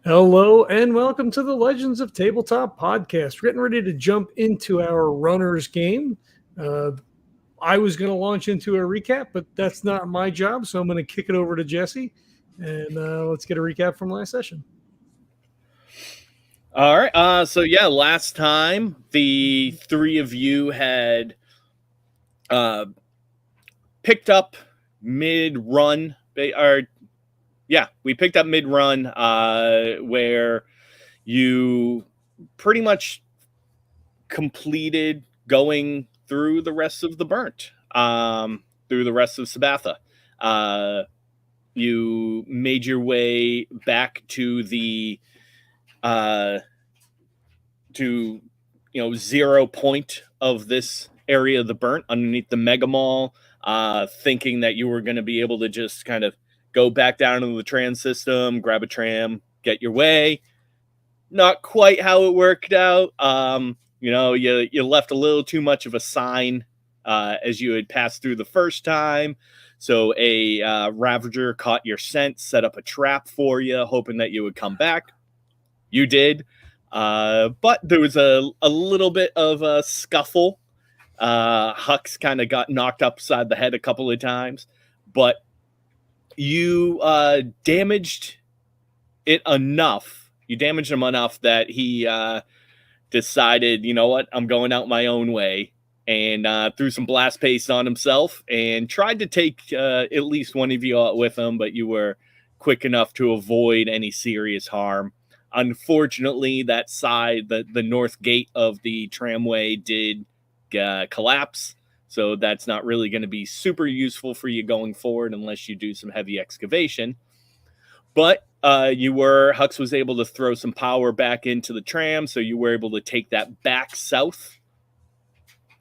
Hello and welcome to the Legends of Tabletop podcast. We're getting ready to jump into our runners game. Uh, I was going to launch into a recap, but that's not my job, so I'm going to kick it over to Jesse and let's get a recap from last session. All right. Last time the three of you had picked up mid-run. We picked up mid-run where you pretty much completed going through the rest of the burnt, through the rest of Sabatha. You made your way back to the 0 point of this area of the burnt underneath the mega mall, thinking that you were going to be able to just kind of go back down into the trans system, grab a tram, get your way. Not quite how it worked out. You left a little too much of a sign as you had passed through the first time. So a Ravager caught your scent, set up a trap for you, hoping that you would come back. You did. But there was a little bit of a scuffle. Hux kind of got knocked upside the head a couple of times, but you damaged it enough. You damaged him enough that he decided, you know what, I'm going out my own way, and threw some blast paste on himself and tried to take at least one of you out with him, but you were quick enough to avoid any serious harm. Unfortunately, that side, the north gate of the tramway did collapse, so that's not really going to be super useful for you going forward unless you do some heavy excavation. But Hux was able to throw some power back into the tram, so you were able to take that back south.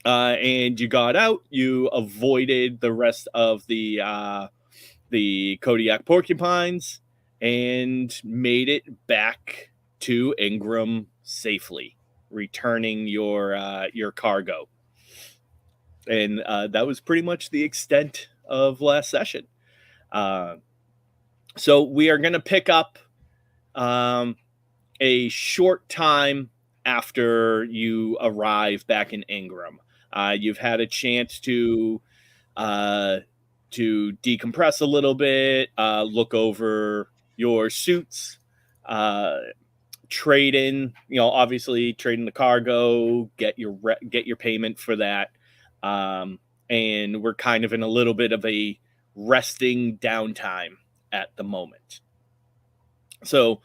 And you got out. You avoided the rest of the Kodiak porcupines and made it back to Ingram safely, returning your cargo. And that was pretty much the extent of last session. So we are going to pick up a short time after you arrive back in Ingram. You've had a chance to decompress a little bit, look over your suits, trade in, obviously trade in the cargo, get your payment for that. And we're kind of in a little bit of a resting downtime at the moment. So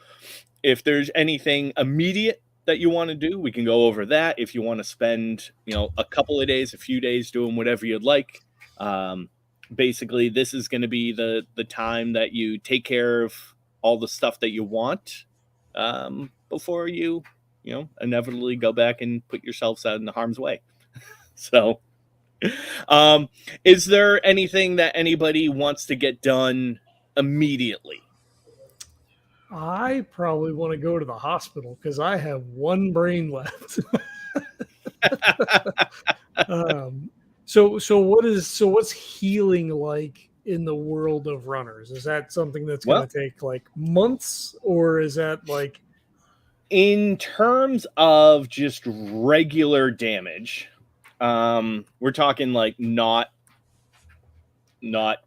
if there's anything immediate that you want to do, we can go over that. If you want to spend, a couple of days, a few days doing whatever you'd like, basically this is going to be the time that you take care of all the stuff that you want before you inevitably go back and put yourselves out in the harm's way. So is there anything that anybody wants to get done immediately? I probably want to go to the hospital because I have one brain left. So what's healing like in the world of runners? Is that something that's going to take like months, or is that like, in terms of just regular damage, we're talking like not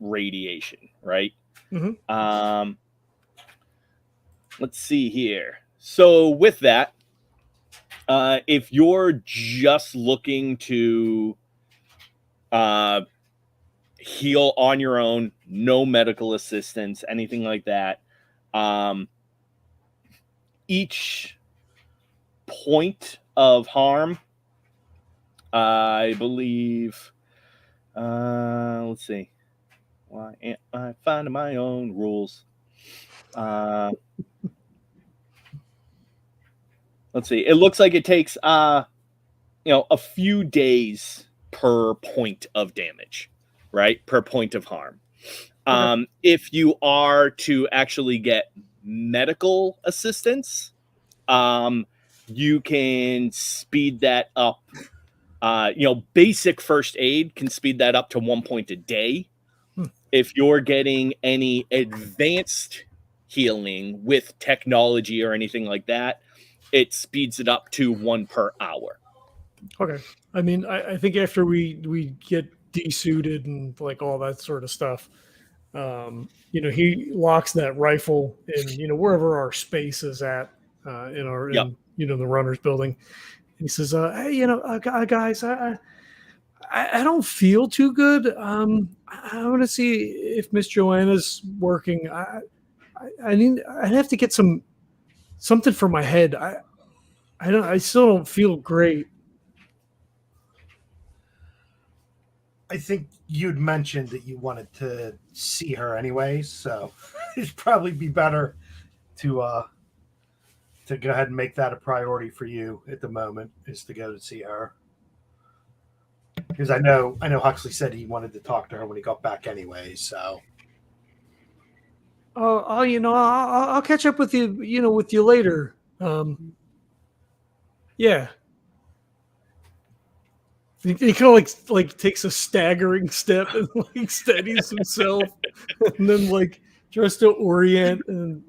radiation, right? Mm-hmm. Let's see here. So with that, if you're just looking to heal on your own, no medical assistance, anything like that, each point of harm, I believe, let's see. Why am I finding my own rules? Let's see. It looks like it takes a few days per point of damage, right? Per point of harm. Okay. If you are to actually get medical assistance, you can speed that up. Basic first aid can speed that up to 1 point a day. If you're getting any advanced healing with technology or anything like that, it speeds it up to 1 per hour. Okay. I mean, I think after we get desuited and like all that sort of stuff, he locks that rifle in, wherever our space is at Yep. in the runner's building. And he says, hey, guys, I don't feel too good. I want to see if Miss Joanna's working. I'd have to get something for my head. I still don't feel great. I think you'd mentioned that you wanted to see her anyway, so it'd probably be better to go ahead and make that a priority for you at the moment, is to go to see her. Because I know Huxley said he wanted to talk to her when he got back anyway, so. I'll catch up with you, with you later. Yeah. He kind of like takes a staggering step and like steadies himself, and then like tries to orient and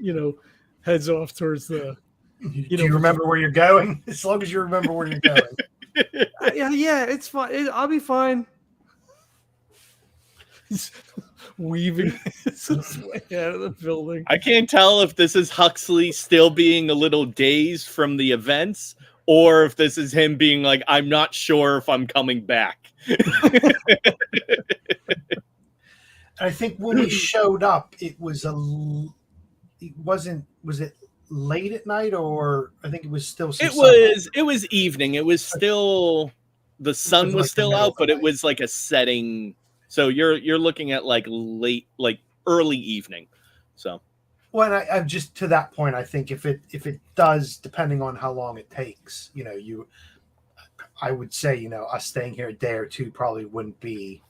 heads off towards the. Do you remember where you're going? As long as you remember where you're going. Yeah, it's fine. I'll be fine. He's weaving his way out of the building. I can't tell if this is Huxley still being a little dazed from the events, or if this is him being like, I'm not sure if I'm coming back. I think when he showed up, was it late at night, or I think it was still some It was evening. It was still, the sun was like still out, but it was like a setting. So you're looking at like late, like early evening. So. Well, and I'm just to that point. I think if it does, depending on how long it takes, I would say us staying here a day or two probably wouldn't be.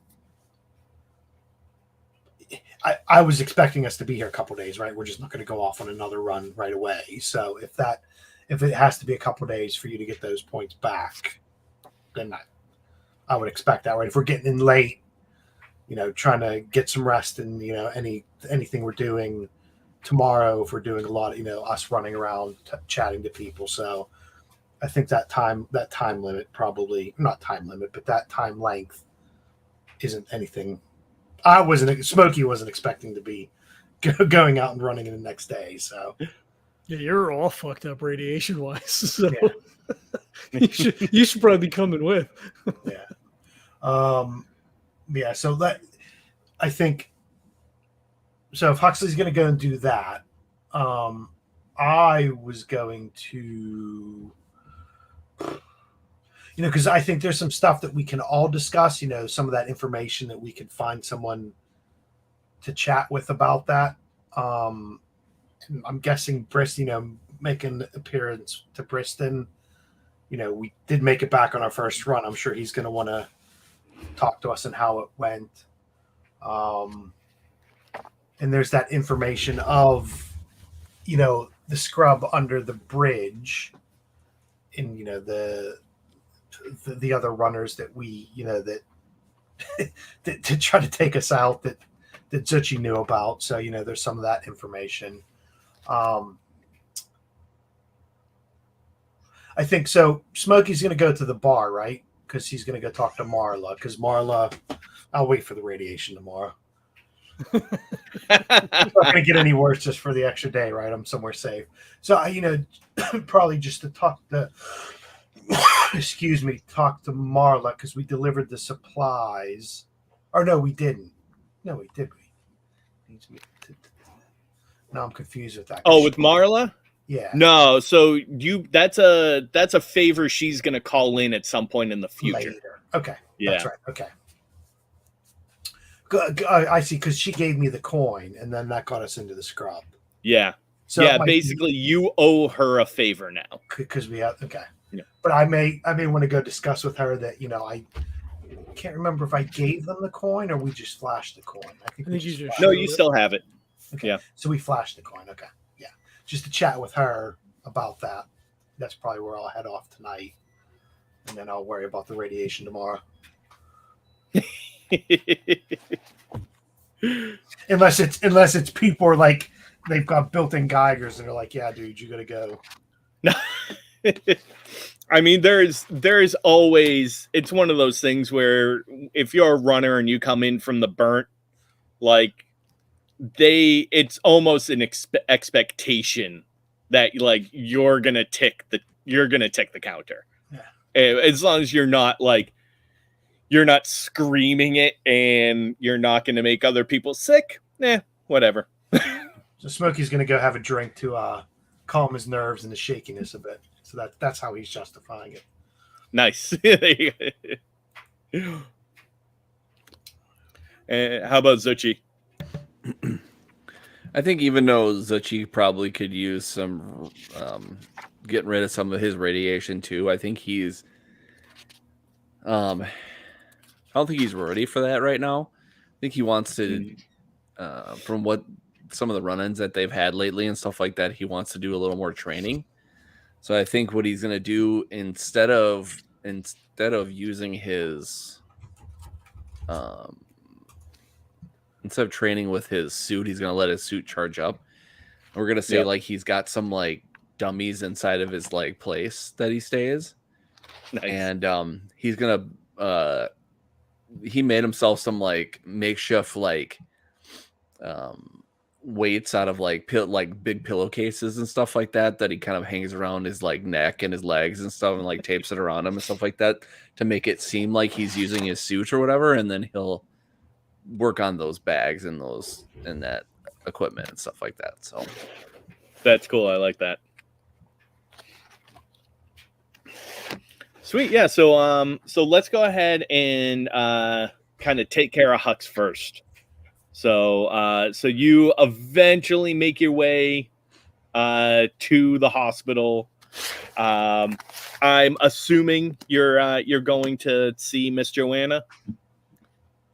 I was expecting us to be here a couple of days, right? We're just not going to go off on another run right away. So if it has to be a couple of days for you to get those points back, then I would expect that, right? If we're getting in late, trying to get some rest and anything we're doing tomorrow, if we're doing a lot of us running around chatting to people. So I think that time limit, probably not time limit, but that time length isn't anything. Smokey wasn't expecting to be going out and running in the next day. So yeah, you're all fucked up radiation wise. So yeah. you should probably be coming with. Yeah. Yeah. So I think. So if Huxley's going to go and do that, I was going to, because I think there's some stuff that we can all discuss, some of that information that we could find someone to chat with about that. I'm guessing Bristol, make an appearance to Bristol. We did make it back on our first run. I'm sure he's going to want to talk to us and how it went. And there's that information of, the scrub under the bridge, and the other runners that we, that to try to take us out that Zuchy knew about. So there's some of that information. I think so. Smokey's going to go to the bar, right? Because he's going to go talk to Marla. Because Marla, I'll wait for the radiation tomorrow. Not going to get any worse just for the extra day, right? I'm somewhere safe. So probably just to talk to talk to Marla, because we delivered the supplies. Or no, we didn't. No, we did. No, I'm confused with that. Oh, with Marla? Yeah. No, so that's a favor she's going to call in at some point in the future. Later. Okay. Yeah. That's right. Okay. I see, because she gave me the coin, and then that got us into the scrub. Yeah. So yeah, basically, you owe her a favor now. Because we have okay. Yeah. But I may want to go discuss with her that I can't remember if I gave them the coin or we just flashed the coin. I think you just no, you still have it. Okay. Yeah. So we flashed the coin. Okay. Yeah. Just to chat with her about that. That's probably where I'll head off tonight, and then I'll worry about the radiation tomorrow. unless it's people are like they've got built-in Geigers that are like, yeah, dude, you gotta go. I mean, there's always, it's one of those things where if you're a runner and you come in from the burnt, like it's almost an expectation that like you're gonna tick the counter. Yeah. As long as you're not screaming it and you're not gonna make other people sick, whatever. So Smokey's gonna go have a drink to calm his nerves and the shakiness a bit. So that's how he's justifying it. Nice. How about Zuchy? I think even though Zuchy probably could use some getting rid of some of his radiation too, I think he's I don't think he's ready for that right now. I think he wants to from what some of the run-ins that they've had lately and stuff like that, he wants to do a little more training. So I think what he's going to do instead of using his instead of training with his suit, he's going to let his suit charge up. And we're going to say like he's got some like dummies inside of his like place that he stays. Nice. And he's going to he made himself some like makeshift like weights out of like big pillowcases and stuff like that he kind of hangs around his like neck and his legs and stuff and like tapes it around him and stuff like that to make it seem like he's using his suit or whatever, and then he'll work on those bags and that equipment and stuff like that. So that's cool. I like that. Sweet. Yeah. So let's go ahead and kind of take care of Hux first. So you eventually make your way to the hospital. I'm assuming you're going to see Miss Joanna.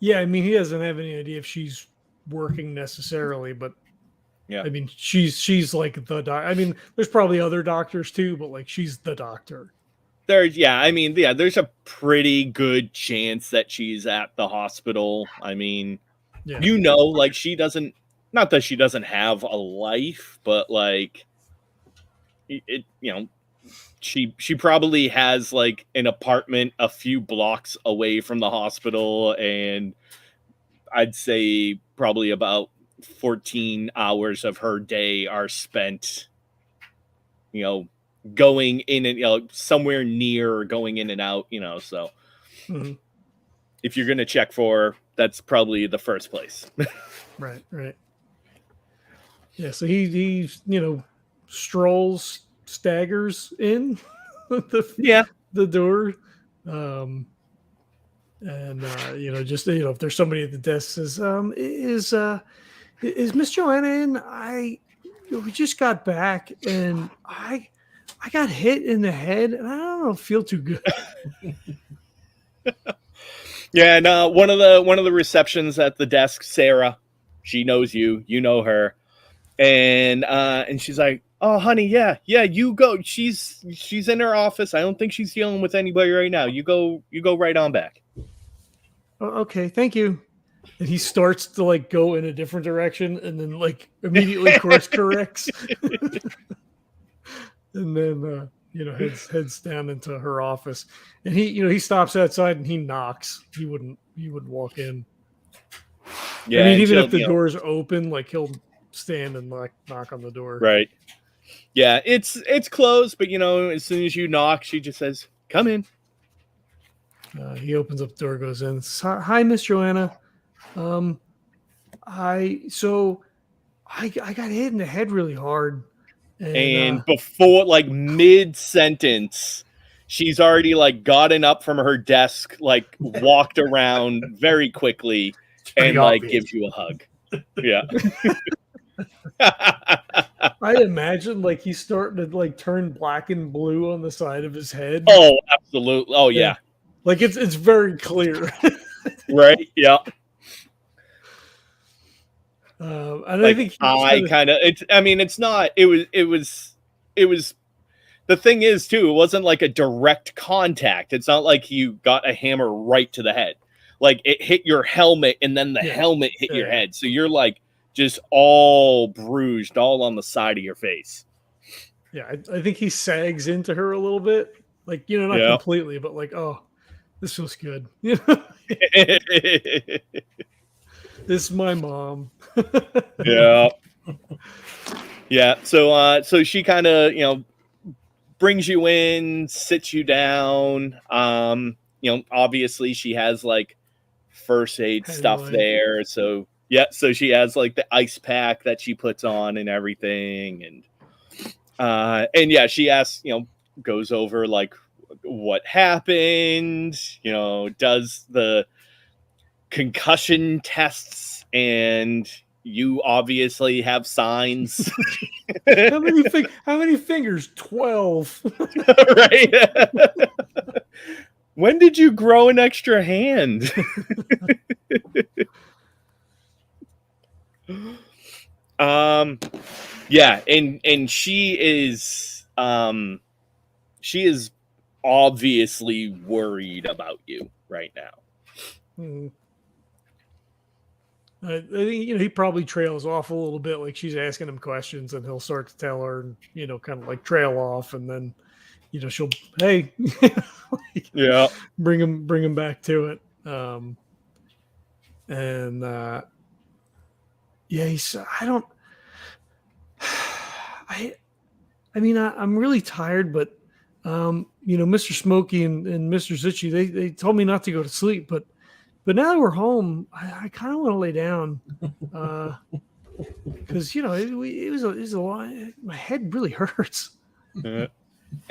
Yeah, I mean, he doesn't have any idea if she's working necessarily, but yeah, I mean, she's like the doc. I mean, there's probably other doctors too, but like she's the doctor. There's a pretty good chance that she's at the hospital. I mean. Yeah. Like she doesn't, not that she doesn't have a life, but like it, she probably has like an apartment a few blocks away from the hospital, and I'd say probably about 14 hours of her day are spent, going in and somewhere near going in and out, so if you're gonna check for her, that's probably the first place. Right. Yeah, so he staggers in the door. If there's somebody at the desk says, is Miss Joanna in? We just got back and I got hit in the head and I don't feel too good. Yeah, and one of the receptions at the desk, Sarah, she knows you know her, and she's like, "Oh, honey, yeah, you go. She's in her office. I don't think she's dealing with anybody right now. You go right on back." Oh, okay, thank you. And he starts to like go in a different direction, and then like immediately course corrects, and then heads down into her office, and he stops outside and he knocks. He wouldn't walk in. Yeah, I mean, even if the door's open, like he'll stand and like knock on the door. Right. Yeah, it's closed, but as soon as you knock, she just says, "Come in." He opens up the door, goes in. Hi, Miss Joanna. I got hit in the head really hard. And before, like, mid-sentence, she's already, like, gotten up from her desk, like, walked around very quickly, and, like, gives you a hug. Yeah. I imagine, like, he's starting to, like, turn black and blue on the side of his head. Oh, absolutely. Oh, yeah. Like, it's very clear. Right? Yeah. And like, I think it's not, it was the thing is too, it wasn't like a direct contact. It's not like you got a hammer right to the head. Like it hit your helmet and then the helmet hit your head. So you're like just all bruised, all on the side of your face. Yeah, I think he sags into her a little bit, like, you know, not Yeah. completely, but like, oh, this feels good. This is my mom. Yeah. Yeah. So she kind of, you know, brings you in, sits you down. You know, obviously she has like first aid stuff Anyway. there. So yeah, so she has like the ice pack that she puts on and everything. And yeah, she asks, you know, goes over like what happened, you know, does the concussion tests, and you obviously have signs. How many fingers? 12. Right. When did you grow an extra hand? Yeah, and she is obviously worried about you right now. I think, you know, he probably trails off a little bit, like she's asking him questions, and he'll start to tell her, and, you know, kind of like trail off, and then, you know, she'll, hey, like, Yeah. bring him back to it. Yeah, he's, I mean, I'm really tired, but you know, Mr. Smokey and Mr. Zuchy, they told me not to go to sleep, but now that we're home, I kind of want to lay down, because, you know, it was a lot. My head really hurts.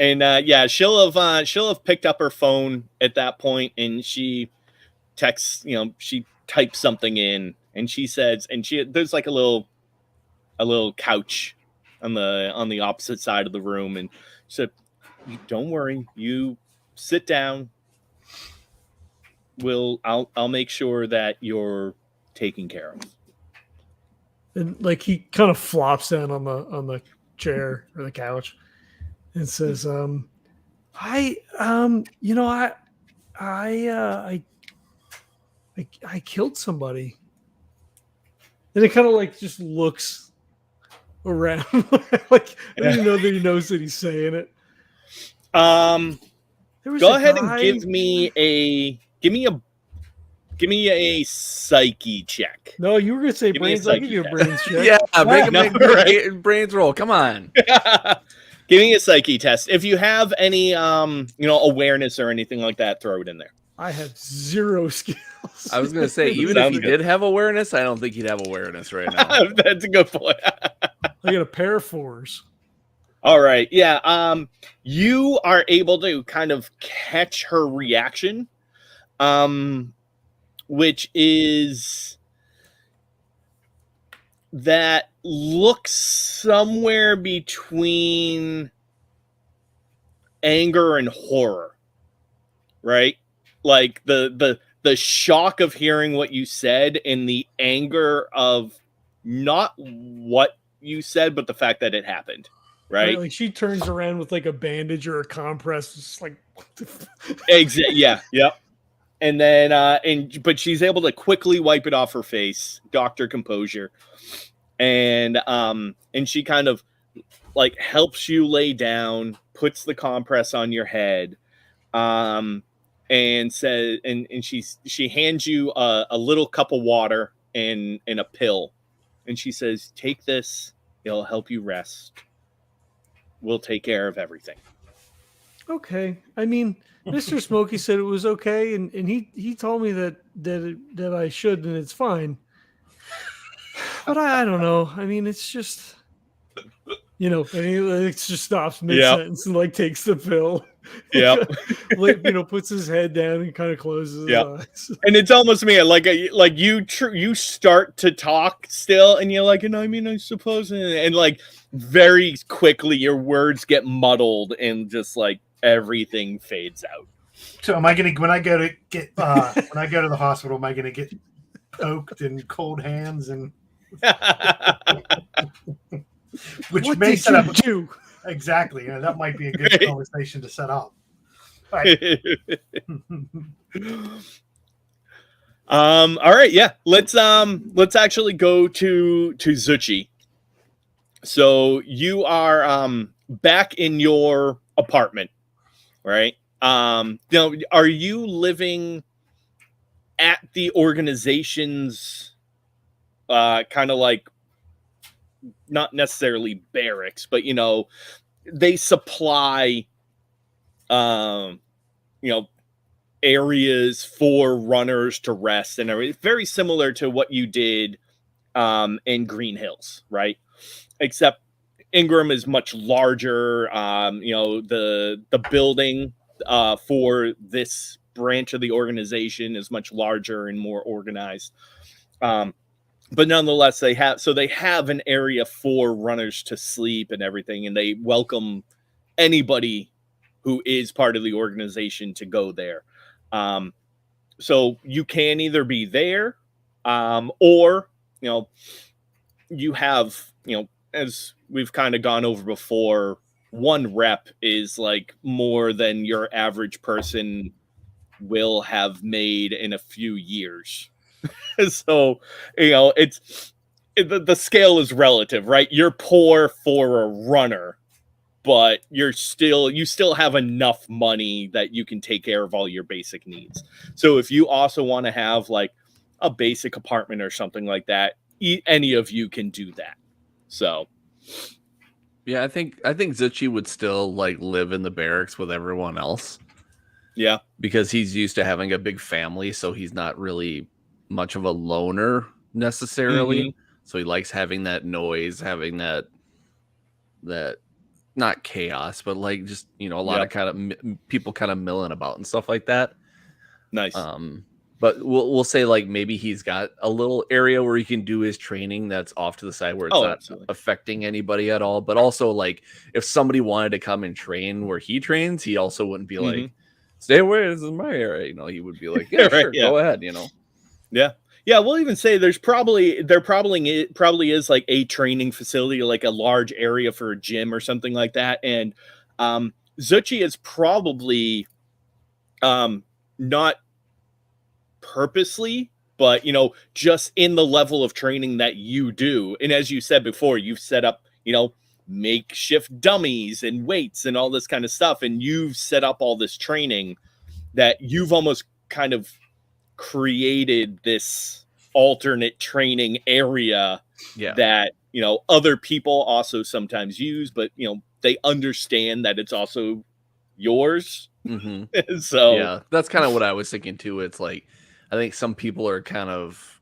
And yeah, she'll have picked up her phone at that point, and she texts, you know, she types something in, and she says, and there's like a little couch on the opposite side of the room, and she said, don't worry, you sit down. I'll make sure that you're taken care of. And like, he kind of flops down on the chair or the couch and says, I killed somebody. And it kind of like just looks around, like, I don't even know that he knows that he's saying it. Go ahead and give me a psyche check. No, you were gonna say brains. I'll give you a brains check. Yeah, make No, him right? brains roll. Come on. Give me a psyche test. If you have any awareness or anything like that, throw it in there. I have 0 skills. I was gonna say, even if he did have awareness, I don't think he'd have awareness right now. That's a good point. I got a pair of 4s. All right. Yeah. You are able to kind of catch her reaction, which is that looks somewhere between anger and horror, right? Like the shock of hearing what you said, and the anger of not what you said, but the fact that it happened. Right? Like, she turns around with like a bandage or a compress, just like, what the Exactly. Yeah. Yep. And then but she's able to quickly wipe it off her face, doctor composure, and she kind of like helps you lay down, puts the compress on your head, and says, and she hands you a little cup of water and a pill, and she says, take this, it'll help you rest. We'll take care of everything. Okay. I mean, Mr. Smokey said it was okay, and he told me that I should, and it's fine. But I don't know. I mean, it's just, you know, and he just stops mid-sentence and like takes the pill. Yeah. Like, you know, puts his head down and kind of closes his eyes. And it's almost me, like you start to talk still, and you're like, and I mean, I suppose, and like very quickly your words get muddled, and just like everything fades out. So am I gonna, when I go to the hospital, am I gonna get poked and cold hands and which what may did set you up do? Exactly. You know, that might be a good conversation to set up. Right. All right, yeah. Let's actually go to Zuchy. So you are back in your apartment, right? Are you living at the organization's kind of like, not necessarily barracks, but they supply um you know areas for runners to rest and everything, very similar to what you did in Green Hills, right? Except Ingram is much larger. The building for this branch of the organization is much larger and more organized. But nonetheless, they have an area for runners to sleep and everything, and they welcome anybody who is part of the organization to go there. So you can either be there, or you have, as we've kind of gone over before, one rep is like more than your average person will have made in a few years. So, the scale is relative, right? You're poor for a runner, but you still have enough money that you can take care of all your basic needs. So if you also want to have like a basic apartment or something like that, any of you can do that. So Yeah, I think Zuchy would still like live in the barracks with everyone else. Yeah, because he's used to having a big family, so he's not really much of a loner necessarily. Mm-hmm. So he likes having that noise, having that not chaos, but like just a lot of kind of people kind of milling about and stuff like that. Nice. But we'll say like maybe he's got a little area where he can do his training that's off to the side where it's not absolutely affecting anybody at all. But also like if somebody wanted to come and train where he trains, he also wouldn't be like, stay away, this is my area. He would be like, yeah, right, sure, go ahead. Yeah, we'll even say there probably is like a training facility, like a large area for a gym or something like that. And Zuchy is probably not purposely, but just in the level of training that you do. And as you said before, you've set up, makeshift dummies and weights and all this kind of stuff. And you've set up all this training that you've almost kind of created this alternate training area that other people also sometimes use, but they understand that it's also yours. So yeah, that's kind of what I was thinking too. It's like I think some people are kind of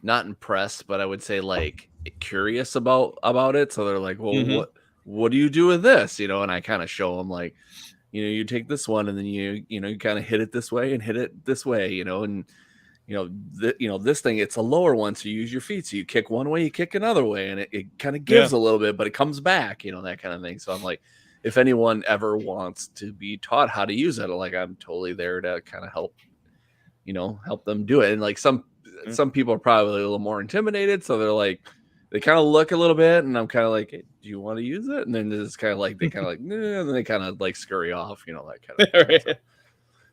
not impressed, but I would say like curious about it. So they're like, well, what do you do with this? And I kind of show them like, you take this one and then you kind of hit it this way and hit it this way, and this thing, it's a lower one, so you use your feet. So you kick one way, you kick another way, and it kind of gives a little bit, but it comes back, that kind of thing. So I'm like, if anyone ever wants to be taught how to use it, like I'm totally there to kind of help them do it. And like some people are probably a little more intimidated, so they're like, they kind of look a little bit, and I'm kind of like, hey, do you want to use it? And then it's kind of like they kind of like, nah, and then they kind of like scurry off, that kind of thing. So,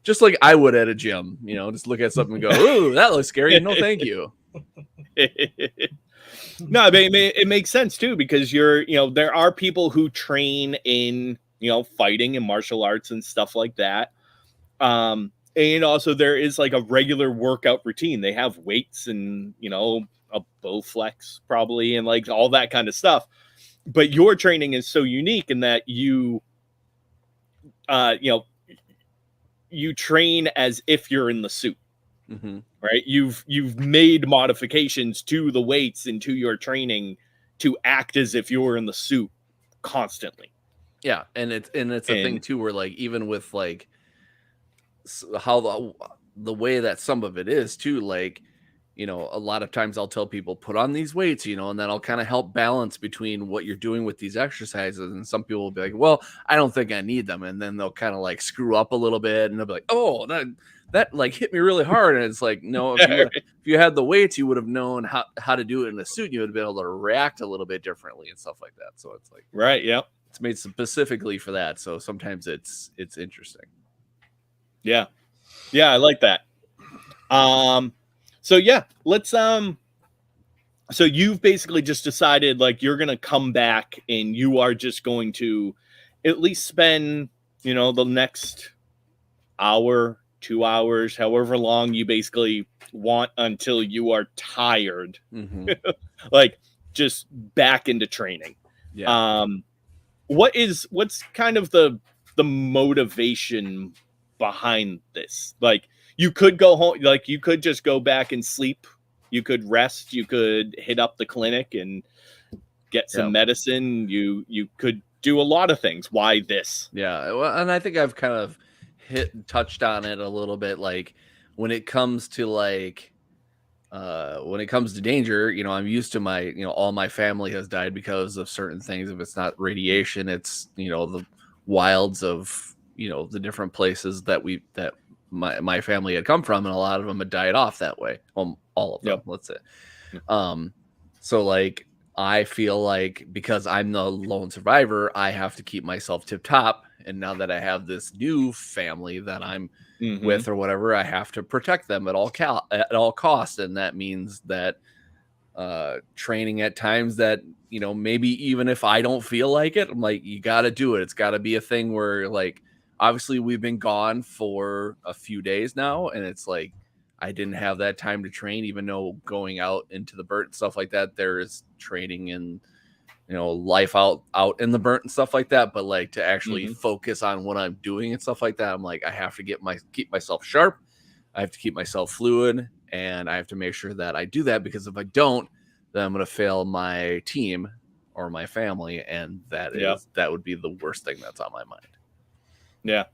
just like I would at a gym, just look at something and go, ooh, that looks scary. No, thank you. No, it makes sense too, because there are people who train in fighting and martial arts and stuff like that. And also there is like a regular workout routine. They have weights and a Bowflex probably and like all that kind of stuff. But your training is so unique in that you train as if you're in the suit. Right? You've made modifications to the weights and to your training to act as if you're in the suit constantly. Yeah, and it's a thing too where like even with like how the way that some of it is too, like a lot of times I'll tell people put on these weights, and then I'll kind of help balance between what you're doing with these exercises. And some people will be like, well, I don't think I need them. And then they'll kind of like screw up a little bit and they'll be like, oh, that like hit me really hard. And it's like, no, if you had the weights, you would have known how to do it in a suit. You would have been able to react a little bit differently and stuff like that. So it's like, right. Yeah. It's made specifically for that. So sometimes it's interesting. Yeah. Yeah. I like that. So yeah, let's so you've basically just decided like you're gonna come back and you are just going to at least spend, you know, the next hour, 2 hours, however long you basically want until you are tired, like just back into training. Yeah. What's kind of the motivation behind this? Like you could go home, like you could just go back and sleep, you could rest, you could hit up the clinic and get some medicine, you could do a lot of things. Why this? Yeah, well, and I think I've kind of touched on it a little bit. Like when it comes to danger, you know, I'm used to my, you know, all my family has died because of certain things. If it's not radiation, it's, you know, the wilds of, you know, the different places that my family had come from, and a lot of them had died off that way. All of them, let's say. So like I feel like because I'm the lone survivor, I have to keep myself tip top. And now that I have this new family that I'm with or whatever, I have to protect them at all costs. And that means that training at times that, you know, maybe even if I don't feel like it, I'm like, you got to do it. It's got to be a thing where, like, obviously we've been gone for a few days now, and it's like I didn't have that time to train, even though going out into the burnt and stuff like that, there is training and, you know, life out in the burnt and stuff like that. But like to actually focus on what I'm doing and stuff like that, I'm like, I have to keep myself sharp. I have to keep myself fluid, and I have to make sure that I do that, because if I don't, then I'm going to fail my team or my family. And that would be the worst thing that's on my mind. Yeah.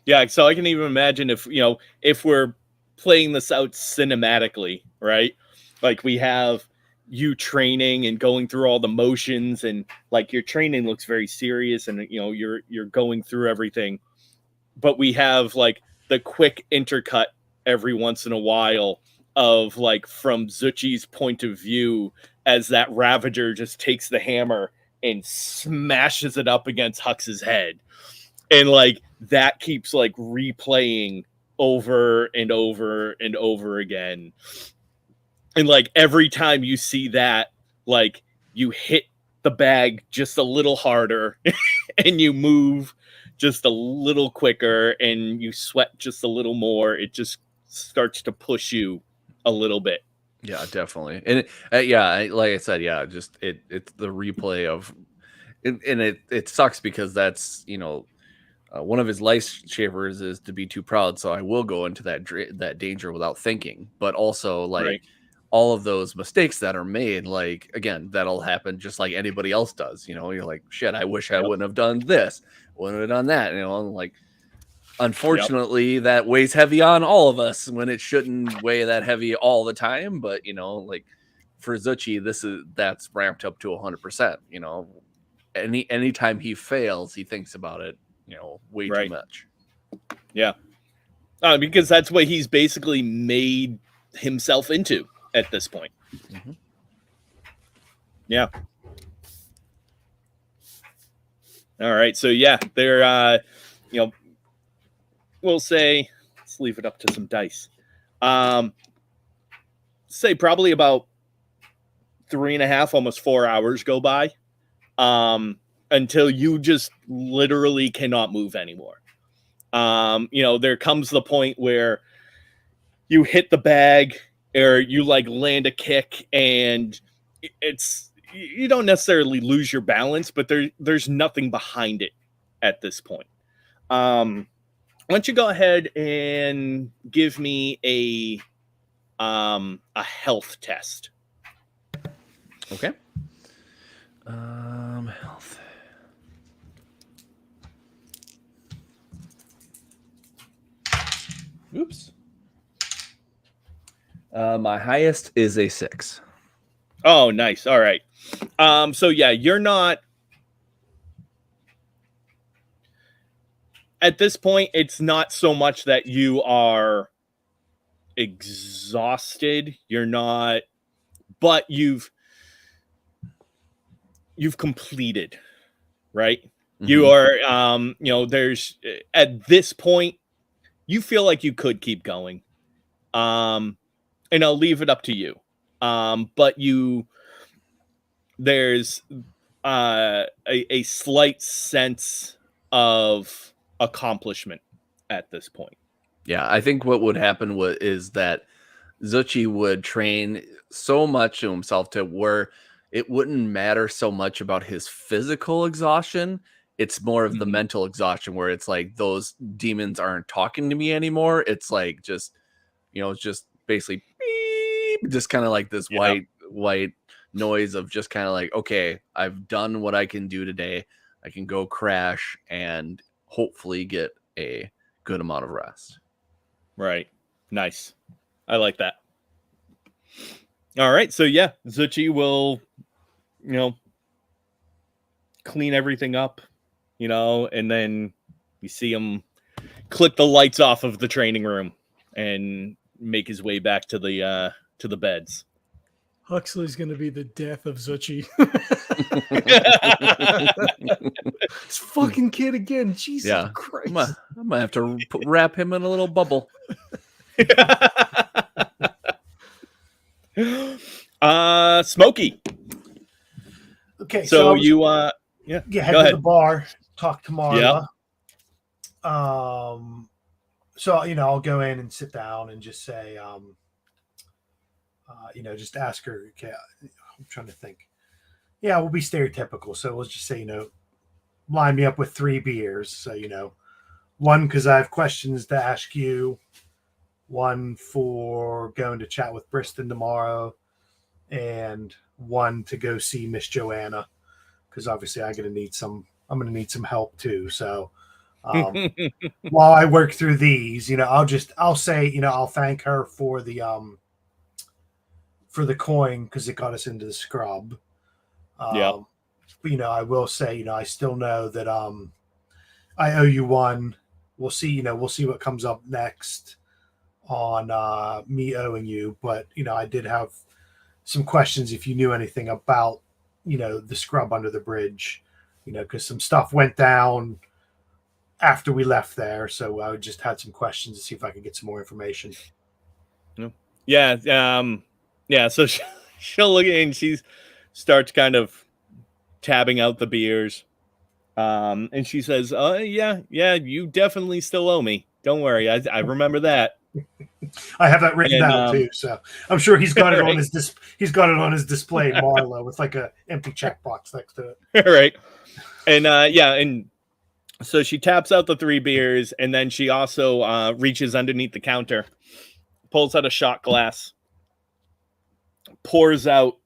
Yeah. So I can even imagine if, you know, if we're playing this out cinematically, right? Like we have you training and going through all the motions, and like your training looks very serious, and, you know, you're going through everything, but we have like the quick intercut every once in a while of like from Zuchy's point of view as that Ravager just takes the hammer and smashes it up against Hux's head. And like that keeps like replaying over and over and over again. And like every time you see that, like you hit the bag just a little harder and you move just a little quicker and you sweat just a little more. It just starts to push you a little bit. Yeah, definitely. And like I said, just it's the replay of it, and it sucks because that's, you know, one of his lifesavers is to be too proud. So I will go into that danger without thinking, but also like all of those mistakes that are made, like, again, that'll happen just like anybody else does. You know, you're like, shit, I wish I wouldn't have done this, wouldn't have done that. You know, like, unfortunately, that weighs heavy on all of us when it shouldn't weigh that heavy all the time. But, you know, like for Zuchy, that's ramped up to 100%. You know, anytime he fails, he thinks about it, you know, way too much. Yeah. Because that's what he's basically made himself into at this point. Yeah. All right. So yeah, they're you know, we'll say, let's leave it up to some dice. Say probably about 3.5, almost 4 hours go by. Until you just literally cannot move anymore. You know, there comes the point where you hit the bag or you like land a kick, and you don't necessarily lose your balance, but there's nothing behind it at this point. Why don't you go ahead and give me a health test? Okay. Health. Oops. My highest is a 6. Oh, nice. All right. So yeah, you're not at this point. It's not so much that you are exhausted. You're not, but you've completed, right? You are, you know, there's at this point, you feel like you could keep going. and I'll leave it up to you. But there's a slight sense of accomplishment at this point. Yeah, I think what would happen is that Zuchy would train so much to himself to where it wouldn't matter so much about his physical exhaustion. It's more of the mental exhaustion where it's like those demons aren't talking to me anymore. It's like just, just basically beep, just kind of like this white noise of just kind of like, okay, I've done what I can do today. I can go crash and hopefully get a good amount of rest. Right. Nice. I like that. All right. So yeah, Zuchy will, clean everything up, and then you see him click the lights off of the training room and make his way back to the beds. Huxley's going to be the death of Zuchy. This fucking kid again. Jesus Christ. I might have to wrap him in a little bubble. Smokey. Okay, so you head to the bar, talk to Marla. So I'll go in and sit down and just say, just ask her. Okay, I'm trying to think. Yeah, we'll be stereotypical. So we'll just say, line me up with 3 beers. So, one, because I have questions to ask you. One for going to chat with Briston tomorrow. And one to go see Miss Joanna. Because obviously I'm going to need some help too. So while I work through these, I'll say, I'll thank her for the coin because it got us into the scrub. But, I will say, I still know that I owe you one. We'll see what comes up next on me owing you. But, I did have some questions if you knew anything about, the scrub under the bridge, because some stuff went down after we left there. So I just had some questions to see if I could get some more information. Yeah. So she'll look and she starts kind of tabbing out the beers. And she says, yeah, you definitely still owe me. Don't worry. I remember that. I have that written down too. So I'm sure he's got it on his display, Marlo, with like a empty checkbox next to it. Right. And and so she taps out the 3 beers, and then she also reaches underneath the counter, pulls out a shot glass, pours out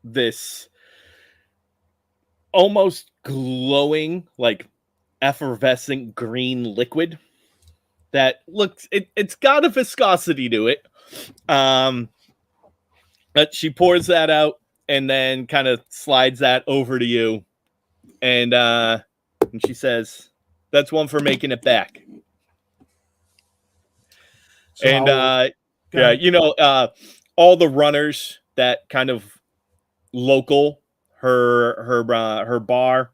this almost glowing, like effervescent green liquid that looks, it's got a viscosity to it. But she pours that out and then kind of slides that over to you. And she says, that's one for making it back. So and all the runners that kind of local her bar,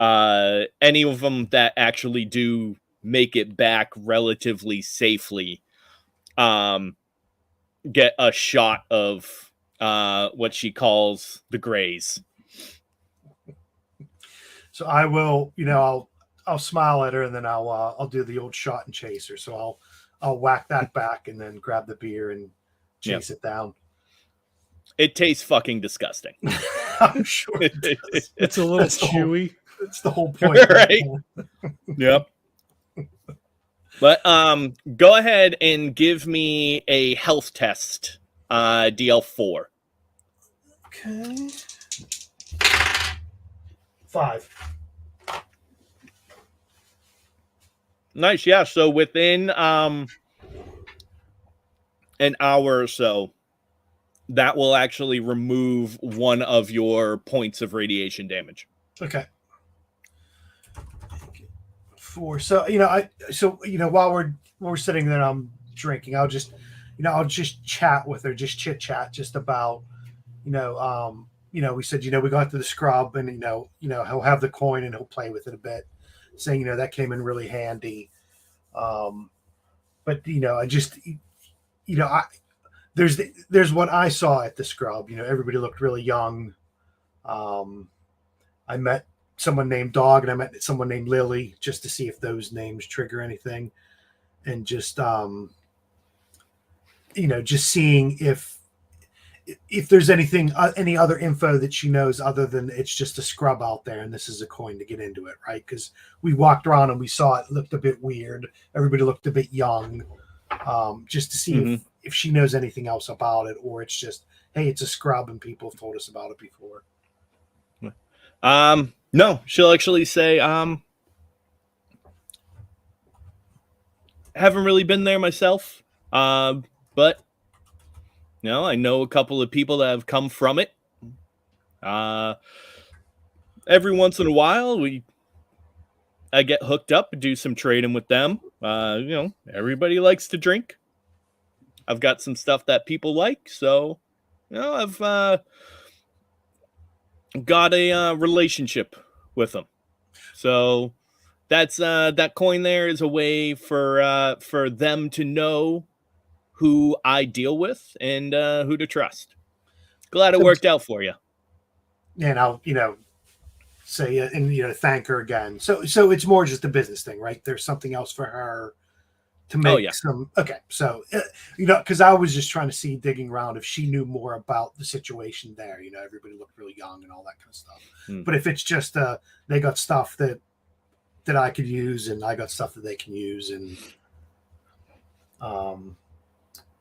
any of them that actually do make it back relatively safely, get a shot of what she calls the grays. So I will, I'll smile at her, and then I'll do the old shot and chaser. So I'll whack that back and then grab the beer and chase it down. It tastes fucking disgusting. I'm sure it's a little chewy. That's the whole point. Right. Yep. But go ahead and give me a health test, DL4. Okay. 5. Nice, yeah. So within an hour or so, that will actually remove one of your points of radiation damage. Okay. 4. So while we're sitting there, I'm drinking. I'll just chat with her, just chit chat, just about we said we got to the scrub, and he'll have the coin and he'll play with it a bit, saying that came in really handy. but I just I there's what I saw at the scrub. Everybody looked really young. I met someone named Dog and I met someone named Lily just to see if those names trigger anything, and just just seeing if there's any other info that she knows other than it's just a scrub out there and this is a coin to get into it, right? Because we walked around and we saw it looked a bit weird. Everybody looked a bit young, just to see if she knows anything else about it, or it's just, hey, it's a scrub and people have told us about it before. No, she'll actually say, haven't really been there myself, but I know a couple of people that have come from it. Every once in a while, I get hooked up and do some trading with them. Everybody likes to drink. I've got some stuff that people like, so I've got a relationship with them. So that's that coin there is a way for them to know who I deal with and who to trust. Glad it worked out for you. And I'll say and thank her again. So it's more just a business thing, right? There's something else for her to make some. Okay, so because I was just trying to see, digging around, if she knew more about the situation there. Everybody looked really young and all that kind of stuff. But if it's just they got stuff that I could use and I got stuff that they can use, and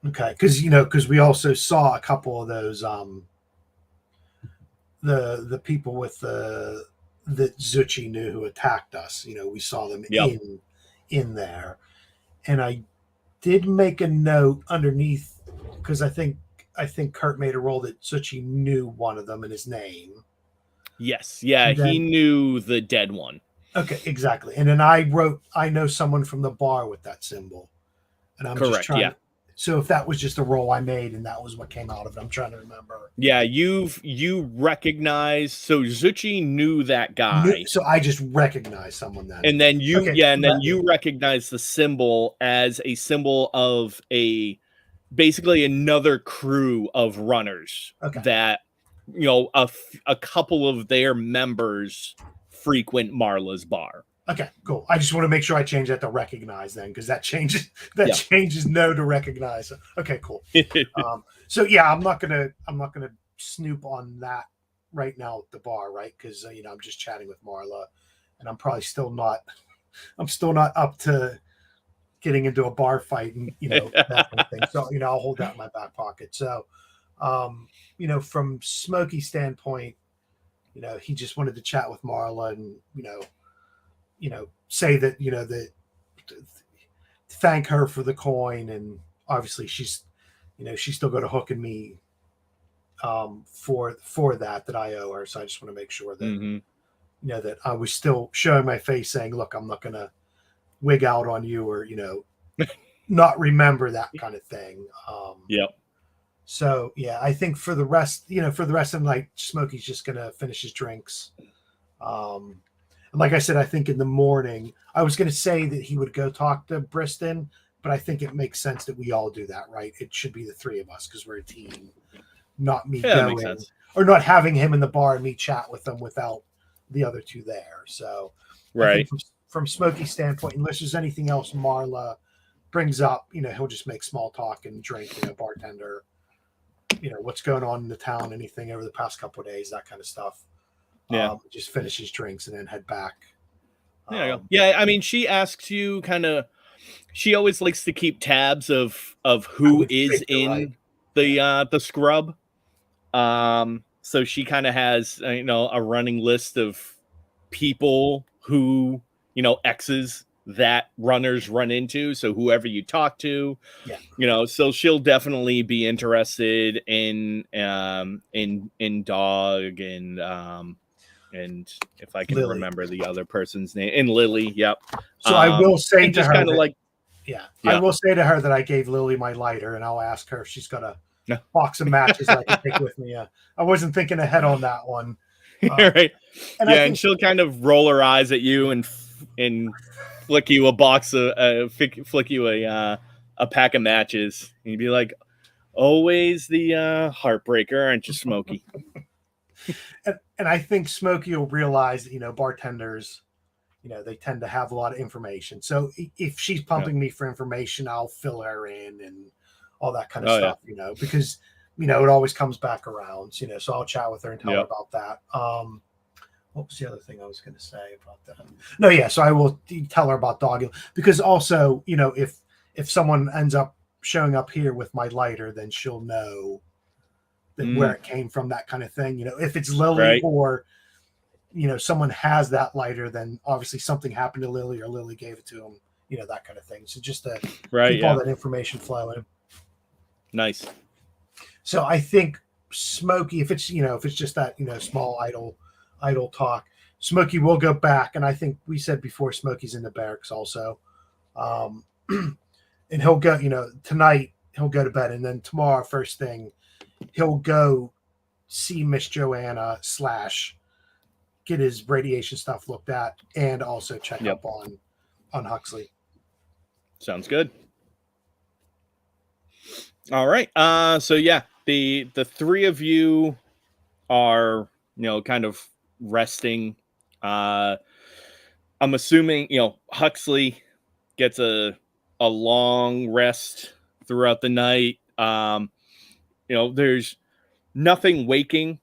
okay, because we also saw a couple of those the people with that Zuchy knew who attacked us. We saw them in there. And I did make a note underneath, because I think Kurt made a roll that Zuchy knew one of them and his name. Yes. Yeah, he knew the dead one. Okay, exactly. And then I wrote, I know someone from the bar with that symbol. And I'm correct, just trying so if that was just a roll I made and that was what came out of it, I'm trying to remember. Yeah, you recognize, so Zuchy knew that guy. So I just recognized someone then. And then you recognize the symbol as a symbol of basically another crew of runners that a couple of their members frequent Marla's bar. Okay, cool. I just want to make sure I change that to recognize then, because that changes no to recognize. Okay, cool. So yeah, I'm not gonna snoop on that right now at the bar, right? Because I'm just chatting with Marla, and I'm probably still not up to getting into a bar fight and that kind of thing. So I'll hold that in my back pocket. So from Smokey's standpoint, he just wanted to chat with Marla and say that that thank her for the coin, and obviously she's still got a hook in me for that I owe her. So I just want to make sure that that I was still showing my face saying, look, I'm not gonna wig out on you or not remember that kind of thing. So yeah, I think for the rest of the night, Smokey's just gonna finish his drinks. And like I said, I think in the morning, I was going to say that he would go talk to Briston, but I think it makes sense that we all do that, right? It should be the three of us because we're a team, not me going or not having him in the bar and me chat with them without the other two there. So, right. From Smokey's standpoint, unless there's anything else Marla brings up, he'll just make small talk and drink, bartender, what's going on in the town, anything over the past couple of days, that kind of stuff. Yeah, just finish his drinks and then head back. There you go. Yeah, I mean, she asks you she always likes to keep tabs of who is in the scrub. So she kind of has a running list of people who exes that runners run into. So whoever you talk to, so she'll definitely be interested in Dog and if I can remember the other person's name, and Lily. Yep. So I will say to her, I will say to her that I gave Lily my lighter, and I'll ask her if she's got a box of matches I can take with me. I wasn't thinking ahead on that one. Right. And she'll kind of roll her eyes at you and flick you a box of flick you a a pack of matches. And you'd be like, always the heartbreaker, aren't you, Smokey? And I think Smokey will realize that, bartenders, they tend to have a lot of information. So if she's pumping me for information, I'll fill her in and all that kind of stuff, because, it always comes back around, so I'll chat with her and tell her about that. What was the other thing I was going to say about that? No, yeah. So I will tell her about dog, because also, if someone ends up showing up here with my lighter, then she'll know that where it came from, that kind of thing. If it's Lily or, someone has that lighter, then obviously something happened to Lily or Lily gave it to him, that kind of thing. So just to keep all that information flowing. Nice. So I think Smokey, if it's just that, small idle talk, Smokey will go back. And I think we said before, Smokey's in the barracks also. And he'll go, tonight he'll go to bed. And then tomorrow, first thing, he'll go see Miss Joanna / get his radiation stuff looked at and also check up on Huxley. Sounds good. All right. So yeah, the three of you are, kind of resting. I'm assuming, Huxley gets a long rest throughout the night. There's nothing waking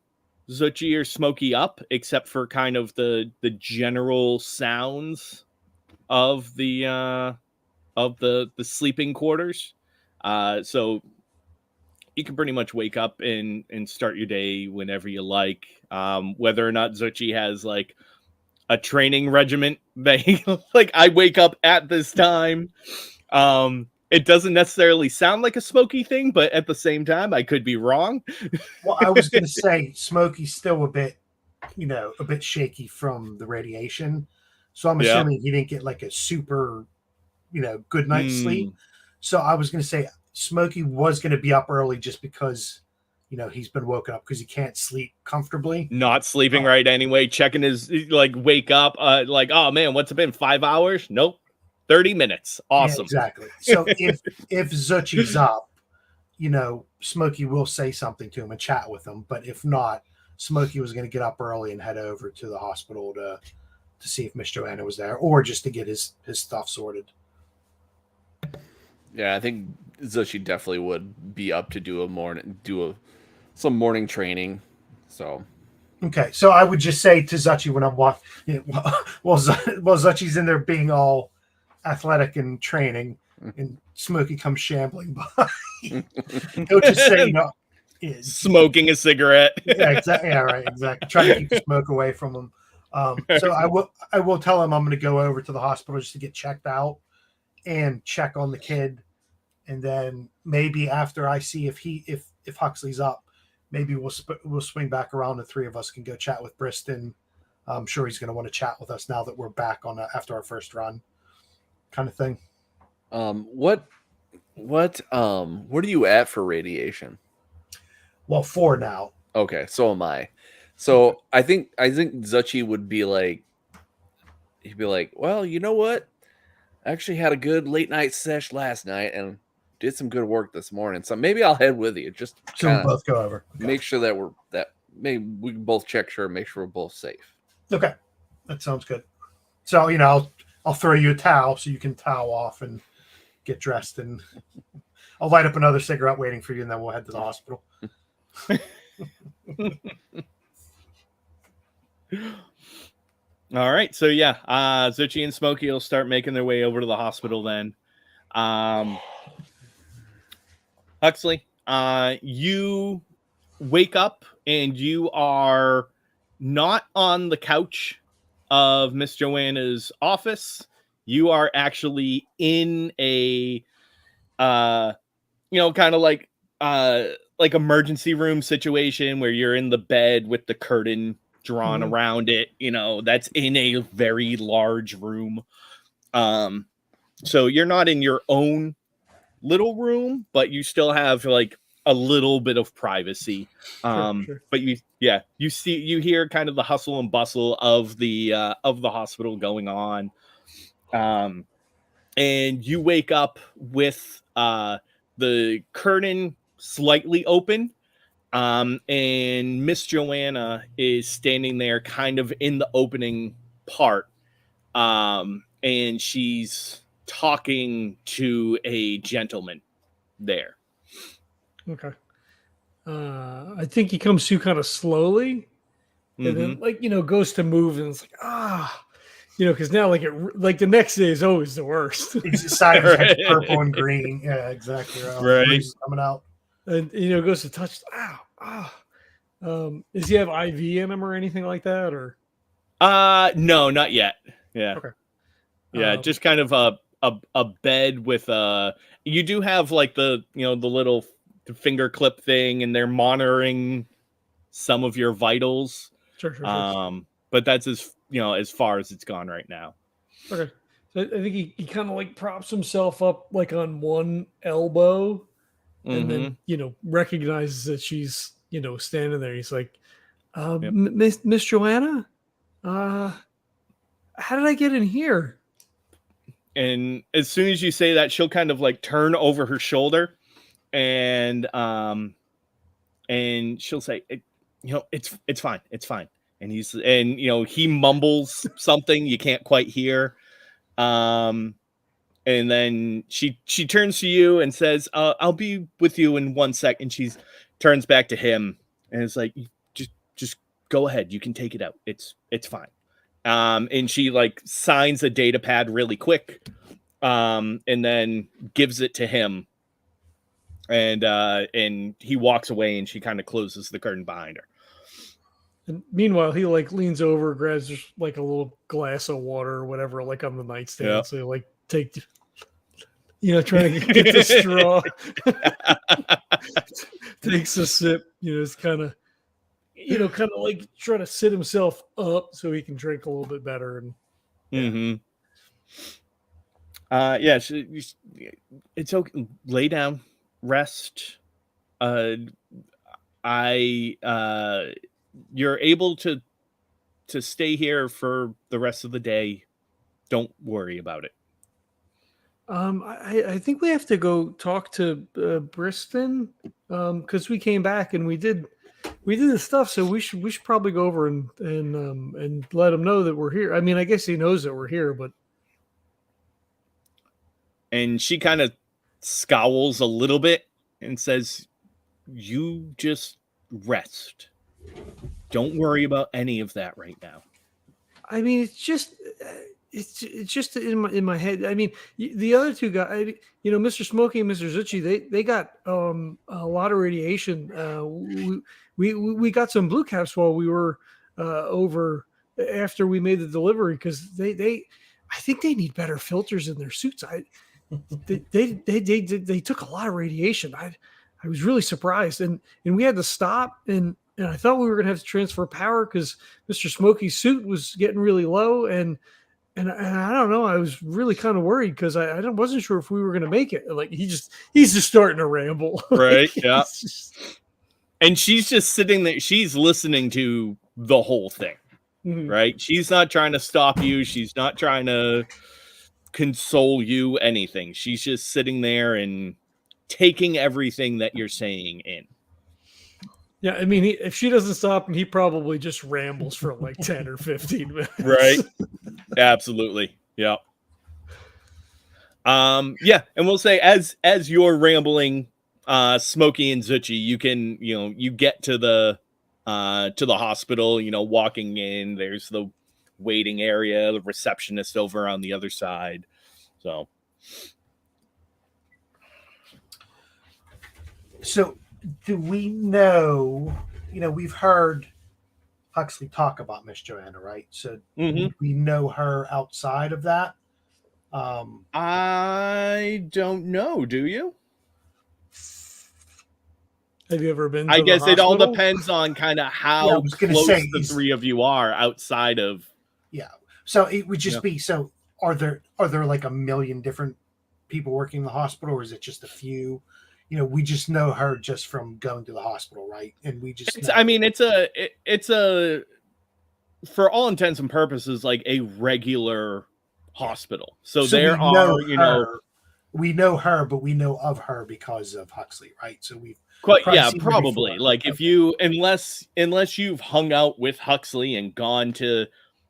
Zuchy or Smokey up except for kind of the general sounds of the sleeping quarters. So you can pretty much wake up and start your day whenever you like. Whether or not Zuchy has like a training regiment, I wake up at this time. It doesn't necessarily sound like a Smokey thing, but at the same time, I could be wrong. Well, I was going to say Smokey's still a bit shaky from the radiation. So I'm assuming he didn't get like a super, good night's sleep. So I was going to say Smokey was going to be up early just because, he's been woken up because he can't sleep comfortably. Not sleeping right anyway. Checking his, wake up, oh man, what's it been, 5 hours? Nope. 30 minutes. Awesome. Yeah, exactly. So if Zuchy's up, Smokey will say something to him and chat with him. But if not, Smokey was going to get up early and head over to the hospital to see if Miss Joanna was there, or just to get his stuff sorted. Yeah, I think Zuchy definitely would be up to do some morning training. So okay, so I would just say to Zuchy when I'm walking, while Zuchy's in there being all athletic and training, and Smokey comes shambling by, he'll just say, smoking a cigarette. Yeah, exactly. Yeah, right, exactly. Try to keep the smoke away from him. So I will tell him I'm going to go over to the hospital just to get checked out and check on the kid, and then maybe after I see if Huxley's up, maybe we'll swing back around. The three of us can go chat with Briston. I'm sure he's going to want to chat with us now that we're back on after our first run, kind of thing. What are you at for radiation? Well, 4 now. Okay, so am I. So I think Zuchy would be like, he'd be like, well, you know what? I actually had a good late night sesh last night and did some good work this morning. So maybe I'll head with you. Just so we both go over. Okay. Make sure that maybe we can both make sure we're both safe. Okay, that sounds good. So I'll throw you a towel so you can towel off and get dressed, and I'll light up another cigarette waiting for you, and then we'll head to the hospital. All right, so yeah, Zuchy and Smokey will start making their way over to the hospital then. Huxley, you wake up and you are not on the couch of Miss Joanna's office. You are actually in a, kind of like emergency room situation where you're in the bed with the curtain drawn around it. That's in a very large room. So you're not in your own little room, but you still have like a little bit of privacy. Sure. But you hear kind of the hustle and bustle of the hospital going on. and you wake up with the curtain slightly open, and Miss Joanna is standing there kind of in the opening part, and she's talking to a gentleman there. Okay. I think he comes to kind of slowly, and then like goes to move, and it's like because now like the next day is always the worst. His side of his head's purple and green. Yeah, exactly. Right. Bruise coming out. And goes to touch. Does he have IV in him or anything like that, or? No, not yet. Yeah. Okay. Yeah, just kind of a bed with you do have like the the little finger clip thing, and they're monitoring some of your vitals. Sure. But that's as far as it's gone right now. Okay. So I think he kind of like props himself up like on one elbow, and then recognizes that she's standing there. He's like, Miss Joanna, how did I get in here? And as soon as you say that, she'll kind of like turn over her shoulder, and she'll say, it's fine. And he mumbles something you can't quite hear. And then she turns to you and says, I'll be with you in 1 second. She turns back to him and it's like, just go ahead. You can take it out. It's fine. And she like signs a data pad really quick, and then gives it to him. And he walks away, and she kind of closes the curtain behind her. And meanwhile, he like leans over, grabs like a little glass of water or whatever, like on the nightstand. Yeah. So he like trying to get the straw. Takes a sip. It's kind of like trying to sit himself up so he can drink a little bit better. And it's okay. Lay down, rest. You're able to stay here for the rest of the day. Don't worry about it. I think we have to go talk to Briston, because we came back and we did the stuff. So we should probably go over and let him know that we're here. I mean, I guess he knows that we're here, but. And she kind of scowls a little bit and says, "You just rest. Don't worry about any of that right now." I mean, it's just in my head. I mean, the other two guys, Mr. Smokey and Mr. Zuchy, they got a lot of radiation. We got some blue caps while we were over after we made the delivery, because I think they need better filters in their suits. They took a lot of radiation. I was really surprised, and we had to stop, and I thought we were going to have to transfer power because Mr. Smokey's suit was getting really low, and I don't know. I was really kind of worried because I wasn't sure if we were going to make it. Like he's just starting to ramble, right? Yeah. And she's just sitting there. She's listening to the whole thing, right? She's not trying to stop you. She's not trying to console you, anything. She's just sitting there and taking everything that you're saying in. Yeah, I mean, if she doesn't stop him, he probably just rambles for like 10 or 15 minutes. Right. Absolutely. Yeah. Yeah, and we'll say as you're rambling, Smokey and Zuchy, you can, you get to the hospital, walking in, there's the waiting area, the receptionist over on the other side. So do we know, we've heard Huxley talk about Miss Joanna, right? So we know her outside of that. I don't know. Do you? Have you ever been to I the guess it all hospital? depends on kind of how close the three of you are outside of. Yeah. So it would just be, so are there like a million different people working in the hospital, or is it just a few? We just know her just from going to the hospital, right? And we just it's a for all intents and purposes like a regular hospital. So we there are, you know, we know her, but we know of her because of Huxley, right? So we've quite, probably yeah, seen her probably. before. Like if you, unless you've hung out with Huxley and gone to,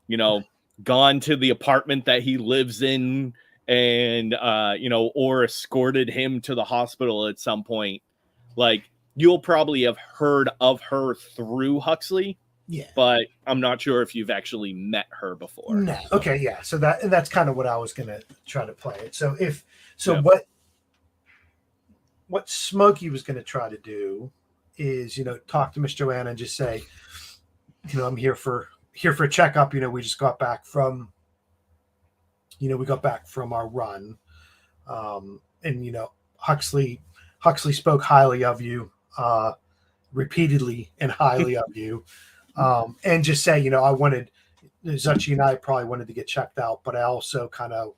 you know, gone to the apartment that he lives in, and you know, or escorted him to the hospital at some point, like you'll probably have heard of her through Huxley. Yeah. But I'm not sure if you've actually met her before. No. Okay. Yeah. So that's kind of what I was gonna try to play it. So Yeah. what Smokey was gonna try to do is, you know, talk to Miss Joanna and just say, you know, I'm here for a checkup. You know, we just got back from, you know, we got back from our run, and you know, Huxley spoke highly of you, repeatedly and highly of you. And just say, you know, Zuchy and I probably wanted to get checked out, but I also kind of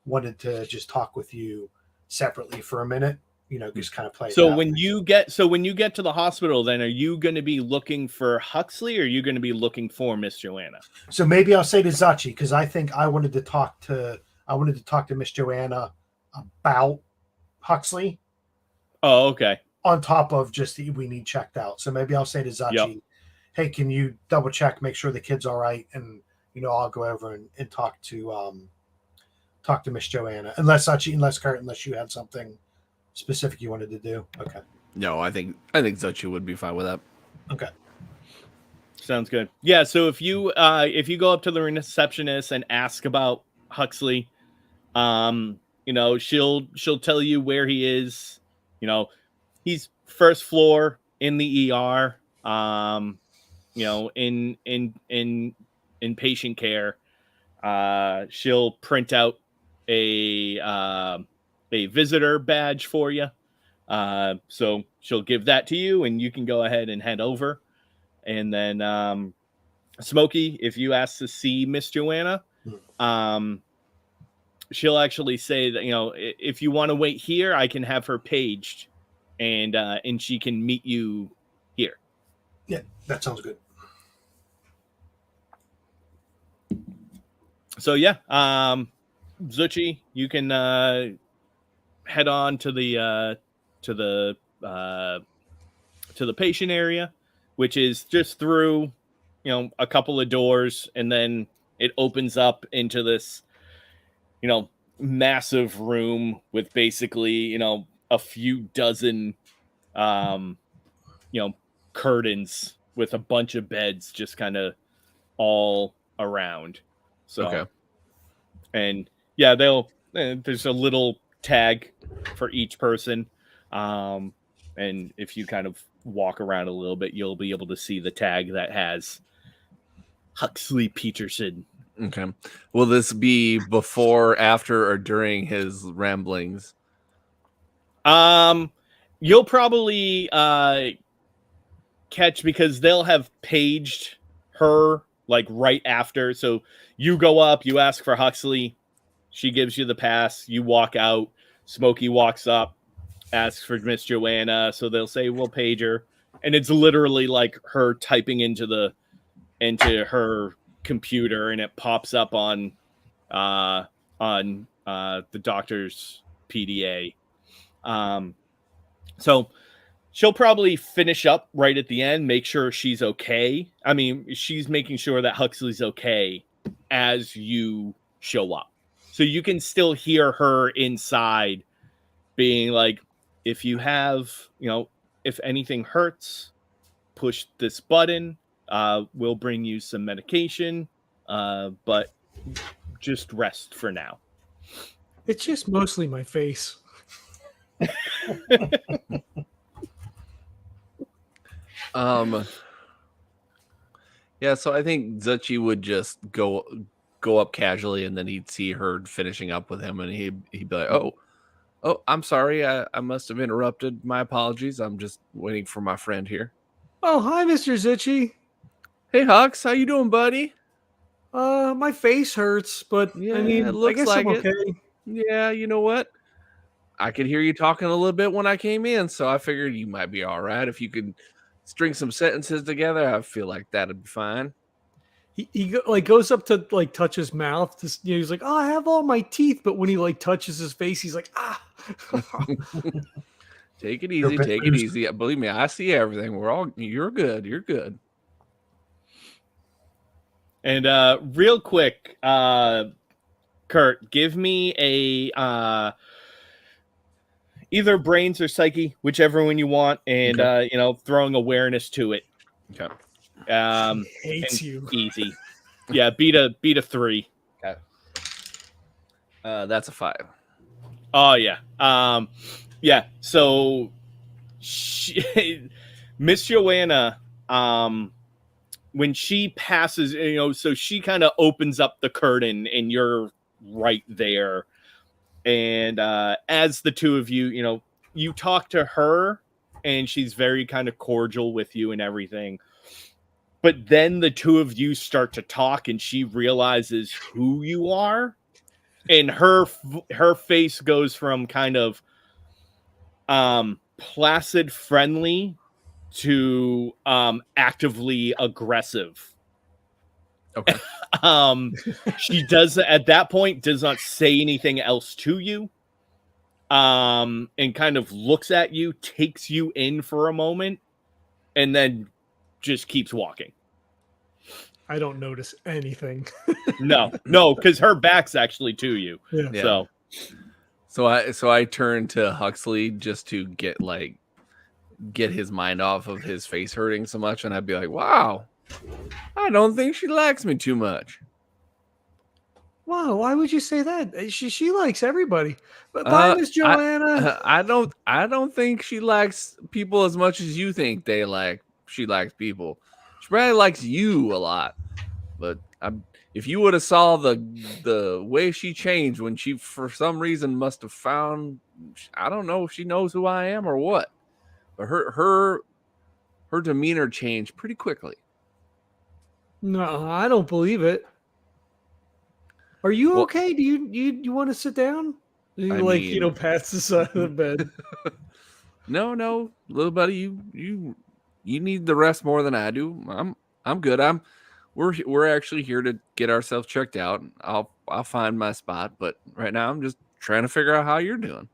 wanted to just talk with you separately for a minute, you know, just kind of play. So when you get to the hospital, then are you going to be looking for Huxley, or are you going to be looking for Miss Joanna? So maybe I'll say to Zuchy, because I think I wanted to talk to Miss Joanna about Huxley. Oh, okay. On top of just we need checked out. So maybe I'll say to Zuchy, hey, can you double check, make sure the kid's all right? And, you know, I'll go over and talk to Miss Joanna. Unless Kurt, unless you had something specific you wanted to do. Okay. No, I think Zuchy would be fine with that. Okay. Sounds good. Yeah, so if you go up to the receptionist and ask about Huxley, you know, she'll tell you where he is. You know, he's first floor in the ER. You know, in patient care. She'll print out a visitor badge for you. So she'll give that to you, and you can go ahead and head over. And then Smokey, if you ask to see Miss Joanna, she'll actually say that, you know, if you want to wait here, I can have her paged, and she can meet you here. Yeah, that sounds good. So yeah, Zuchy, you can head on to the patient area, which is just through, you know, a couple of doors, and then it opens up into this, you know, massive room with basically, you know, a few dozen, you know, curtains with a bunch of beds just kind of all around. So, okay. And yeah, there's a little tag for each person. And if you kind of walk around a little bit, you'll be able to see the tag that has Huxley Peterson. Okay. Will this be before, after, or during his ramblings? You'll probably catch, because they'll have paged her like right after. So you go up, you ask for Huxley, she gives you the pass, you walk out, Smokey walks up, asks for Miss Joanna, so they'll say, we'll page her. And it's literally like her typing into her computer, and it pops up on the doctor's PDA. So she'll probably finish up right at the end, make sure she's okay. I mean, she's making sure that Huxley's okay as you show up. So you can still hear her inside being like, if you have, you know, if anything hurts, push this button. We'll bring you some medication, but just rest for now. It's just mostly my face. Yeah, so I think Zuchy would just go up casually, and then he'd see her finishing up with him, and he'd be like, oh, I'm sorry, I must have interrupted. My apologies. I'm just waiting for my friend here. Oh, hi, Mr. Zuchy. Hey, Hux, how you doing, buddy? My face hurts, but Yeah, I mean, it looks I guess like I'm it. okay. Yeah, you know what? I could hear you talking a little bit when I came in, so I figured you might be all right. If you could string some sentences together, I feel like that'd be fine. he goes up to like touch his mouth. He's like, "Oh, I have all my teeth," but when he like touches his face, he's like, "Ah." Take it easy. Take it easy. Believe me, I see everything. You're good. You're good. And real quick, Kurt, give me a either brains or psyche, whichever one you want, and throwing awareness to it. Okay. Hates you. Easy. Yeah, beat a 3. Okay. That's a 5. Oh yeah. Yeah. So, Miss Joanna, when she passes, so she kind of opens up the curtain, and you're right there. And as the two of you, you talk to her, and she's very kind of cordial with you and everything. But then the two of you start to talk, and she realizes who you are. And her face goes from kind of placid, friendly to actively aggressive. Okay. She does at that point does not say anything else to you. And kind of looks at you, takes you in for a moment, and then just keeps walking. I don't notice anything. No, because her back's actually to you. Yeah. So I turn to Huxley just to get his mind off of his face hurting so much, and I'd be like, "Wow, I don't think she likes me too much." Wow, why would you say that? She likes everybody. But bye, Miss Joanna. I don't think she likes people as much as you think she likes people. She probably likes you a lot. But if you would have saw the way she changed when she for some reason must have found, I don't know if she knows who I am or what, but her demeanor changed pretty quickly. No, I don't believe it. Are you okay? Do you want to sit down? Past the side of the bed. No, little buddy, you need the rest more than I do. I'm good. We're actually here to get ourselves checked out. I'll find my spot, but right now I'm just trying to figure out how you're doing.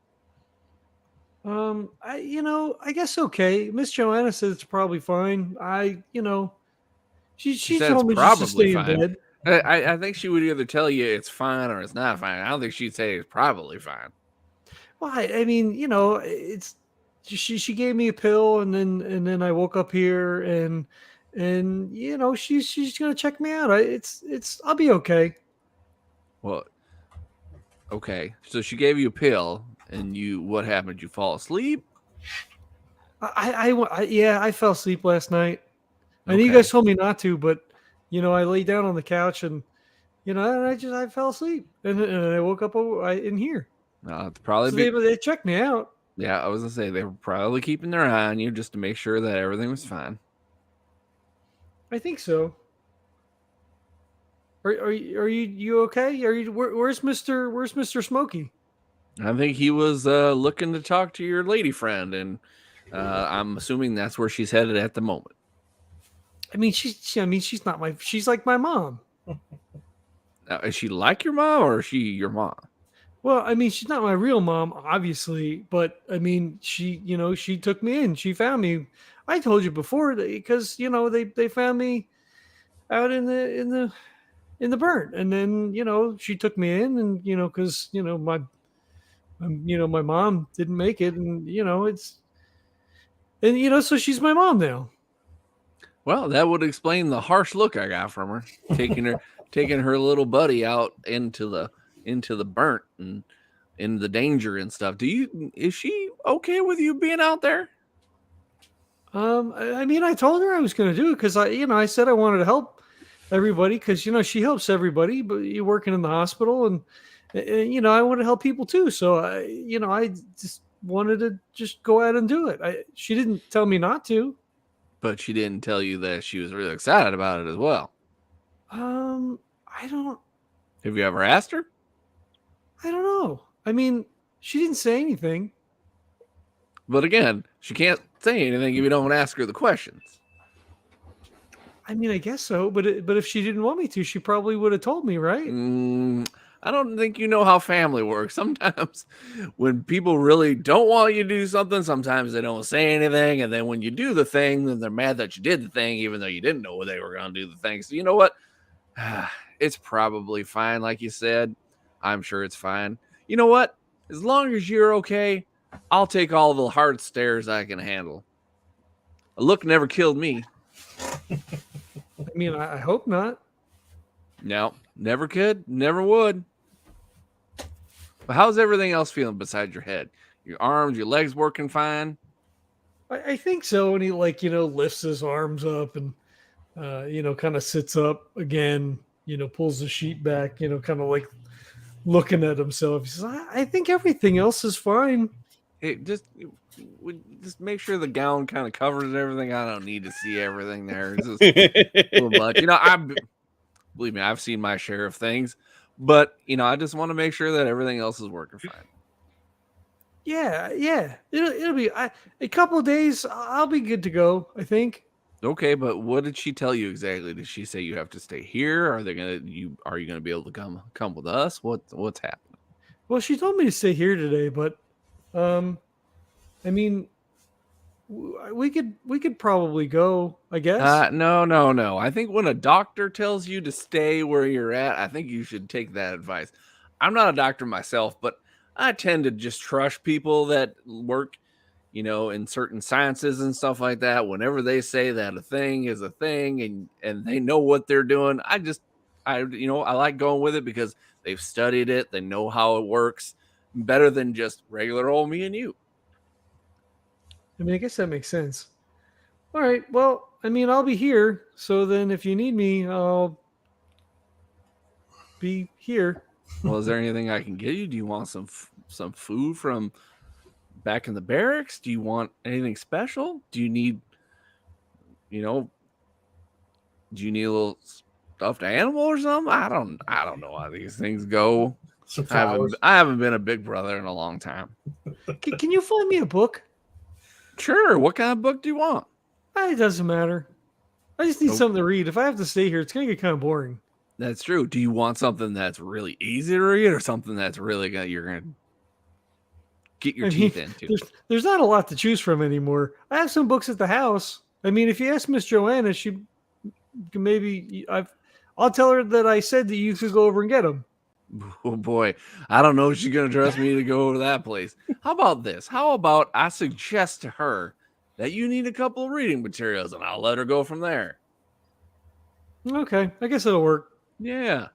I guess okay. Miss Joanna says it's probably fine. She told me just to stay in bed. I think she would either tell you it's fine or it's not fine. I don't think she'd say it's probably fine. Well, I mean, it's she gave me a pill, and then I woke up here, and she's gonna check me out. I'll be okay. Well, okay. So she gave you a pill, and what happened? You fall asleep? I fell asleep last night. I know you Okay. guys told me not to, but I lay down on the couch, and and I fell asleep, and I woke up in here. No, it's probably So they checked me out. Yeah, I was gonna say they were probably keeping their eye on you just to make sure that everything was fine. I think so. Are you okay? Where's Mr. Smokey? I think he was looking to talk to your lady friend, and I'm assuming that's where she's headed at the moment. I mean, she's not she's like my mom. Now, is she like your mom, or is she your mom? Well, I mean, she's not my real mom, obviously, but I mean, she took me in. She found me. I told you before because they found me out in the burnt, and then she took me in, and because my mom didn't make it, and so she's my mom now. Well, that would explain the harsh look I got from her, taking her little buddy out into the burnt and in the danger and stuff. Is she okay with you being out there? I mean, I told her I was going to do it because I said I wanted to help everybody because she helps everybody, but you're working in the hospital, and I want to help people too. So I just wanted to just go out and do it. She didn't tell me not to. But she didn't tell you that she was really excited about it as well. I don't. Have you ever asked her? I don't know. I mean, she didn't say anything. But again, she can't say anything if you don't ask her the questions. I mean, I guess so, but if she didn't want me to, she probably would have told me, right? I don't think you know how family works. Sometimes when people really don't want you to do something, sometimes they don't say anything. And then when you do the thing, then they're mad that you did the thing, even though you didn't know they were going to do the thing. So you know what? It's probably fine. Like you said, I'm sure it's fine. You know what? As long as you're okay, I'll take all the hard stares I can handle. A look never killed me. I mean, I hope not. No, never could, never would. But how's everything else feeling besides your head? Your arms, your legs working fine? I think so. And he lifts his arms up and kind of sits up again. Pulls the sheet back. Kind of like looking at himself. He says, "I think everything else is fine." Hey, just make sure the gown kind of covers everything. I don't need to see everything there. It's just a little much. Believe me, I've seen my share of things, but I just want to make sure that everything else is working fine. Yeah. It'll be a couple of days. I'll be good to go, I think. Okay, but what did she tell you exactly? Did she say you have to stay here? Are you gonna be able to come with us? What's happening? Well, she told me to stay here today, but I mean, we could probably go, I guess. No. I think when a doctor tells you to stay where you're at, I think you should take that advice. I'm not a doctor myself, but I tend to just trust people that work, in certain sciences and stuff like that. Whenever they say that a thing is a thing and they know what they're doing, I like going with it because they've studied it. They know how it works better than just regular old me and you. I mean, I guess that makes sense. All right. Well, I mean, I'll be here. So then if you need me, I'll be here. Well, is there anything I can get you? Do you want some food from back in the barracks? Do you want anything special? Do you need, do you need a little stuffed animal or something? I don't know how these things go. I haven't been a big brother in a long time. Can you find me a book? Sure. What kind of book do you want? It doesn't matter. I just need something to read. If I have to stay here, it's going to get kind of boring. That's true. Do you want something that's really easy to read or something that's really you're going to get your teeth into? There's not a lot to choose from anymore. I have some books at the house. I mean, if you ask Miss Joanna, she maybe I'll tell her that I said that you could go over and get them. Oh boy, I don't know if she's going to trust me to go to that place. How about this? How about I suggest to her that you need a couple of reading materials and I'll let her go from there. Okay, I guess it'll work. Yeah.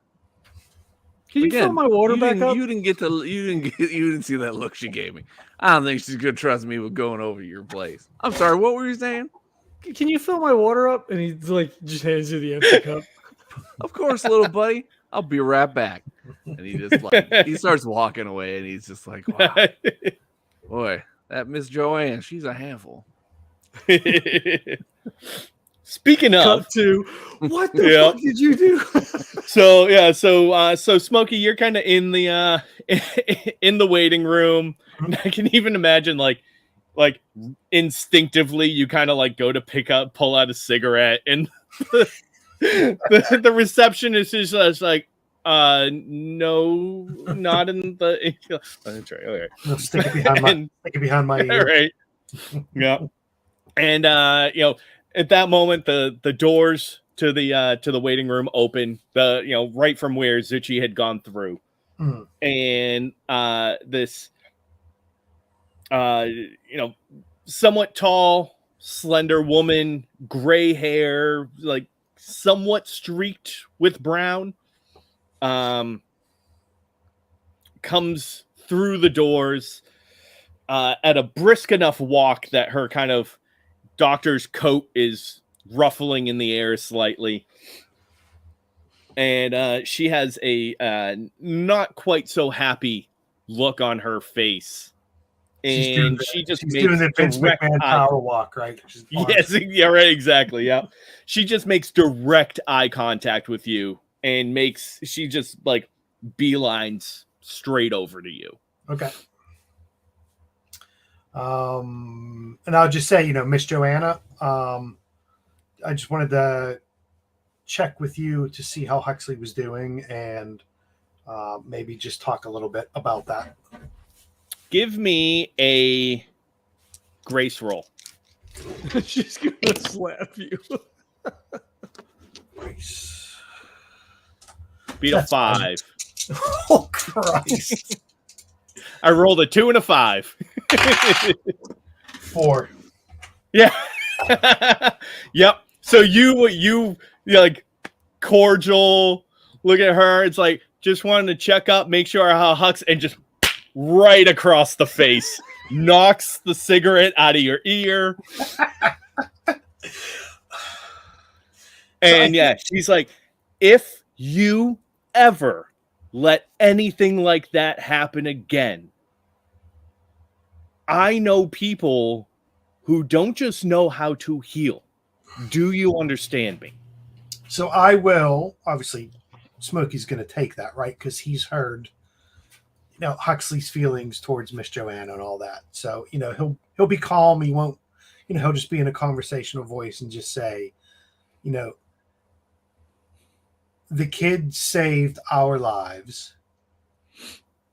Can you fill my water back up? You didn't see that look she gave me. I don't think she's going to trust me with going over your place. I'm sorry, what were you saying? Can you fill my water up? And he just hands you the empty cup. Of course, little buddy. I'll be right back. And he just he starts walking away and he's just like, wow. Boy, that Miss Joanne, she's a handful. Speaking of, what the fuck did you do? So Smokey, you're kind of in the in the waiting room. I can even imagine like instinctively you kind of go to pull out a cigarette, and the receptionist is just like, no, not in the. That's right. Okay. I'll stick it behind my ear. All right. Yeah. And at that moment, the doors to the waiting room open. Right from where Zuchy had gone through, and this somewhat tall, slender woman, gray hair, somewhat streaked with brown, comes through the doors at a brisk enough walk that her kind of doctor's coat is ruffling in the air slightly. And she has a not quite so happy look on her face. And she's doing the Vince McMahon power walk, right? Yes, yeah, right, exactly. Yeah. She just makes direct eye contact with you and she just beelines straight over to you. Okay. And I'll just say, Miss Joanna, I just wanted to check with you to see how Huxley was doing and maybe just talk a little bit about that. Give me a grace roll. She's gonna slap you. Grace. Beat a 5. Oh, Christ. I rolled a 2 and a 5. 4. Yeah. Yep. So you like cordial, look at her. It's like, just wanted to check up, make sure how Hux, and just right across the face, knocks the cigarette out of your ear. And yeah, she's like, if you ever let anything like that happen again, I know people who don't just know how to heal. Do you understand me? So I will, obviously, Smokey's going to take that, right? Because he's heard, Huxley's feelings towards Miss Joanna and all that. So, he'll be calm. He won't, he'll just be in a conversational voice and just say, the kid saved our lives.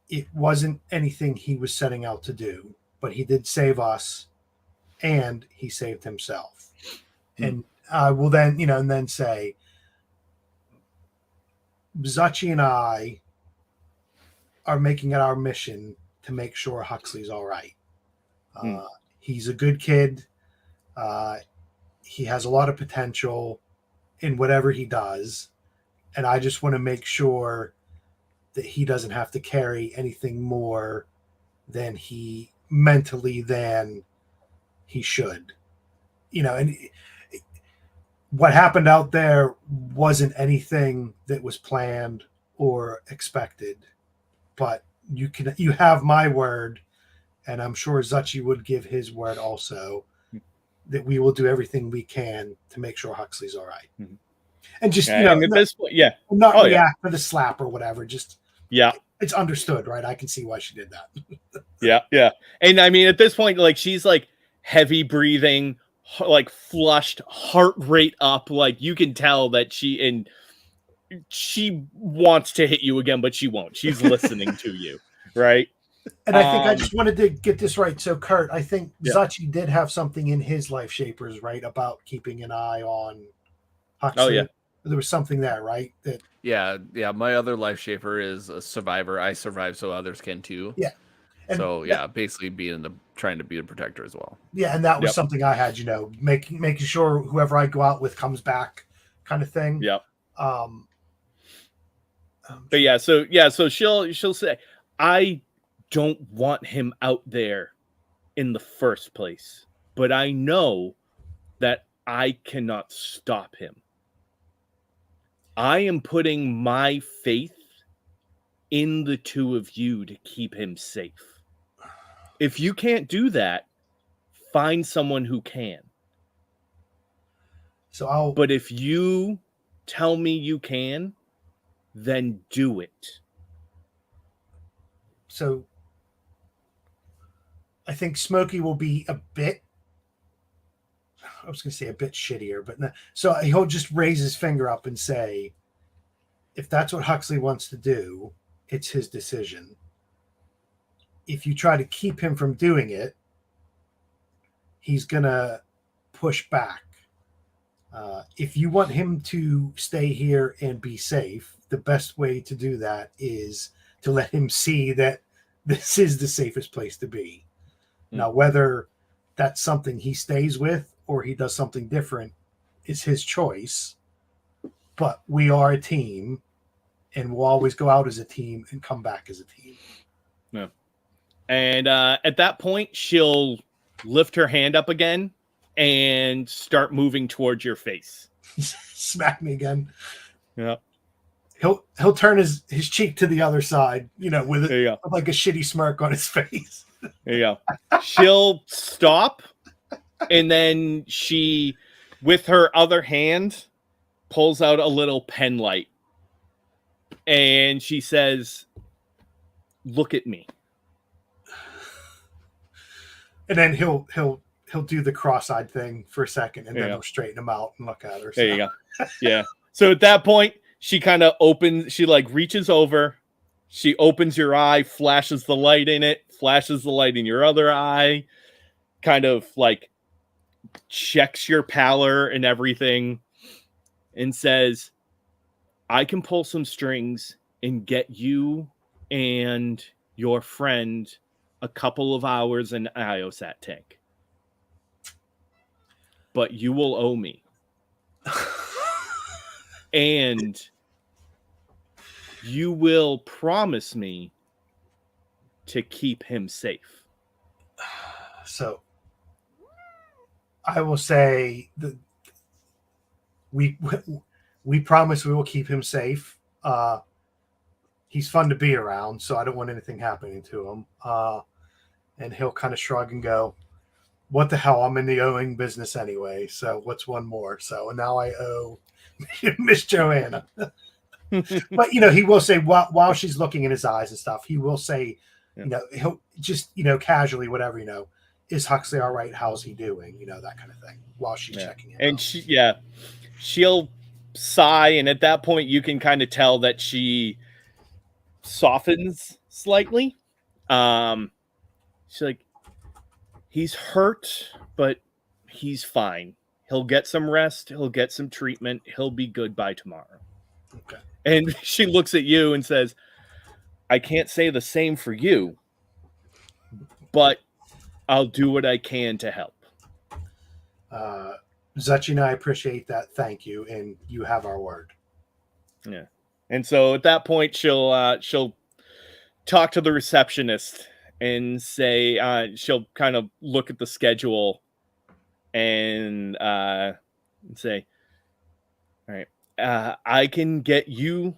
It wasn't anything he was setting out to do, but he did save us, and he saved himself. And I will then, and then say, Zuchy and I are making it our mission to make sure Huxley's all right. He's a good kid. He has a lot of potential in whatever he does. And I just want to make sure that he doesn't have to carry anything more than he mentally than he should. And what happened out there wasn't anything that was planned or expected, but you have my word, and I'm sure Zuchy would give his word also, that we will do everything we can to make sure Huxley's all right. Mm-hmm. And just, and at this point, not react for the slap or whatever. Just, it's understood, right? I can see why she did that. Yeah. And I mean, at this point, like, she's like heavy breathing, like flushed, heart rate up. Like, you can tell that she wants to hit you again, but she won't. She's listening to you, right? And I think I just wanted to get this right. So, Kurt, I think Zuchy did have something in his Life Shapers, right, about keeping an eye on Huxley. Oh, yeah. There was something there, right? That my other life shaper is a survivor. I survive so others can too. Yeah. And so basically trying to be a protector as well. Yeah, and that was something I had, making sure whoever I go out with comes back, kind of thing. Yep. But so she'll say, I don't want him out there in the first place, but I know that I cannot stop him. I am putting my faith in the two of you to keep him safe. If you can't do that, find someone who can. But if you tell me you can, then do it. So I think Smokey will be a bit shittier, but no. So he'll just raise his finger up and say, if that's what Huxley wants to do, it's his decision. If you try to keep him from doing it, he's going to push back. If you want him to stay here and be safe, the best way to do that is to let him see that this is the safest place to be. Now, whether that's something he stays with or he does something different is his choice. But we are a team, and we'll always go out as a team and come back as a team. Yeah. And at that point, she'll lift her hand up again and start moving towards your face. Smack me again. Yeah. He'll turn his cheek to the other side, with like a shitty smirk on his face. There you go. She'll stop, and then she, with her other hand, pulls out a little pen light, and she says, "Look at me." And then he'll do the cross-eyed thing for a second, and then he'll straighten him out and look at her. There you go. Yeah. So at that point, she kind of opens, she like reaches over, she opens your eye, flashes the light in it, flashes the light in your other eye, kind of like checks your pallor and everything, and says, I can pull some strings and get you and your friend a couple of hours in IOSAT tank. But you will owe me. And you will promise me to keep him safe. So I will say that we promise we will keep him safe. He's fun to be around, so I don't want anything happening to him. And he'll kind of shrug and go, what the hell? I'm in the owing business anyway. So what's one more? So now I owe Miss Joanna. But, he will say while she's looking in his eyes and stuff, he will say, he'll just, casually, whatever, is Huxley all right? How's he doing? That kind of thing while she's checking him. And she'll sigh. And at that point, you can kind of tell that she softens slightly. She's like, he's hurt, but he's fine. He'll get some rest. He'll get some treatment. He'll be good by tomorrow. Okay. And she looks at you and says, I can't say the same for you, but I'll do what I can to help. Zuchy and I appreciate that. Thank you. And you have our word. Yeah. And so at that point, she'll talk to the receptionist and say, she'll kind of look at the schedule and say, all right, I can get you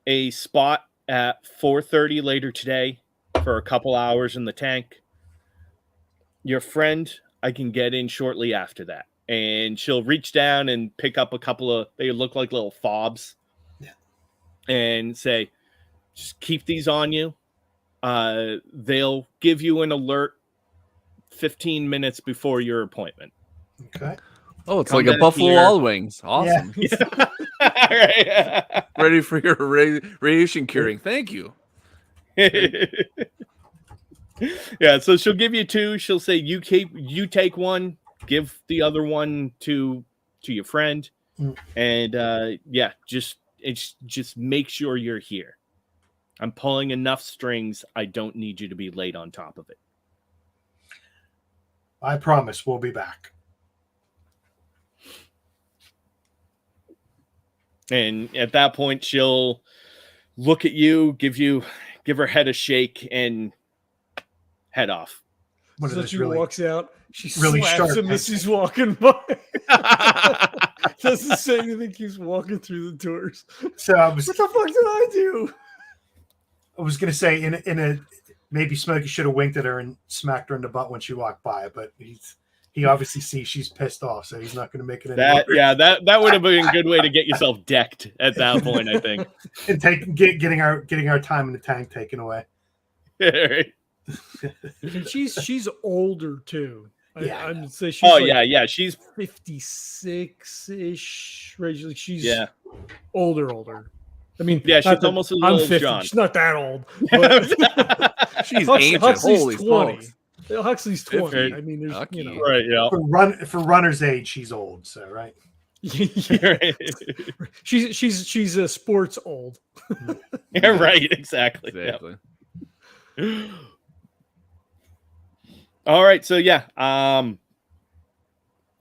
a spot at 4:30 later today for a couple hours in the tank. Your friend, I can get in shortly after that. And she'll reach down and pick up a couple of, they look like little fobs. Yeah. And say, just keep these on you. They'll give you an alert 15 minutes before your appointment. Okay. Oh, it's like a Buffalo Wild Wings. Awesome. Yeah. Right. Ready for your radiation curing. Thank you. Yeah, so she'll give you two. She'll say, you take one, give the other one to your friend. And just make sure you're here. I'm pulling enough strings. I don't need you to be late on top of it. I promise we'll be back. And at that point, she'll look at you, give her head a shake, and head off. So she walks out. She really slaps him as she's walking by. Doesn't say anything. Keeps walking through the doors. So what the fuck did I do? I was gonna say in a maybe Smokey should have winked at her and smacked her in the butt when she walked by, but he obviously sees she's pissed off, so he's not going to make it any worse. That would have been a good way to get yourself decked at that point, I think. And getting our time in the tank taken away. Right. And she's older too. Yeah. I'd say she's she's 56-ish. Right? She's older. I mean, she's almost as old as 50. John. She's not that old. But she's ancient. Huxley's Holy 20. smokes. Huxley's 20. Okay. I mean, there's right, yeah. For runner's age, she's old. So right. Right. She's a sports old. Yeah, right. Exactly. Yep. All right. So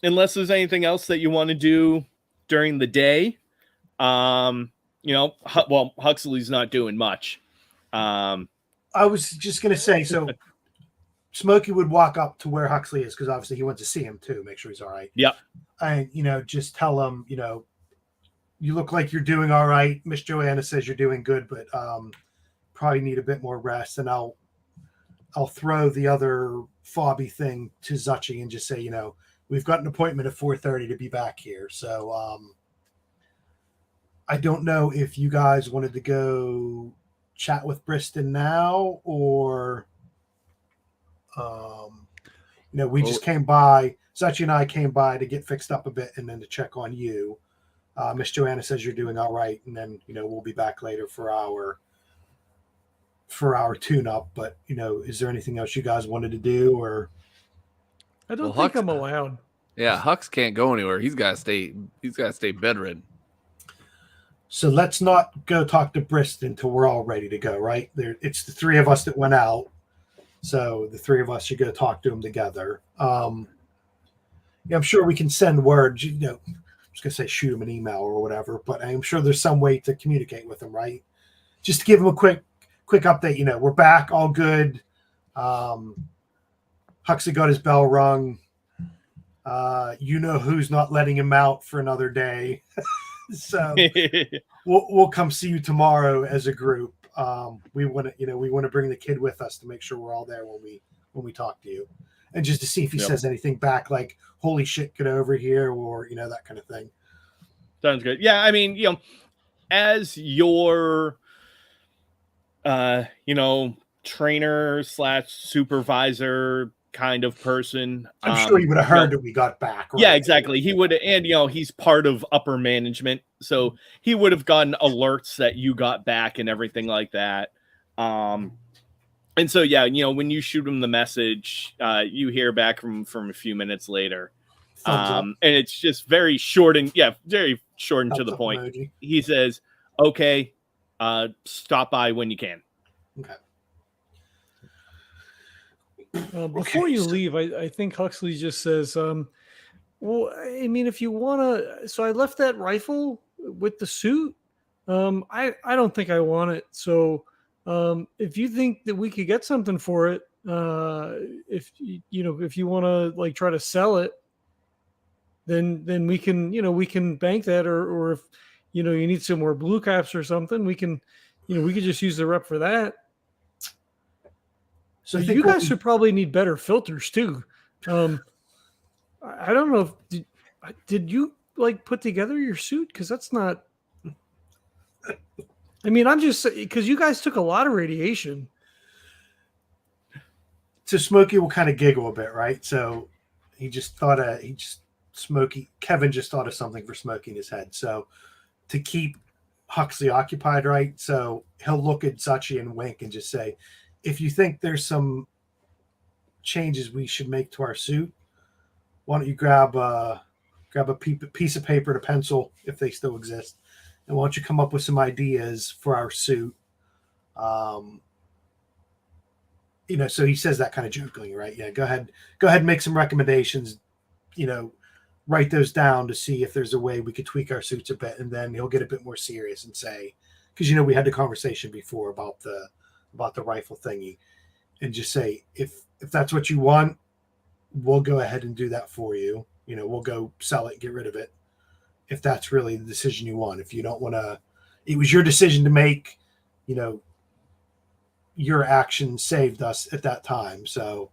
unless there's anything else that you want to do during the day, Huxley's not doing much. I was just gonna say, so Smokey would walk up to where Huxley is because obviously he went to see him too, make sure he's all right. Yeah. And just tell him, you look like you're doing all right. Miss Joanna says you're doing good, but probably need a bit more rest. And I'll throw the other fobby thing to Zuchy and just say, we've got an appointment at 4:30 to be back here. So I don't know if you guys wanted to go chat with Briston now or we just came by. Zuchy and I came by to get fixed up a bit and then to check on you. Miss Joanna says you're doing all right, and then we'll be back later for our tune-up. But is there anything else you guys wanted to do, or? I don't Well, think I'm allowed. Yeah, Hux can't go anywhere. He's got to stay bedridden. So let's not go talk to Brist until we're all ready to go, right? It's the three of us that went out. So the three of us should go talk to him together. I'm sure we can send word, I was going to say shoot him an email or whatever, but I'm sure there's some way to communicate with him, right? Just to give him a quick update. We're back, all good. Huxley got his bell rung. Who's not letting him out for another day. So we'll come see you tomorrow as a group. We want to bring the kid with us to make sure we're all there when we talk to you, and just to see if he says anything back like "Holy shit, get over here" or that kind of thing. Sounds good. Yeah, I mean, as your trainer / supervisor kind of person, I'm sure he would have heard that we got back. Right? Yeah, exactly. He would, and he's part of upper management, so he would have gotten alerts that you got back and everything like that. And so when you shoot him the message, you hear back from a few minutes later, and it's just very short and very short and to the point. Emoji. He says, "Okay, stop by when you can." Okay. Before you leave, I think Huxley just says, well, I mean, if you want to, so I left that rifle with the suit. I don't think I want it. So if you think that we could get something for it, if you want to try to sell it, then we can bank that, or if you need some more blue caps or something, we can just use the rep for that. So you guys should probably need better filters too. I don't know if did you put together your suit, because that's not. I mean, I'm just because you guys took a lot of radiation. So Smokey will kind of giggle a bit, right? So Kevin just thought of something for Smokey in his head. So to keep Huxley occupied, right? So he'll look at Zuchy and wink and just say, if you think there's some changes we should make to our suit, why don't you grab a piece of paper and a pencil, if they still exist, and why don't you come up with some ideas for our suit? So he says that kind of jokingly, right? Yeah, go ahead and make some recommendations, write those down to see if there's a way we could tweak our suits a bit, and then he'll get a bit more serious and say, because we had the conversation before about the rifle thingy, and just say, if that's what you want, we'll go ahead and do that for you. We'll go sell it, get rid of it, if that's really the decision you want. If you don't want to, it was your decision to make, your action saved us at that time, so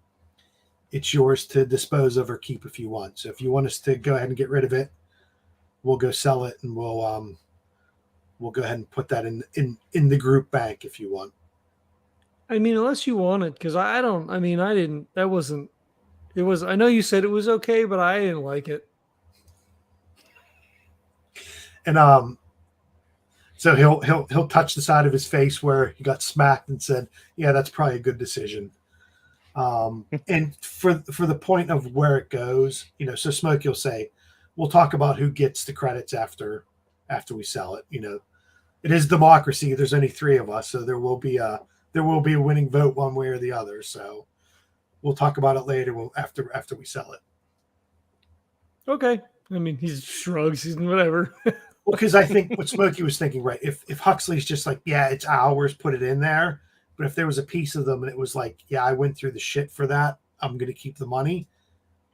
it's yours to dispose of or keep if you want. So if you want us to go ahead and get rid of it, we'll go sell it, and we'll go ahead and put that in the group bank if you want. I mean, unless you want it, because I don't. I mean, I didn't. That wasn't. It was. I know you said it was okay, but I didn't like it. And so he'll touch the side of his face where he got smacked and said, "Yeah, that's probably a good decision." And for the point of where it goes, so Smokey will say, "We'll talk about who gets the credits after we sell it." It is democracy. There's only three of us, so there will be a winning vote one way or the other. So we'll talk about it later. After we sell it. Okay. I mean, he shrugs. He's whatever. Well, because I think what Smokey was thinking, right? If Huxley's just like, yeah, it's ours, put it in there. But if there was a piece of them and it was like, yeah, I went through the shit for that, I'm going to keep the money,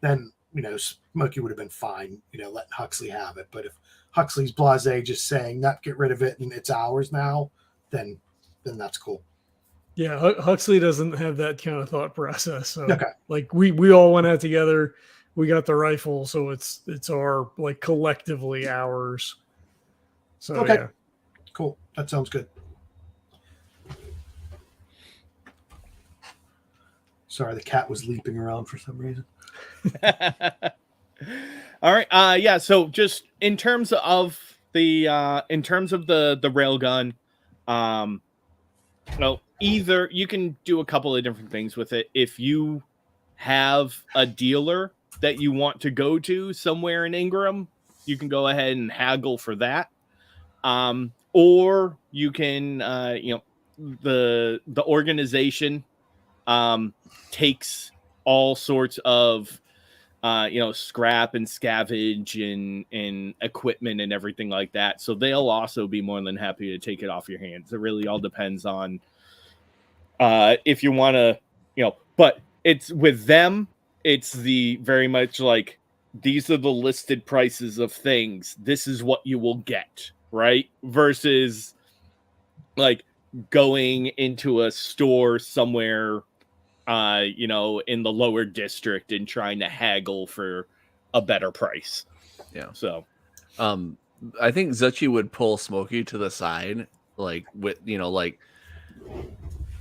then Smokey would have been fine, letting Huxley have it. But if Huxley's blasé, just saying, not get rid of it and it's ours now, then that's cool. Yeah, Huxley doesn't have that kind of thought process. So, okay. We all went out together. We got the rifle, so it's our collectively ours. So okay, yeah. Cool. That sounds good. Sorry, the cat was leaping around for some reason. All right. So just in terms of the in terms of the railgun, well, either you can do a couple of different things with it. If you have a dealer that you want to go to somewhere in Ingram, you can go ahead and haggle for that. Or you can, the organization takes all sorts of scrap and scavenge and equipment and everything like that. So they'll also be more than happy to take it off your hands. It really all depends on if you want to, but it's with them, it's the very much like, these are the listed prices of things. This is what you will get, right? Versus like going into a store somewhere in the lower district and trying to haggle for a better price. Yeah. So, I think Zuchy would pull Smokey to the side, like with,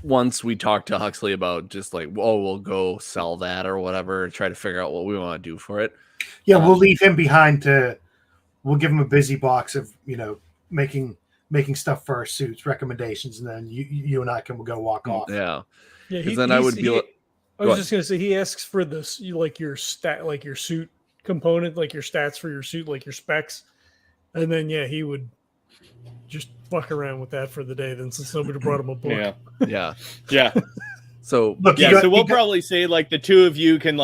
once we talked to Huxley about just like, oh, we'll go sell that or whatever, try to figure out what we want to do for it. Yeah, we'll leave him behind we'll give him a busy box of, making stuff for our suits, recommendations, and then you and I can go walk off. Yeah. Yeah, Because then I would be like, I was just gonna say, he asks for this, like your suit component, like your stats for your suit, like your specs, and then he would just fuck around with that for the day. Then since somebody brought him a book, yeah. So So we'll probably say like the two of you can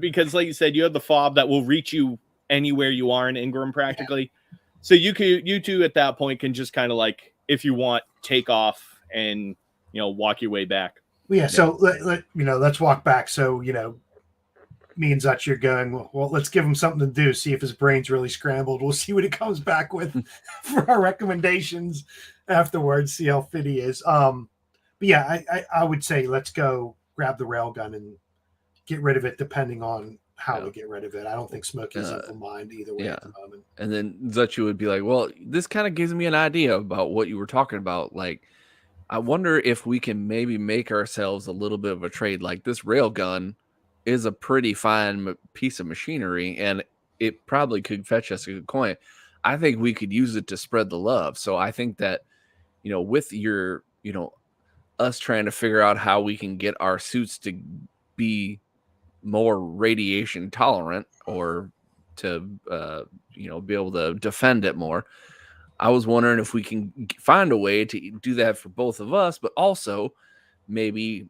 because like you said, you have the fob that will reach you anywhere you are in Ingram practically. Yeah. So you two at that point can just kind of like, if you want, take off and walk your way back. Yeah, so let's walk back. So me and Zuchy are going. Well, let's give him something to do. See if his brain's really scrambled. We'll see what he comes back with for our recommendations afterwards. See how fit he is. But yeah, I would say let's go grab the railgun and get rid of it, depending on how we get rid of it. I don't think Smokey's in mind either way at the moment. And then Zuchy would be like, well, this kind of gives me an idea about what you were talking about. Like, I wonder if we can maybe make ourselves a little bit of a trade. Like, this railgun is a pretty fine piece of machinery, and it probably could fetch us a good coin. I think we could use it to spread the love. So I think that, with your, us trying to figure out how we can get our suits to be more radiation tolerant, or to, be able to defend it more. I was wondering if we can find a way to do that for both of us, but also maybe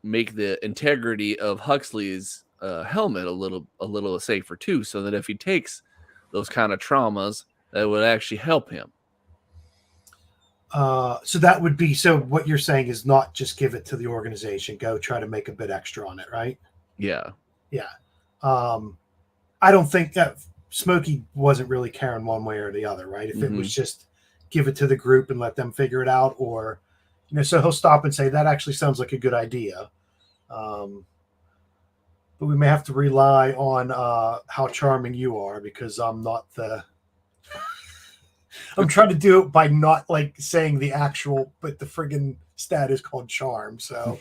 make the integrity of Huxley's helmet a little safer too, so that if he takes those kind of traumas, that would actually help him. So that would be, so what you're saying is not just give it to the organization, go try to make a bit extra on it, right? Yeah. I don't think that Smokey wasn't really caring one way or the other, right? If it was just give it to the group and let them figure it out, or so he'll stop and say that actually sounds like a good idea. But we may have to rely on how charming you are, because I'm not I'm trying to do it by not like saying the actual, but the friggin' stat is called charm. So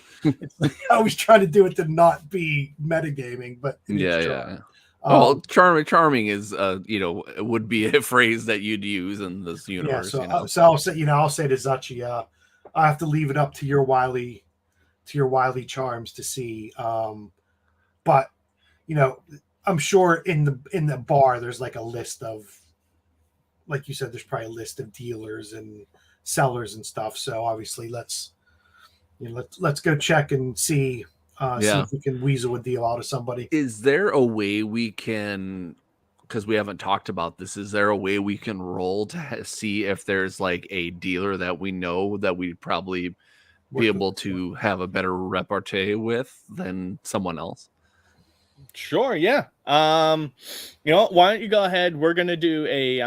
I was trying to do it to not be metagaming, but yeah. Well, charming is, would be a phrase that you'd use in this universe. Yeah, so I'll say, I'll say to Zuchy, I have to leave it up to your wily charms to see. But I'm sure in the bar there's like a list of, like you said, there's probably a list of dealers and sellers and stuff. So obviously let's go check and see if we can weasel a deal out of somebody. Is there a way we can, because we haven't talked about this, is there a way we can roll to see if there's like a dealer that we know that we'd probably be able to have a better repartee with than someone else? Sure, yeah. Why don't you go ahead? We're gonna do a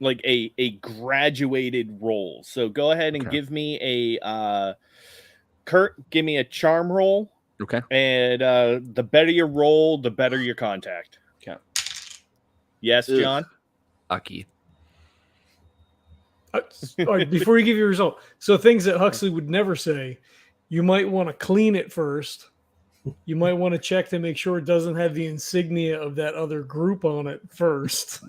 a graduated roll. So go ahead and give me a Kurt, give me a charm roll. Okay. And the better your roll, the better your contact. Okay. Yes, John? Aki. All right, before you give your result, so things that Huxley would never say, you might want to clean it first. You might want to check to make sure it doesn't have the insignia of that other group on it first.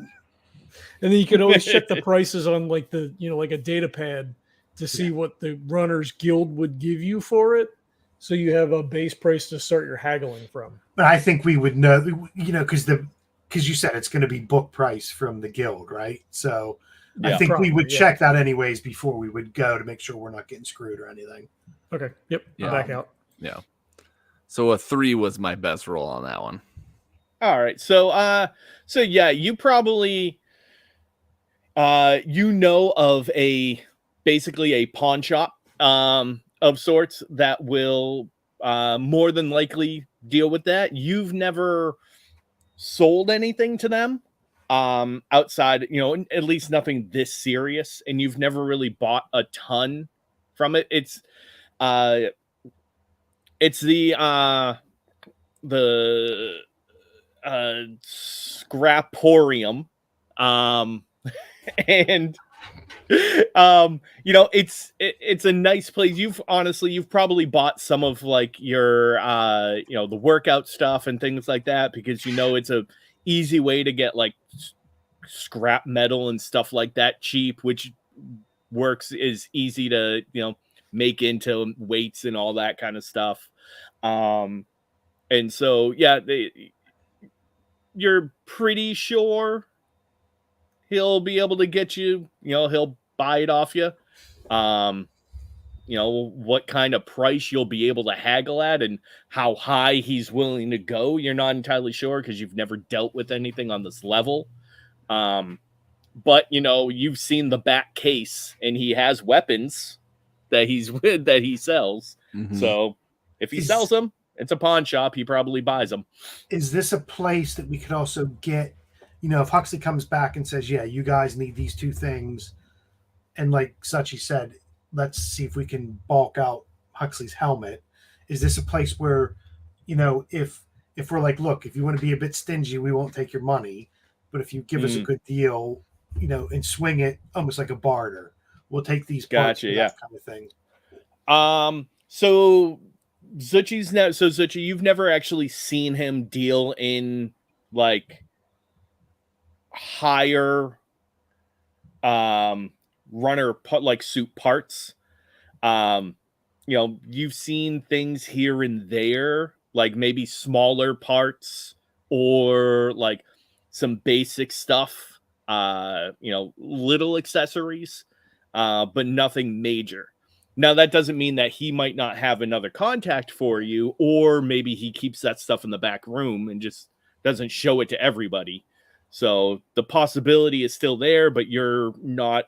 And then you can always check the prices on like like a data pad to see what the Runners Guild would give you for it. So you have a base price to start your haggling from. But I think we would know, because you said it's going to be book price from the guild, right? So I think we would check that anyways before we would go to make sure we're not getting screwed or anything. Okay. Yep. Yeah. Back out. Yeah. So a 3 was my best roll on that one. All right. So yeah, you probably of basically a pawn shop of sorts that will more than likely deal with that. You've never sold anything to them outside, at least nothing this serious, and you've never really bought a ton from it. It's the Scraporium, and it's a nice place. You've probably bought some of like your the workout stuff and things like that, because it's a easy way to get like scrap metal and stuff like that cheap, which is easy to make into weights and all that kind of stuff. And so you're pretty sure he'll be able to get you, he'll buy it off you. What kind of price you'll be able to haggle at and how high he's willing to go, you're not entirely sure because you've never dealt with anything on this level. But you've seen the back case and he has weapons that he sells. Mm-hmm. So if he sells them, it's a pawn shop. He probably buys them. Is this a place that we could also get, if Huxley comes back and says, yeah, you guys need these 2 things. And like Zuchy said, let's see if we can bulk out Huxley's helmet. Is this a place where, if we're like, look, if you want to be a bit stingy, we won't take your money. But if you give us a good deal, and swing it almost like a barter, we'll take these parts. Gotcha, that kind of thing. So Zuchy, you've never actually seen him deal in like higher runner like suit parts. You've seen things here and there, like maybe smaller parts or like some basic stuff, little accessories, but nothing major. Now, that doesn't mean that he might not have another contact for you, or maybe he keeps that stuff in the back room and just doesn't show it to everybody. So the possibility is still there, but you're not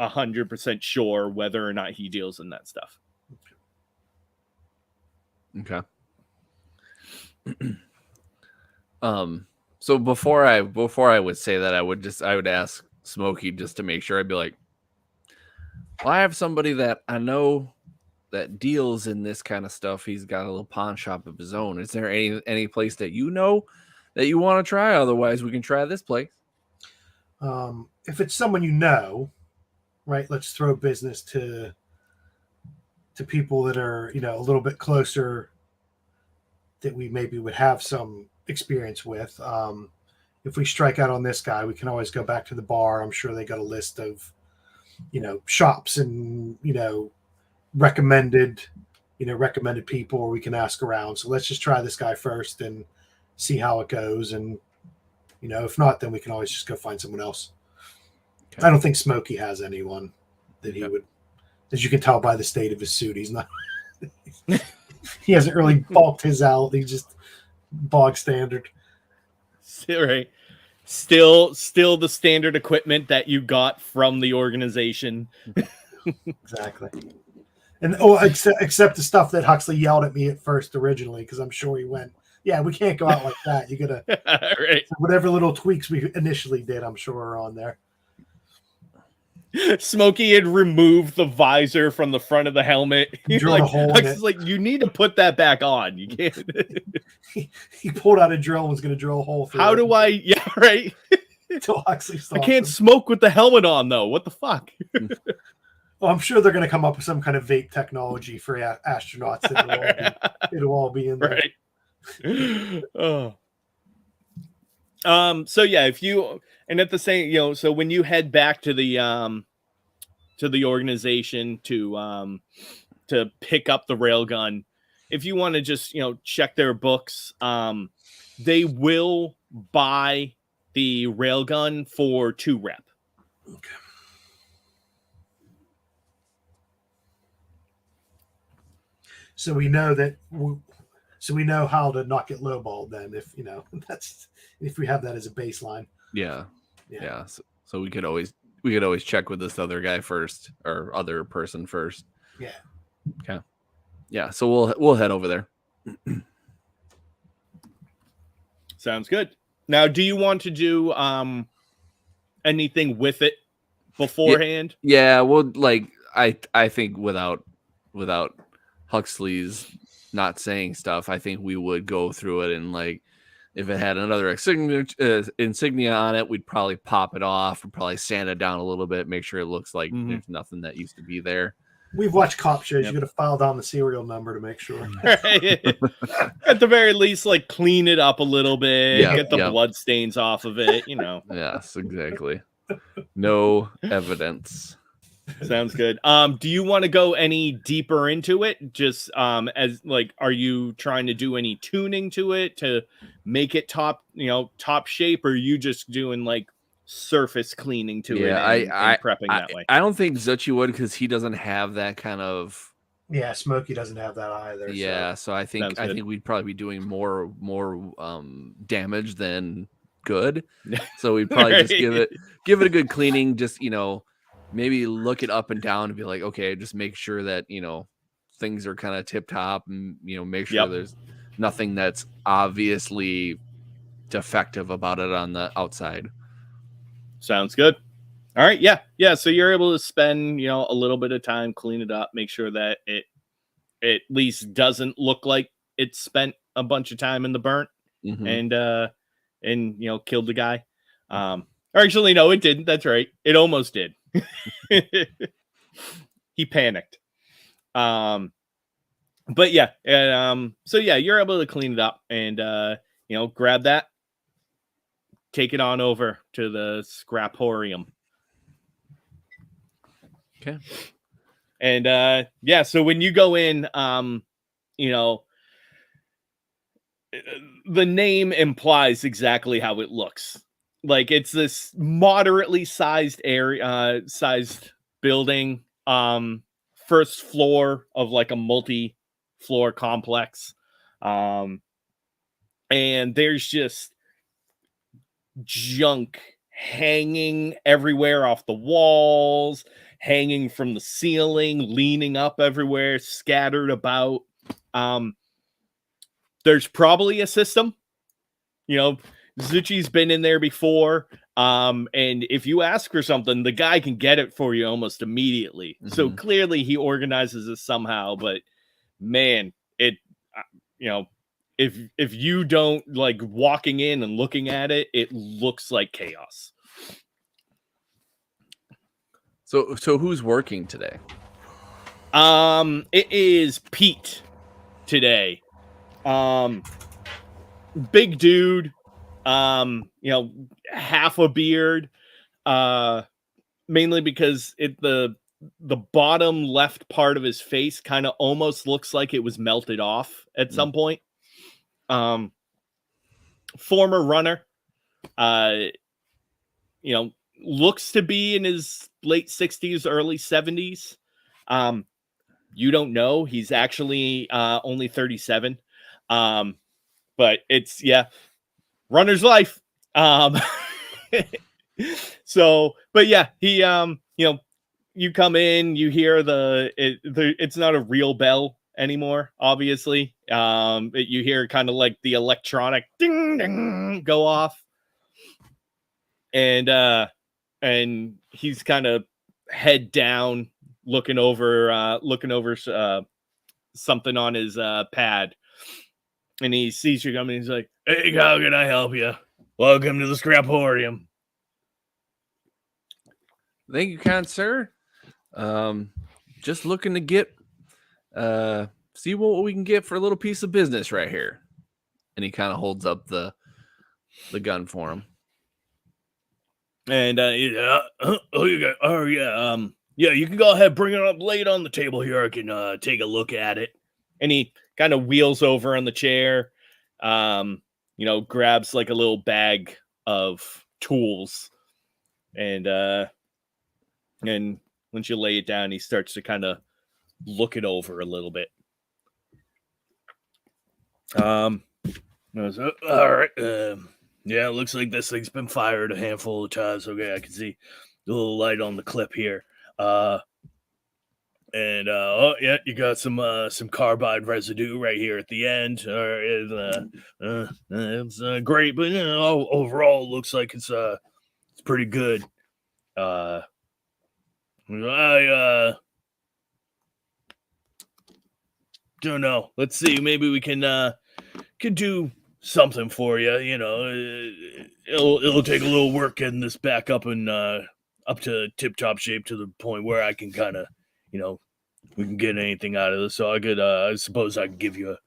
100% sure whether or not he deals in that stuff. Okay. So before I would say that, I would ask Smokey just to make sure. I'd be like, well, I have somebody that I know that deals in this kind of stuff. He's got a little pawn shop of his own. Is there any place that that you want to try? Otherwise, we can try this place. If it's someone right, let's throw business to people that are, a little bit closer that we maybe would have some experience with. If we strike out on this guy, we can always go back to the bar. I'm sure they got a list of, shops and, recommended people, or we can ask around. So let's just try this guy first and see how it goes. And, if not, then we can always just go find someone else. Okay. I don't think Smokey has anyone that he would, as you can tell by the state of his suit, he's not, he hasn't really bulked his out. He's just bog standard. Right. Still the standard equipment that you got from the organization. Exactly. And except the stuff that Huxley yelled at me at first originally, because I'm sure he went, yeah, we can't go out like that. You gotta right. Whatever little tweaks we initially did, I'm sure are on there. Smokey had removed the visor from the front of the helmet. Drilled a hole in it. Like, you need to put that back on. You can't. He pulled out a drill and was going to drill a hole through How it. do I? Yeah, right. Until Huxley I can't smoke with the helmet on, though. What the fuck? Well, I'm sure they're going to come up with some kind of vape technology for astronauts. It'll all be in there. Right. Oh. So yeah, if you and at the same, so when you head back to the organization to pick up the railgun, if you want to just check their books, they will buy the railgun for 2 rep. Okay. So we know that. So we know how to not get lowballed. Then, if we have that as a baseline. Yeah. So we could always check with this other guy first, or other person first. Yeah. Okay. Yeah. So we'll head over there. Sounds good. Now, do you want to do anything with it beforehand? Yeah. Well, like I think without Huxley's not saying stuff, I think we would go through it, and like if it had another insignia on it, we'd probably pop it off and probably sand it down a little bit, make sure it looks like there's nothing that used to be there. We've watched cop shows. Yep. You got to file down the serial number to make sure. At the very least, like clean it up a little bit, get the blood stains off of it, Yes, exactly. No evidence. Sounds good. Do you want to go any deeper into it? Just as like, are you trying to do any tuning to it to make it top shape, or are you just doing like surface cleaning to it and prepping that way? I don't think Zuchy would, because he doesn't have that kind of. Yeah, Smokey doesn't have that either. Yeah, so I think we'd probably be doing more damage than good. So we'd probably just give it a good cleaning. Just maybe look it up and down and be like, okay, just make sure that things are kind of tip top, and make sure there's nothing that's obviously defective about it on the outside. Sounds good. All right. Yeah. So you're able to spend, a little bit of time, clean it up, make sure that it at least doesn't look like it spent a bunch of time in the burnt, and killed the guy. Or actually, no, it didn't. That's right. It almost did. He panicked. But yeah. So yeah, you're able to clean it up and, grab that, take it on over to the scraporium. Okay. And so when you go in, the name implies exactly how it looks. Like it's this moderately sized sized building, first floor of like a multi-floor complex. And there's just junk hanging everywhere off the walls, hanging from the ceiling, leaning up everywhere, scattered about. There's probably a system, Zuchy's been in there before. And if you ask for something, the guy can get it for you almost immediately. So clearly he organizes it somehow, but man, it, if you don't like walking in and looking at it, it looks like chaos. So who's working today? It is Pete today. Big dude, half a beard, mainly because the bottom left part of his face kind of almost looks like it was melted off at some point. Former runner, looks to be in his late 60s, early 70s. You don't know. He's actually only 37. But it's runner's life. So, but yeah, he you come in, you hear it's not a real bell anymore, obviously. You hear kind of like the electronic ding ding go off. And he's kind of head down, looking over something on his pad. And he sees you coming. He's like, "Hey, how can I help you? Welcome to the Scraporium." Thank you, kind sir. Just looking to get, see what we can get for a little piece of business right here. And he kind of holds up the the gun for him. And you can go ahead, bring it up, lay it on the table here. I can take a look at it. And he kind of wheels over on the chair, grabs like a little bag of tools, and once you lay it down, he starts to kind of look it over a little bit. All right. Yeah, it looks like this thing's been fired a handful of times. Okay, I can see the little light on the clip here. You got some carbide residue right here at the end. It's great, but overall, it looks like it's pretty good. I don't know. Let's see. Maybe we can do something for you. It'll take a little work getting this back up and up to tip-top shape to the point where I can kind of, we can get anything out of this. So I suppose I can give you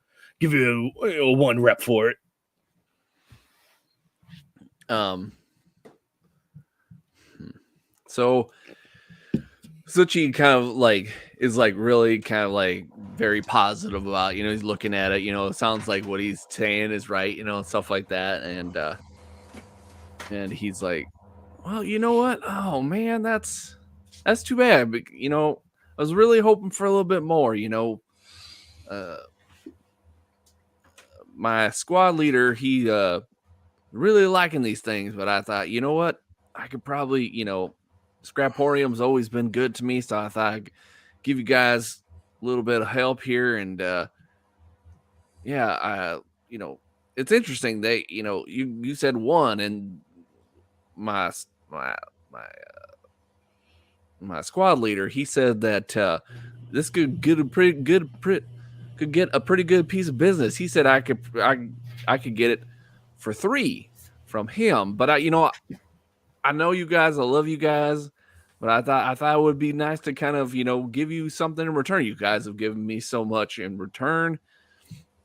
a 1 rep for it. So Zuchy kind of is really kind of very positive about, he's looking at it, it sounds like what he's saying is right, stuff like that. And he's like, well, you know what? Oh man, that's too bad. But, I was really hoping for a little bit more, my squad leader, he really liking these things, but I thought, you know what? I could probably, Scraporium's always been good to me, so I thought I'd give you guys a little bit of help here. And it's interesting that you said 1, and my squad leader, he said that this could get a pretty good piece of business. He said I could get it for 3 from him, but I know you guys, I love you guys, but I thought it would be nice to kind of, give you something in return. You guys have given me so much in return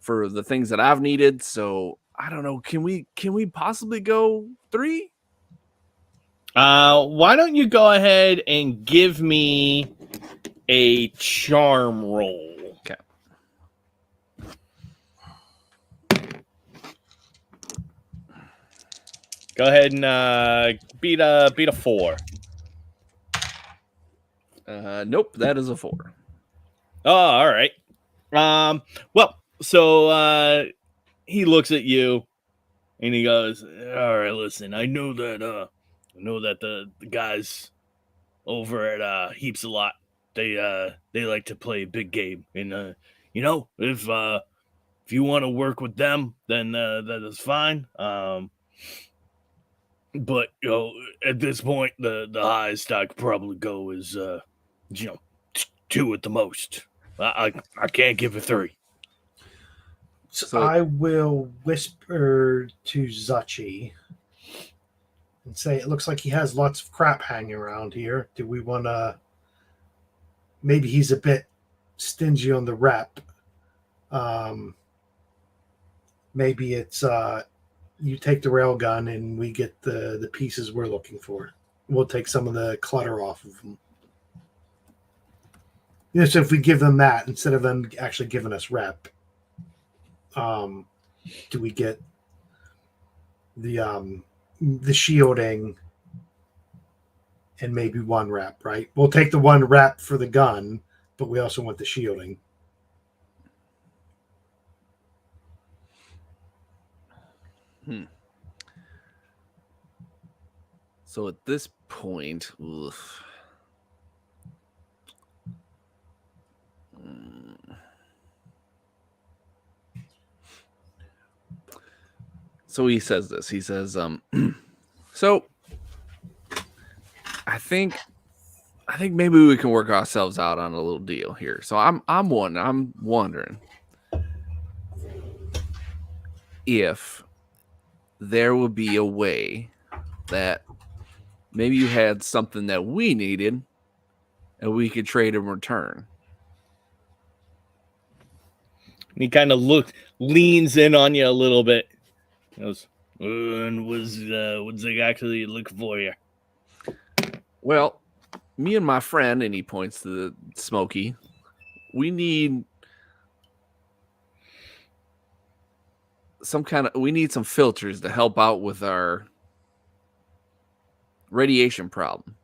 for the things that I've needed. So I don't know. Can we possibly go 3? Why don't you go ahead and give me a charm roll? Okay. Go ahead and beat a 4. Nope, that is a 4. Oh, all right. So he looks at you and he goes, all right, listen, I know that the guys over at Heaps a Lot, they like to play a big game, and if you want to work with them, then that is fine. But at this point, the highest I could probably go is 2 at the most. I can't give a 3. So I will whisper to Zuchy and say, it looks like he has lots of crap hanging around here. Do we want to... Maybe he's a bit stingy on the rep. Maybe it's you take the railgun and we get the pieces we're looking for. We'll take some of the clutter off of them. So if we give them that, instead of them actually giving us rep, do we get the shielding and maybe 1 rep, right? We'll take the 1 rep for the gun, but we also want the shielding. So at this point, so he says this. He says, so I think maybe we can work ourselves out on a little deal here. So I'm wondering if there would be a way that maybe you had something that we needed and we could trade in return. And he kind of leans in on you a little bit. He goes, And what's actually looking for you? Well, me and my friend, and he points to the Smokey, we need some filters to help out with our radiation problem.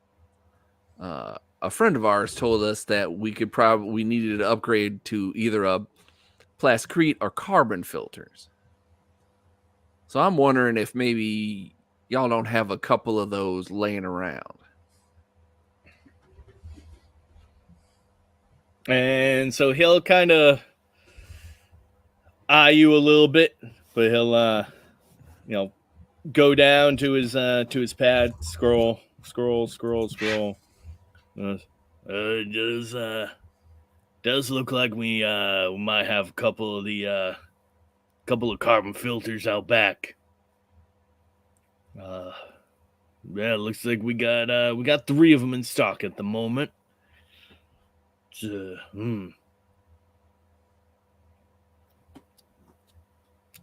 A friend of ours told us that we needed to upgrade to either a plascrete or carbon filters. So I'm wondering if maybe y'all don't have a couple of those laying around. And so he'll kind of eye you a little bit, but he'll go down to his pad, scroll. It does look like we might have a couple of carbon filters out back. Yeah, it looks like we got 3 of them in stock at the moment. You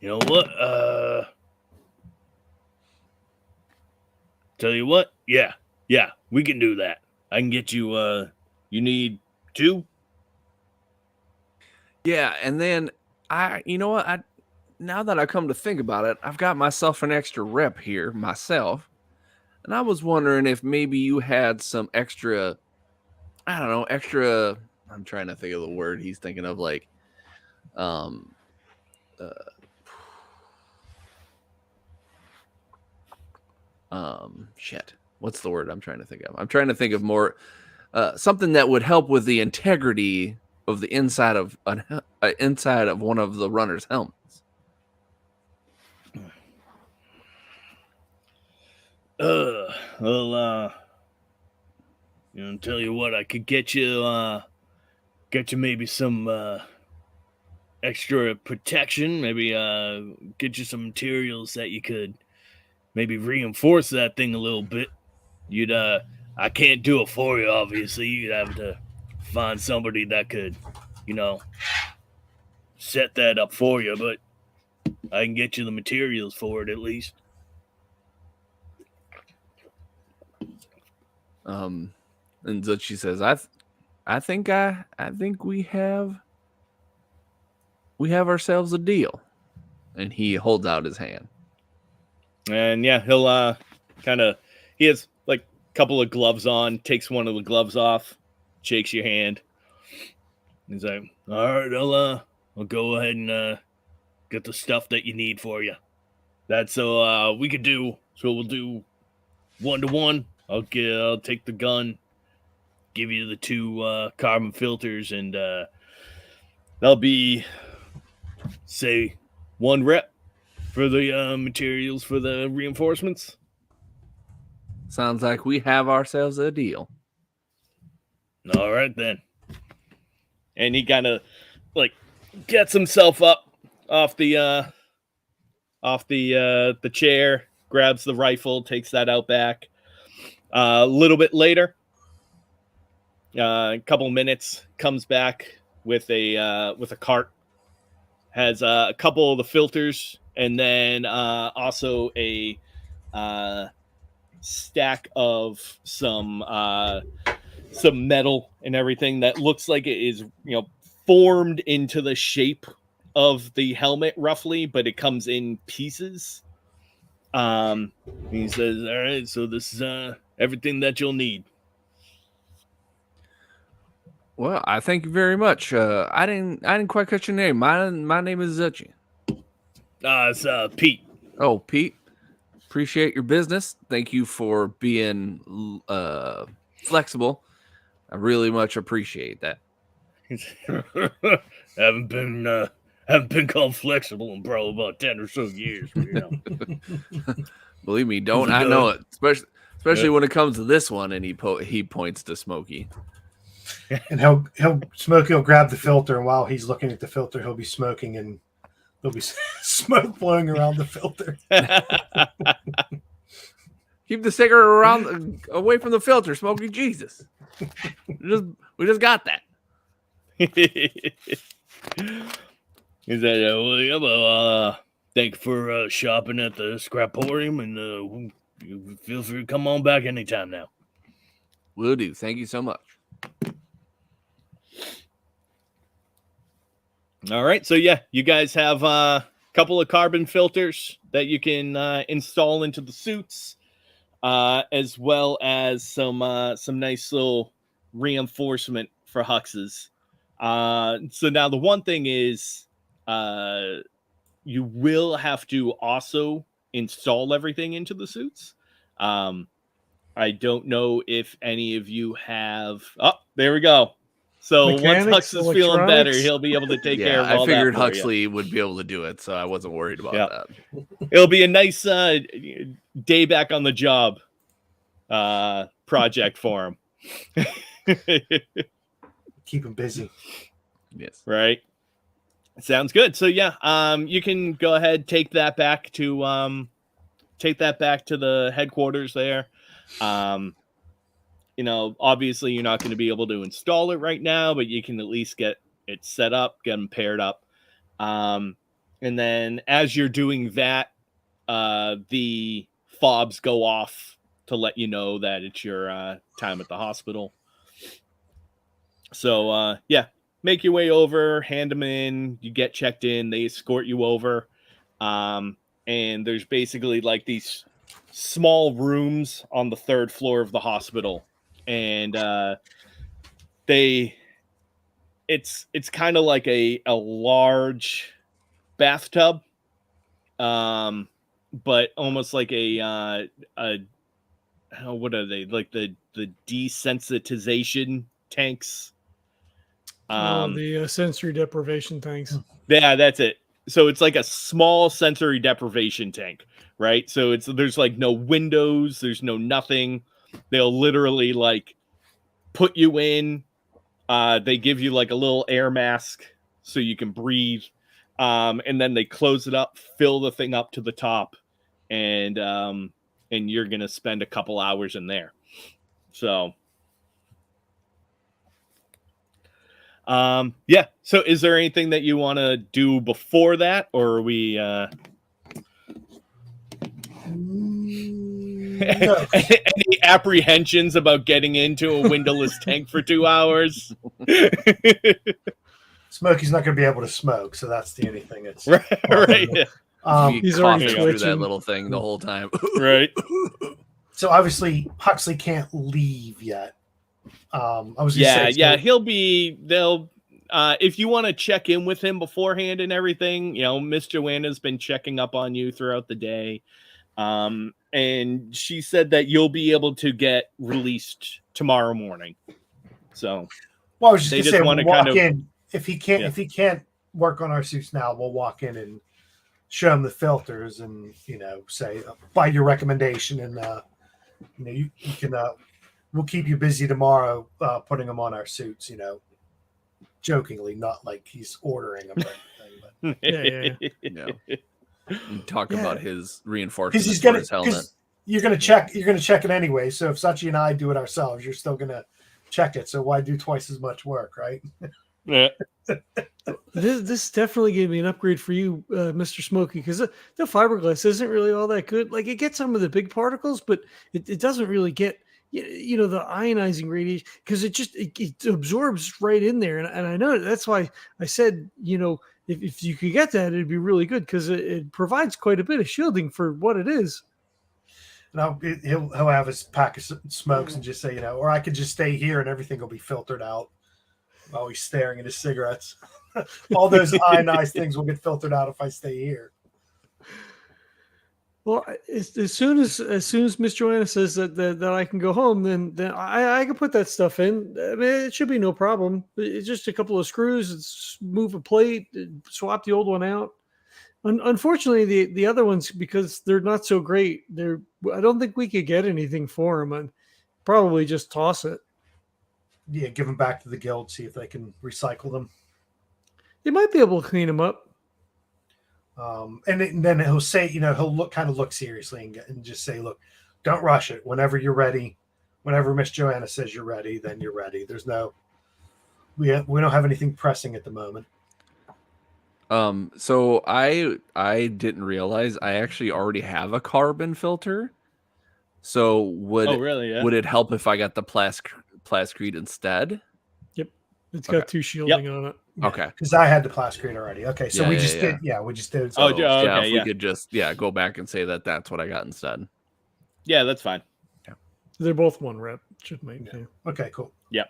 know what? Tell you what? Yeah, we can do that. I can get you. You need 2? Yeah, and then now that I come to think about it, I've got myself an extra rep here myself, and I was wondering if maybe you had some extra. I don't know, extra. I'm trying to think of the word he's thinking of, like, shit. What's the word I'm trying to think of? I'm trying to think of more something that would help with the integrity of the inside of one of the runner's helmets. Tell you what, I could get you maybe some extra protection. Maybe get you some materials that you could maybe reinforce that thing a little bit. I can't do it for you, obviously. You'd have to find somebody that could, set that up for you, but I can get you the materials for it at least. And Zuchy says, I think we have ourselves a deal. And he holds out his hand. And yeah, he'll he has like a couple of gloves on, takes one of the gloves off, shakes your hand. He's like, all right, I'll go ahead and get the stuff that you need for you. That's we'll do 1-to-1. I'll take the gun, give you the 2 carbon filters, and that'll be, say, 1 rep for the materials for the reinforcements. Sounds like we have ourselves a deal. All right then. And he kind of gets himself up off the chair, grabs the rifle, takes that out back. A little bit later, a couple minutes, comes back with a cart, has a couple of the filters, and then also a stack of some metal and everything that looks like it is formed into the shape of the helmet roughly, but it comes in pieces. He says, all right, so this is everything that you'll need. Well, I thank you very much. I didn't quite catch your name. My name is Zuchy. It's Pete. Oh, Pete. Appreciate your business. Thank you for being flexible. I really much appreciate that. haven't been called flexible in probably about 10 or so years. Believe me, don't I know it, especially when it comes to this one. And he points to Smokey. And Smokey will grab the filter, and while he's looking at the filter, he'll be smoking, and there'll be smoke blowing around the filter. Keep the cigarette away from the filter, Smokey. Jesus, we just got that. He said, Thank you for shopping at the Scraporium, and you feel free to come on back anytime now. Will do. Thank you so much. All right, so yeah, you guys have a couple of carbon filters that you can install into the suits, as well as some nice little reinforcement for Huxes. So now the one thing is, you will have to also install everything into the suits. I don't know if any of you have. Oh, there we go. So Mechanics, once Hux is feeling better, electronics. he'll be able to take care of all I figured that for you. Huxley would be able to do it, so I wasn't worried about that. It'll be a nice day back on the job project for him. Keep him busy. Yes. Right. Sounds good. So yeah, you can go ahead, take that back to the headquarters there. Obviously you're not going to be able to install it right now, but you can at least get it set up, get them paired up. And then as you're doing that, the fobs go off to let you know that it's your time at the hospital. So yeah, make your way over, hand them in, you get checked in, they escort you over. And there's basically like these small rooms on the 3rd floor of the hospital. And it's kind of like a large bathtub, but almost like what are they, like the desensitization tanks? The sensory deprivation tanks. Yeah, that's it. So it's like a small sensory deprivation tank, right? So there's like no windows, there's no nothing. They'll literally like put you in. They give you like a little air mask so you can breathe. And then they close it up, fill the thing up to the top, and you're gonna spend a couple hours in there. So yeah. So is there anything that you want to do before that, or are we No. any apprehensions about getting into a windowless tank for 2 hours? Smokey's not going to be able to smoke, so that's the only thing that's right. He's coughing already through that twitching. little thing the whole time. Right. So obviously Huxley can't leave yet. I was gonna say, so they'll if you want to check in with him beforehand and everything, Miss Joanna's been checking up on you throughout the day. And she said that you'll be able to get released tomorrow morning. So well, I was just they gonna just say, wanna we'll walk kind of- in. If he can't work on our suits now, we'll walk in and show him the filters and say by your recommendation, and you can we'll keep you busy tomorrow putting them on our suits, jokingly, not like he's ordering them or anything. But Yeah. And talk about his because reinforcements he's for gonna, his helmet. because you're gonna check it anyway. So if Zuchy and I do it ourselves, you're still gonna check it. So why do twice as much work, right? Yeah. This definitely gave me an upgrade for you, Mr. Smokey, because the fiberglass isn't really all that good. Like it gets some of the big particles, but it doesn't really get the ionizing radiation, because it absorbs right in there. And I know that's why I said, if you could get that, it'd be really good, because it provides quite a bit of shielding for what it is. Now he'll have his pack of smokes and just say, or I could just stay here and everything will be filtered out while he's staring at his cigarettes. All those ionized things will get filtered out if I stay here. Well, as soon as Miss Joanna says that I can go home, then I can put that stuff in. I mean, it should be no problem. It's just a couple of screws, it's move a plate, swap the old one out. Unfortunately, the other ones, because they're not so great, I don't think we could get anything for them. I'd probably just toss it. Yeah, give them back to the guild, see if they can recycle them. They might be able to clean them up. And then he'll say, he'll look seriously and just say, look, don't rush it. Whenever you're ready, whenever Miss Joanna says you're ready, then you're ready. There's we don't have anything pressing at the moment. So I didn't realize I actually already have a carbon filter. So Oh, really? Yeah. would it help if I got the plascrete instead? Yep. It's Okay. got 2 shielding on it. Okay. Because I had the plascrete already. Okay, so Yeah, we yeah, just yeah. did. Yeah, we just did. So, okay, if we yeah. could just go back and say that that's what I got instead. Yeah, that's fine. They're both 1 rep. Should make Yeah. Okay, cool. Yeah.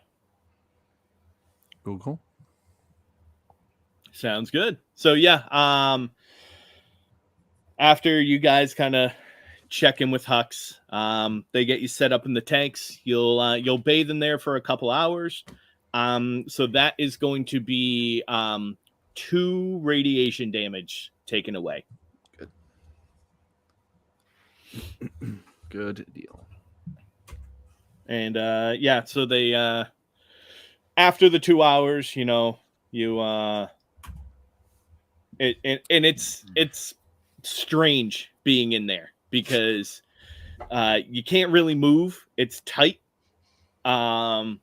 Cool. Sounds good. So yeah, after you guys kind of check in with Hux, they get you set up in the tanks. You'll bathe in there for a couple hours. So that is going to be 2 radiation damage taken away. Good deal. And yeah, so they after the 2 hours, it's strange being in there because you can't really move. It's tight. And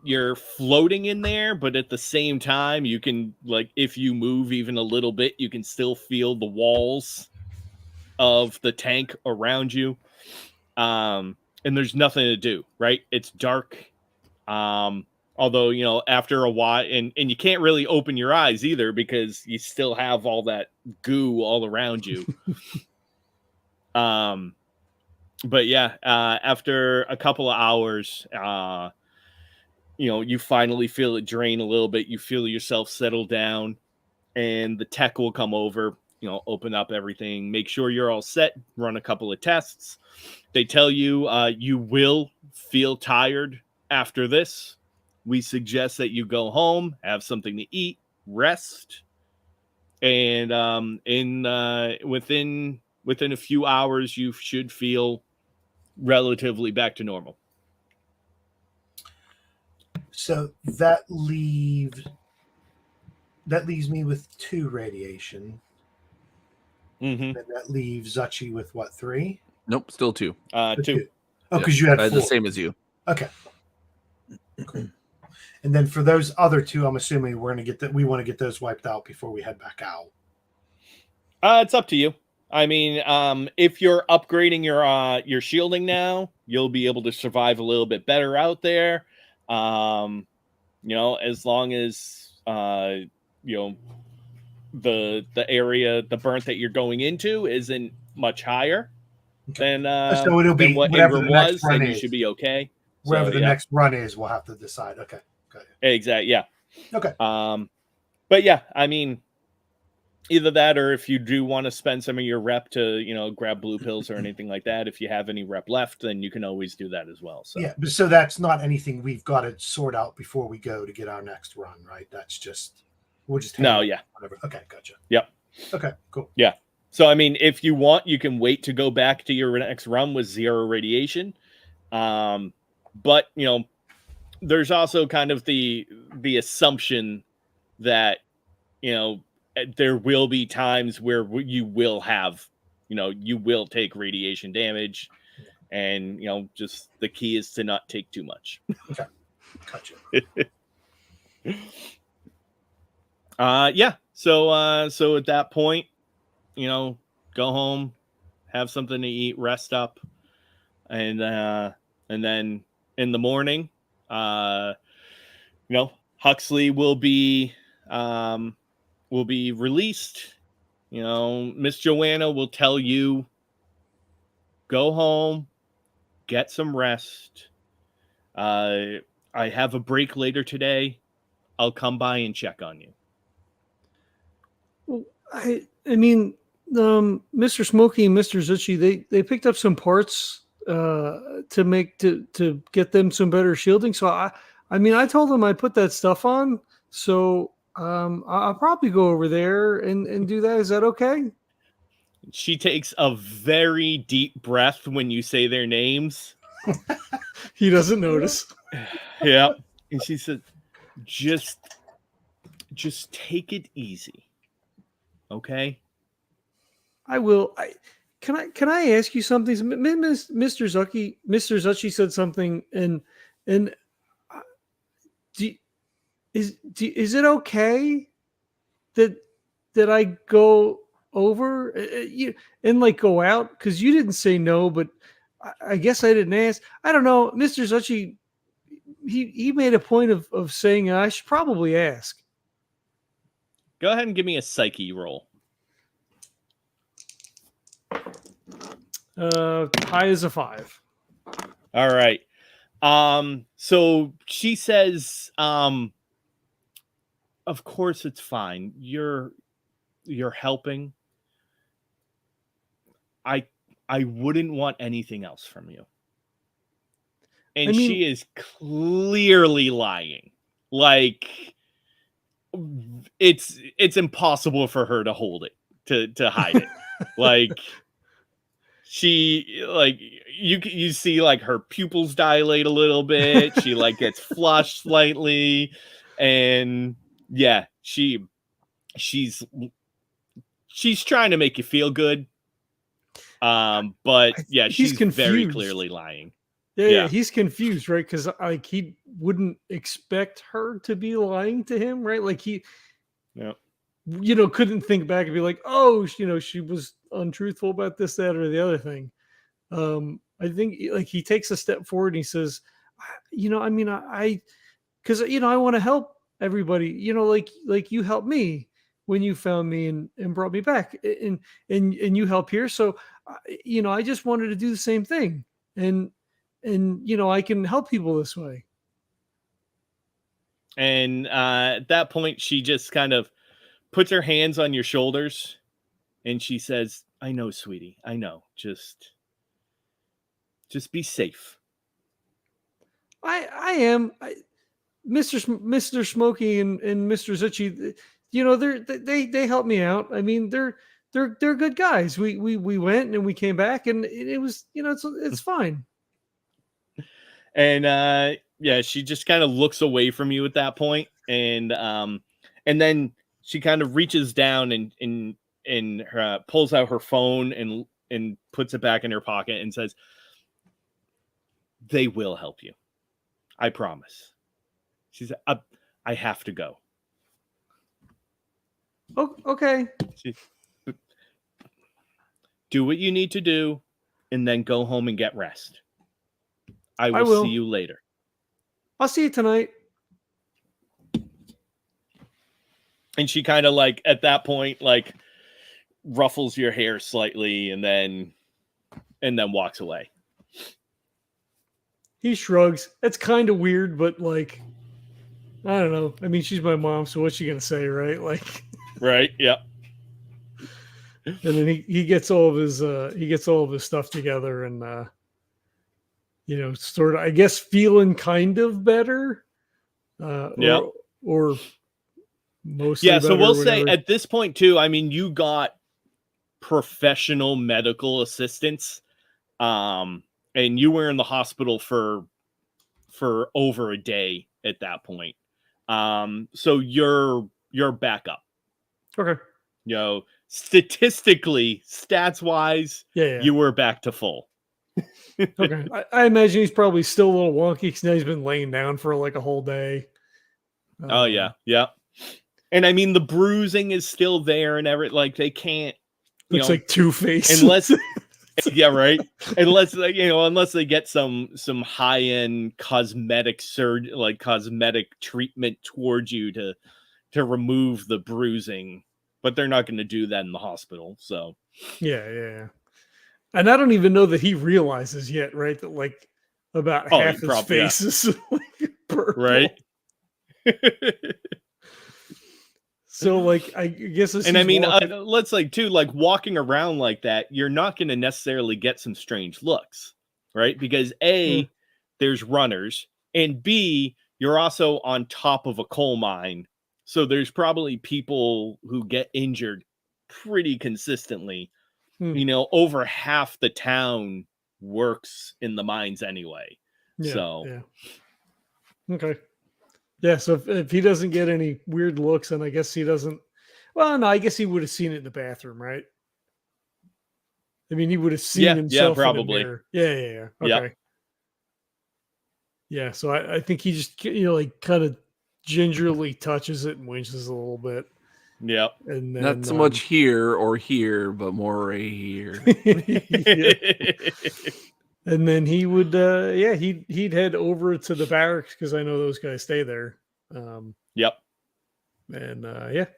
you're floating in there, but at the same time, you can, like, if you move even a little bit, you can still feel the walls of the tank around you. And there's nothing to do, right? It's dark. Although, after a while, and you can't really open your eyes either because you still have all that goo all around you. But yeah, after a couple of hours, you finally feel it drain a little bit. You feel yourself settle down, and the tech will come over, open up everything, make sure you're all set, run a couple of tests. They tell you you will feel tired after this. We suggest that you go home, have something to eat, rest, and within a few hours, you should feel relatively back to normal. So that leaves me with 2 radiation. Mm-hmm. And that leaves Zuchy with what, 3? Nope, still 2. 2. Oh, because you had 4. The same as you. Okay. Cool. And then for those other 2, I'm assuming we want to get those wiped out before we head back out. It's up to you. I mean, if you're upgrading your shielding now, you'll be able to survive a little bit better out there. As long as the area, the burnt that you're going into isn't much higher than so it'll be than what whatever Ingram the next was, run then you is. should be okay. Wherever So, the next run is, we'll have to decide. Okay. Got it. Exactly. Yeah. Okay. But yeah, I mean, either that or if you do want to spend some of your rep to, grab blue pills or anything like that, if you have any rep left, then you can always do that as well. So yeah, so that's not anything we've got to sort out before we go to get our next run, right? That's just we'll just whatever. Okay, gotcha. Yep. Okay, cool. Yeah. So I mean, if you want, you can wait to go back to your next run with 0 radiation. But there's also kind of the assumption that there will be times where you will have, you will take radiation damage, and just the key is to not take too much. Okay, gotcha. Yeah. So at that point, go home, have something to eat, rest up, and then in the morning, Huxley will be released. Miss Joanna will tell you, go home, get some rest. I have a break later today. I'll come by and check on you. Well, I mean, Mr. Smokey and Mr. Zuchy, they picked up some parts to get them some better shielding. So I mean, I told them I'd put that stuff on. So I'll probably go over there and do that. Is that okay? She takes a very deep breath when you say their names. He doesn't notice. Yeah. And she said, just take it easy. Okay? I will. Can I ask you something? Mr. Zuchy said something, and is it okay that I go over and like go out? Because you didn't say no, but I guess I didn't ask. I don't know, Mr. Zuchy. He made a point of saying I should probably ask. Go ahead and give me a psyche roll. High as a 5. All right. So she says, of course it's fine. You're helping. I wouldn't want anything else from you. And I mean, she is clearly lying. Like it's impossible for her to hold it, to hide it. Like she, like, you see like her pupils dilate a little bit. She like gets flushed slightly, and yeah, she's trying to make you feel good. But yeah, she's very clearly lying. Yeah, he's confused, right? Because like he wouldn't expect her to be lying to him, right? Like he, couldn't think back and be like, oh, she was untruthful about this, that, or the other thing. I think like he takes a step forward and he says, because I want to help everybody, like you helped me when you found me and brought me back, and you help here, so I just wanted to do the same thing, and I can help people this way. And at that point, she just kind of puts her hands on your shoulders, and she says, "I know, sweetie. I know. Just be safe." I am, Mr. Smokey and Mr. Zuchy. They help me out. I mean, they're good guys. We went and we came back, and it was it's fine. And yeah, she just kind of looks away from you at that point, and then she kind of reaches down and pulls out her phone and puts it back in her pocket and says, "They will help you. I promise." She said, "I have to go." Oh, okay. Do what you need to do, and then go home and get rest. I will see you later. I'll see you tonight. And she kind of like at that point like ruffles your hair slightly and then walks away. He shrugs. It's kind of weird, but like I don't know. I mean, she's my mom, so what's she gonna say, right? Like, right? Yeah. And then he gets all of his stuff together and sort of, I guess, feeling kind of better. Or mostly. Yeah, so we'll say at this point too, I mean, you got professional medical assistance. And you were in the hospital for over a day at that point. So you're back up. Okay. Statistically, stats wise, you were back to full. Okay. I imagine he's probably still a little wonky because now he's been laying down for like a whole day. Oh yeah. And I mean, the bruising is still there and like they can't. Looks like Two-Face. Unless. Yeah, right. Unless they get some high end cosmetic cosmetic treatment towards you to remove the bruising, but they're not going to do that in the hospital. So yeah. And I don't even know that he realizes yet, right? That like about half his face is like purple. Right. So like I guess, and I mean, let's like too, like walking around like that, you're not going to necessarily get some strange looks, right? Because A, there's runners, and B, you're also on top of a coal mine, so there's probably people who get injured pretty consistently. Over half the town works in the mines anyway. Okay. Yeah, so if he doesn't get any weird looks, and I guess he doesn't. Well, no, I guess he would have seen it in the bathroom, right? I mean, he would have seen himself. Yeah, probably. In the mirror. Yeah. Okay. Yeah, so I think he just like kind of gingerly touches it and winches a little bit. Yep. And then, Not so much here or here, but more right here. Yeah. And then he would, he'd head over to the barracks because I know those guys stay there. Yep. And There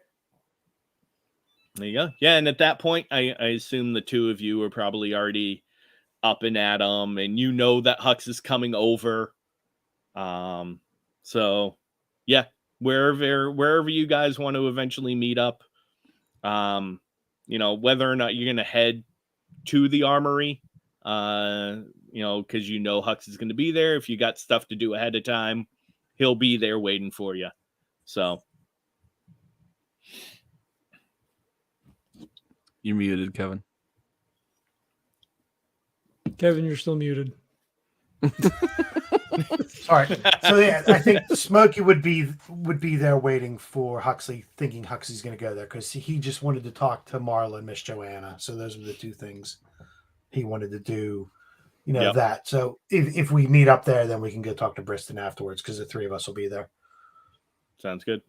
you go. Yeah, and at that point, I assume the two of you are probably already up and at 'em, and you know that Hux is coming over. So yeah, wherever you guys want to eventually meet up, whether or not you're gonna head to the armory, because Hux is gonna be there. If you got stuff to do ahead of time, he'll be there waiting for you. So You're muted, Kevin. Kevin, you're still muted. All right. So yeah, I think Smokey would be there waiting for Huxley, thinking Huxley's going to go there because he just wanted to talk to Marla and Miss Joanna. So those were the two things he wanted to do. Yep. That. So if we meet up there, then we can go talk to Briston afterwards because the three of us will be there. sounds good.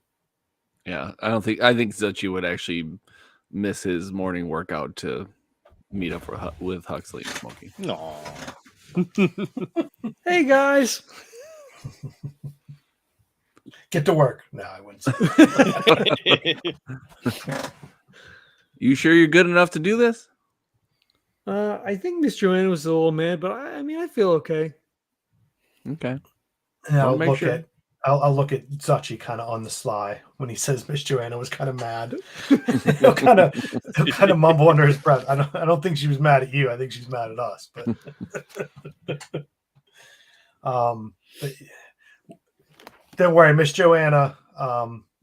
Yeah, I think Zuchy would actually miss his morning workout to meet up with Huxley and Smokey. No. Hey guys. Get to work. No, I wouldn't say. You sure you're good enough to do this? I think Miss Joanna was a little mad, but I feel okay. Okay. And I'll make look sure. at Zuchy kind of on the sly when he says Miss Joanna was kind of mad. he'll kind of mumble under his breath. I don't think she was mad at you. I think she's mad at us. But but don't worry, Miss Joanna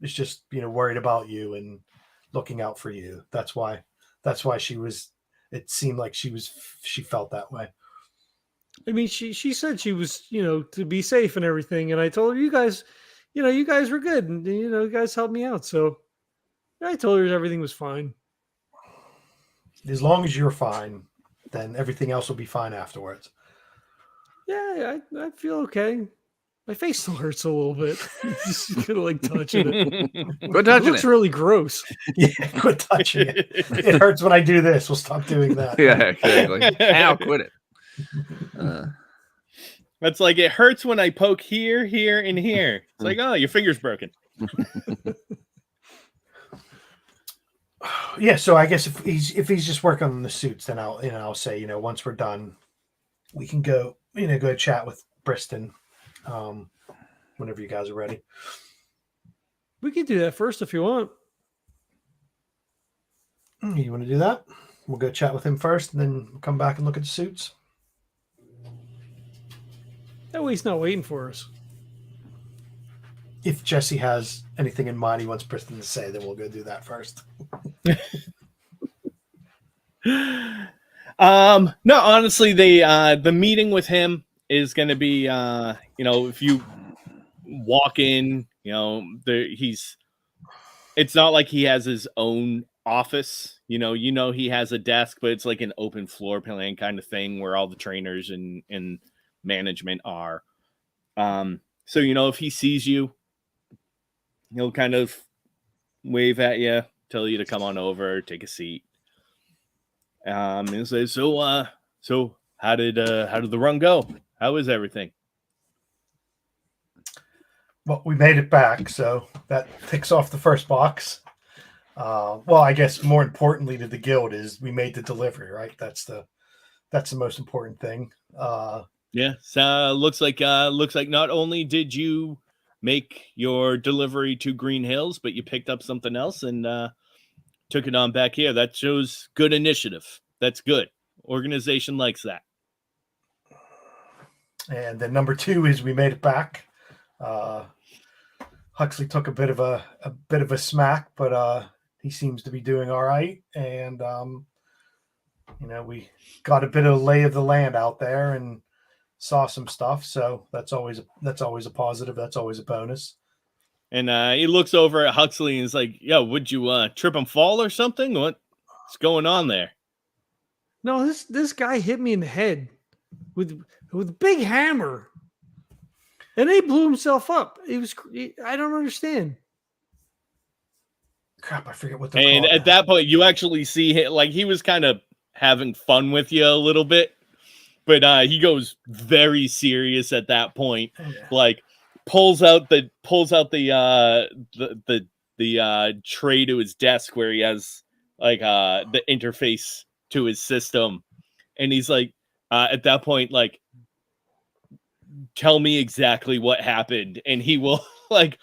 is just worried about you and looking out for you. That's why she was. It seemed like she felt that way. I mean, she said she was, to be safe and everything. And I told her, you guys were good. And, you guys helped me out. So I told her everything was fine. As long as you're fine, then everything else will be fine afterwards. Yeah, I feel okay. My face still hurts a little bit. Just kind of like touching it. Quit It touching looks it. really gross. Yeah, quit touching it. It hurts when I do this. We'll stop doing that. Yeah, exactly. Ow, quit it. That's like it hurts when I poke here, and here. It's like, oh, your finger's broken. Yeah, so I guess if he's just working on the suits, then I'll say, once we're done, we can go chat with Briston whenever you guys are ready. We could do that first if you want. You want to do that? We'll go chat with him first, and then we'll come back and look at the suits. That way he's not waiting for us. If Jesse has anything in mind he wants Briston to say, then we'll go do that first. No, honestly, the meeting with him is going to be, if you walk in, it's not like he has his own office. He has a desk, but it's like an open floor plan kind of thing where all the trainers and management are. So if he sees you, he'll kind of wave at you, tell you to come on over, take a seat. And say, so how did the run go? How is everything? Well, we made it back, so that ticks off the first box. Well, I guess more importantly to the guild is we made the delivery, right? That's the most important thing. Yeah. So looks like not only did you make your delivery to Green Hills, but you picked up something else and took it on back here. That shows good initiative. That's good. Organization likes that. And then number 2 is we made it back. Huxley took a bit of a smack, but he seems to be doing all right. And we got a bit of a lay of the land out there and saw some stuff. So that's always a positive. That's always a bonus. And he looks over at Huxley and is like, "Yo, would you trip and fall or something? What's going on there?" No, this guy hit me in the head with a big hammer, and he blew himself up. I don't understand. crap, I forget what they're And called at that point, you actually see him, like he was kind of having fun with you a little bit, but he goes very serious at that point. Yeah. Like pulls out the tray to his desk where he has like the interface to his system, and he's like, at that point, like, tell me exactly what happened, and he will like.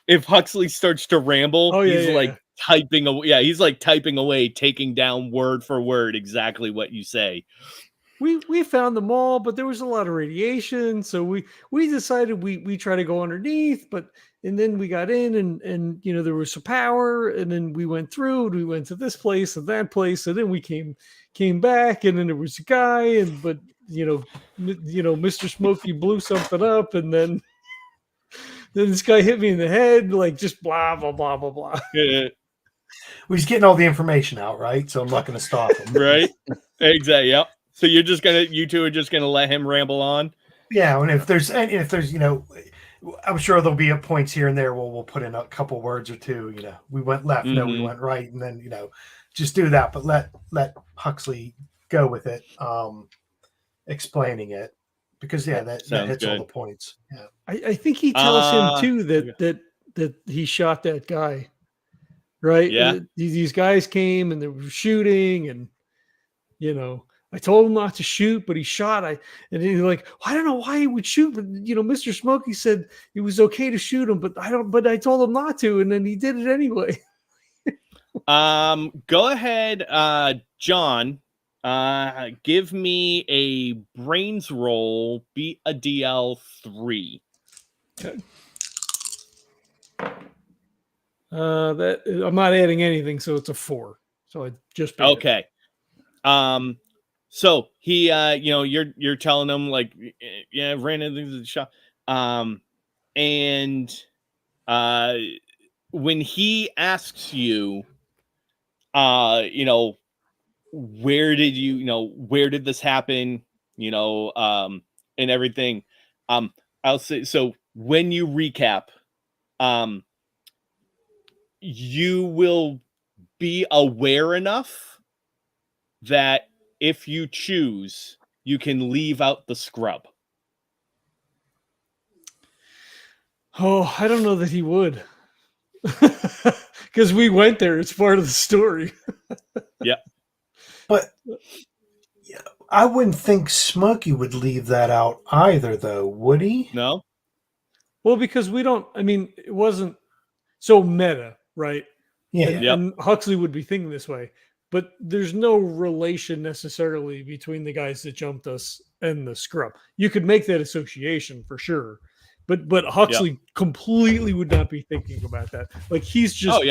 If Huxley starts to ramble, he's like typing away. Yeah, he's like typing away, taking down word for word exactly what you say. We found them all, but there was a lot of radiation, so we decided we try to go underneath, and then we got in and there was some power, and then we went through and we went to this place and that place, and then we came back, and then there was a guy, but Mr. Smokey blew something up, and then this guy hit me in the head, like just blah blah blah blah blah. Yeah. Well, he's getting all the information out, right? So I'm not going to stop him. Right? Exactly. Yep. So you two are just gonna let him ramble on. Yeah, and if there's I'm sure there'll be points here and there where we'll put in a couple words or two. We went left, no, we went right, and then just do that. But let Huxley go with it, explaining it, because that hits all the points. Yeah. I think he tells him too that he shot that guy, right? Yeah. These guys came and they were shooting, and I told him not to shoot, but he shot. And he's like, I don't know why he would shoot, but Mr. Smokey said it was okay to shoot him, but I told him not to, and then he did it anyway. Go ahead, John. Give me a brains roll. Beat a DL 3. Okay. That I'm not adding anything, so it's a 4. So I just okay. So he, you're telling him like, yeah, ran into the shop. And when he asks you, where did this happen? And everything. I'll say, so when you recap, you will be aware enough that if you choose, you can leave out the scrub. Oh, I don't know that he would. Because we went there. It's part of the story. Yeah. But I wouldn't think Smokey would leave that out either, though, would he? No. Well, because it wasn't so meta, right? Yeah. And Huxley would be thinking this way. But there's no relation necessarily between the guys that jumped us and the scrub. You could make that association for sure. But Huxley completely would not be thinking about that. Like he's just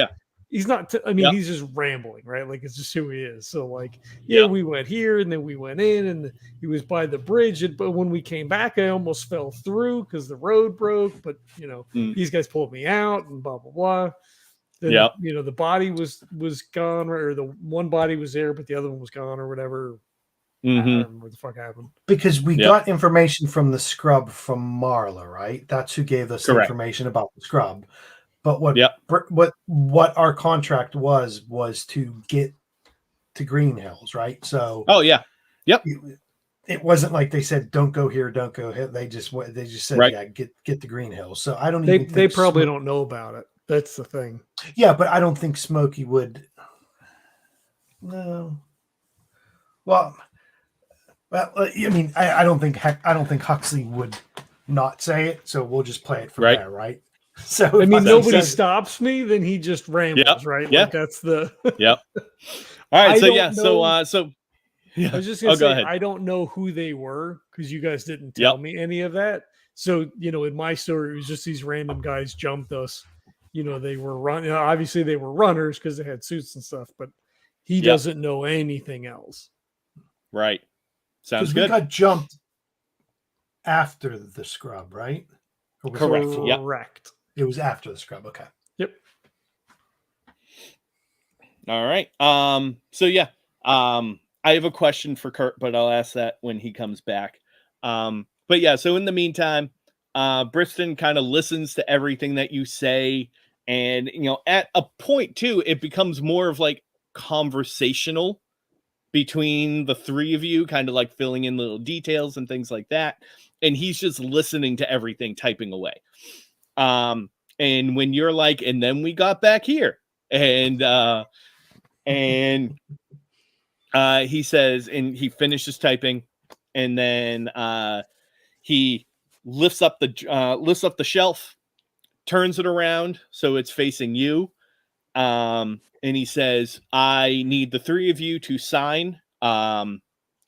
he's not he's just rambling, right? Like it's just who he is. So like we went here and then we went in and he was by the bridge, but when we came back I almost fell through because the road broke, but these guys pulled me out and blah blah blah. Then, the body was gone, or the one body was there but the other one was gone or whatever. I don't remember what the fuck happened. Because we got information from the scrub from Marla, right? That's who gave us information about the scrub. But what our contract was to get to Green Hills, right? So it wasn't like they said don't go here, don't go here. They just said get to Green Hills. So I don't even think they probably don't know about it. That's the thing. Yeah, but I don't think Smokey would. No. Well, I don't think Huxley would not say it, so we'll just play it from there, right? So nobody stops me, then he just rambles, right? Yeah, like that's the. All right, I was just gonna say ahead. I don't know who they were because you guys didn't tell me any of that. So in my story, it was just these random guys jumped us. They were running. Obviously, they were runners because they had suits and stuff, but he doesn't know anything else. Right. Sounds good. We got jumped after the scrub, right? Correct. Correct. It was after the scrub. Okay. Yep. All right. I have a question for Kurt, but I'll ask that when he comes back. So in the meantime, Briston kind of listens to everything that you say, And, at a point too, it becomes more of like conversational between the three of you, kind of like filling in little details and things like that. And he's just listening to everything, typing away. And when you're like, and then we got back here, and he says, and he finishes typing, and then he lifts up the shelf, turns it around so it's facing you, and he says, "I need the three of you to sign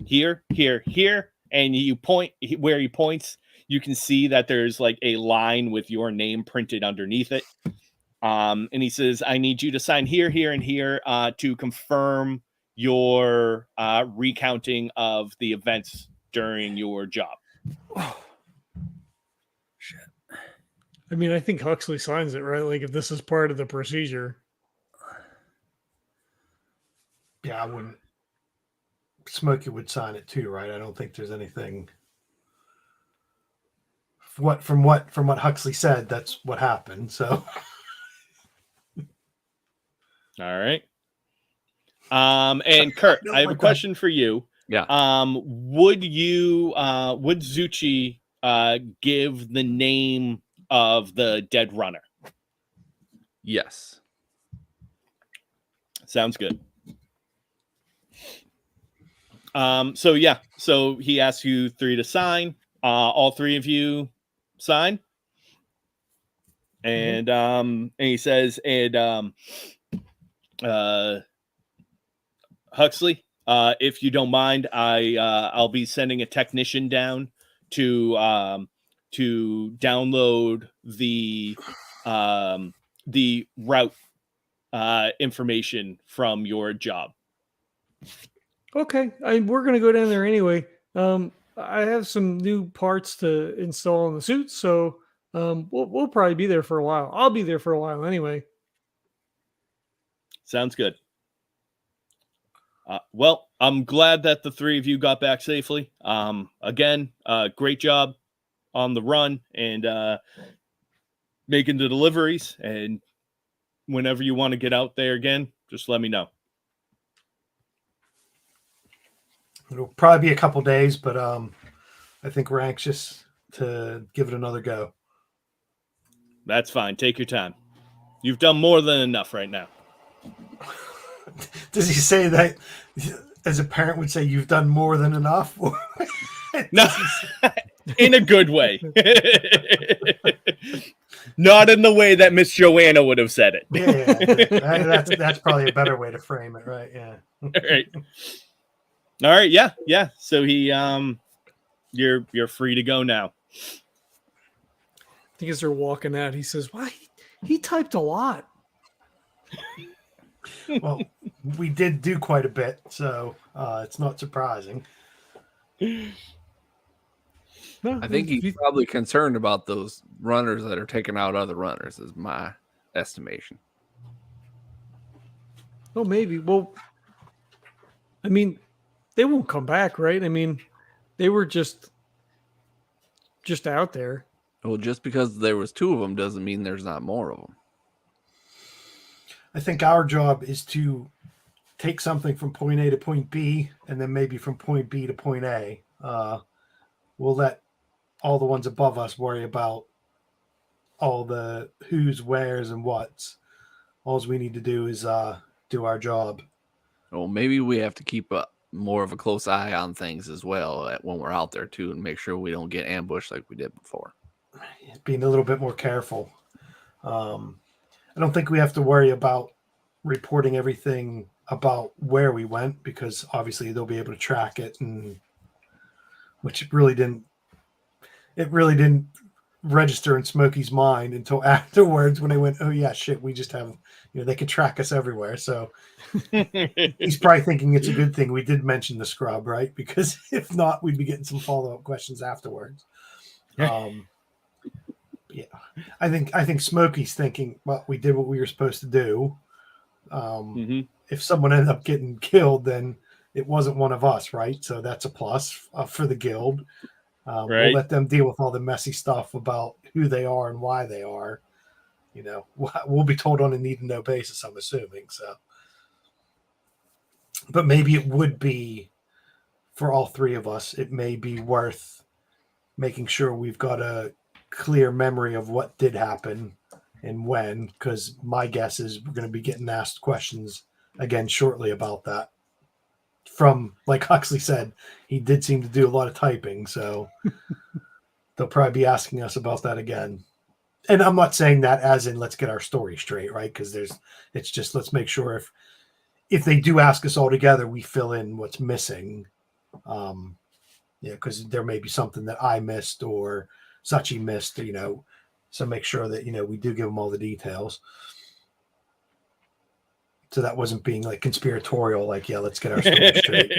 here, here, here." And you point where he points. You can see that there's like a line with your name printed underneath it. And he says, "I need you to sign here, here, and here to confirm your recounting of the events during your job." Oh, shit. I mean, I think Huxley signs it, right? Like if this is part of the procedure. Yeah, I wouldn't. Smokey would sign it too, right? I don't think there's anything. From what Huxley said, that's what happened. So, all right. And Kurt, I have a question for you. Yeah. Would Zuchy give the name of the dead runner? Yes. Sounds good. So he asks you three to sign. All three of you sign. And and he says, and Huxley, if you don't mind, I'll be sending a technician down to download the route information from your job. Okay, we're gonna go down there anyway. I have some new parts to install in the suit, so we'll probably be there for a while. I'll be there for a while anyway. Sounds good. Well, I'm glad that the three of you got back safely. Again, great job on the run and making the deliveries. And whenever you want to get out there again, just let me know. it'll probably be a couple days, but I think we're anxious to give it another go. That's fine. Take your time. You've done more than enough right now. Does he say that as a parent would say you've done more than enough? No, in a good way. Not in the way that Miss Joanna would have said it. Yeah. That's probably a better way to frame it, right? Yeah. All right. Yeah. So he, you're free to go now. I think as they're walking out, he says, "Why he typed a lot." Well, we did do quite a bit, so it's not surprising. I think he's probably concerned about those runners that are taking out other runners, is my estimation. Oh, maybe. Well, I mean, they won't come back, right? I mean, they were just out there. Well, just because there was two of them doesn't mean there's not more of them. I think our job is to take something from point A to point B, and then maybe from point B to point A. We'll let all the ones above us worry about all the who's, where's, and what's. All we need to do is do our job. Well, maybe we have to keep more of a close eye on things as well when we're out there too, and make sure we don't get ambushed like we did before. Being a little bit more careful. I don't think we have to worry about reporting everything about where we went, because obviously they'll be able to track it, and which it really didn't register in Smokey's mind until afterwards when they went, "Oh yeah, shit, we just have, they could track us everywhere." So he's probably thinking it's a good thing we did mention the scrub, right? Because if not, we'd be getting some follow-up questions afterwards. Yeah, I think Smokey's thinking, well, we did what we were supposed to do. If someone ended up getting killed, then it wasn't one of us, right? So that's a plus for the guild. Right. We'll let them deal with all the messy stuff about who they are and why they are. we'll be told on a need to know basis, I'm assuming. So, but maybe it would be for all three of us, it may be worth making sure we've got a clear memory of what did happen and when, because my guess is we're going to be getting asked questions again shortly about that. From, like Huxley said, he did seem to do a lot of typing, so they'll probably be asking us about that again. And I'm not saying that as in let's get our story straight, right? Because it's just let's make sure if they do ask us all together, we fill in what's missing. Because there may be something that I missed or Zuchy missed, so make sure that, we do give them all the details. So that wasn't being like conspiratorial, like, yeah, let's get our story straight.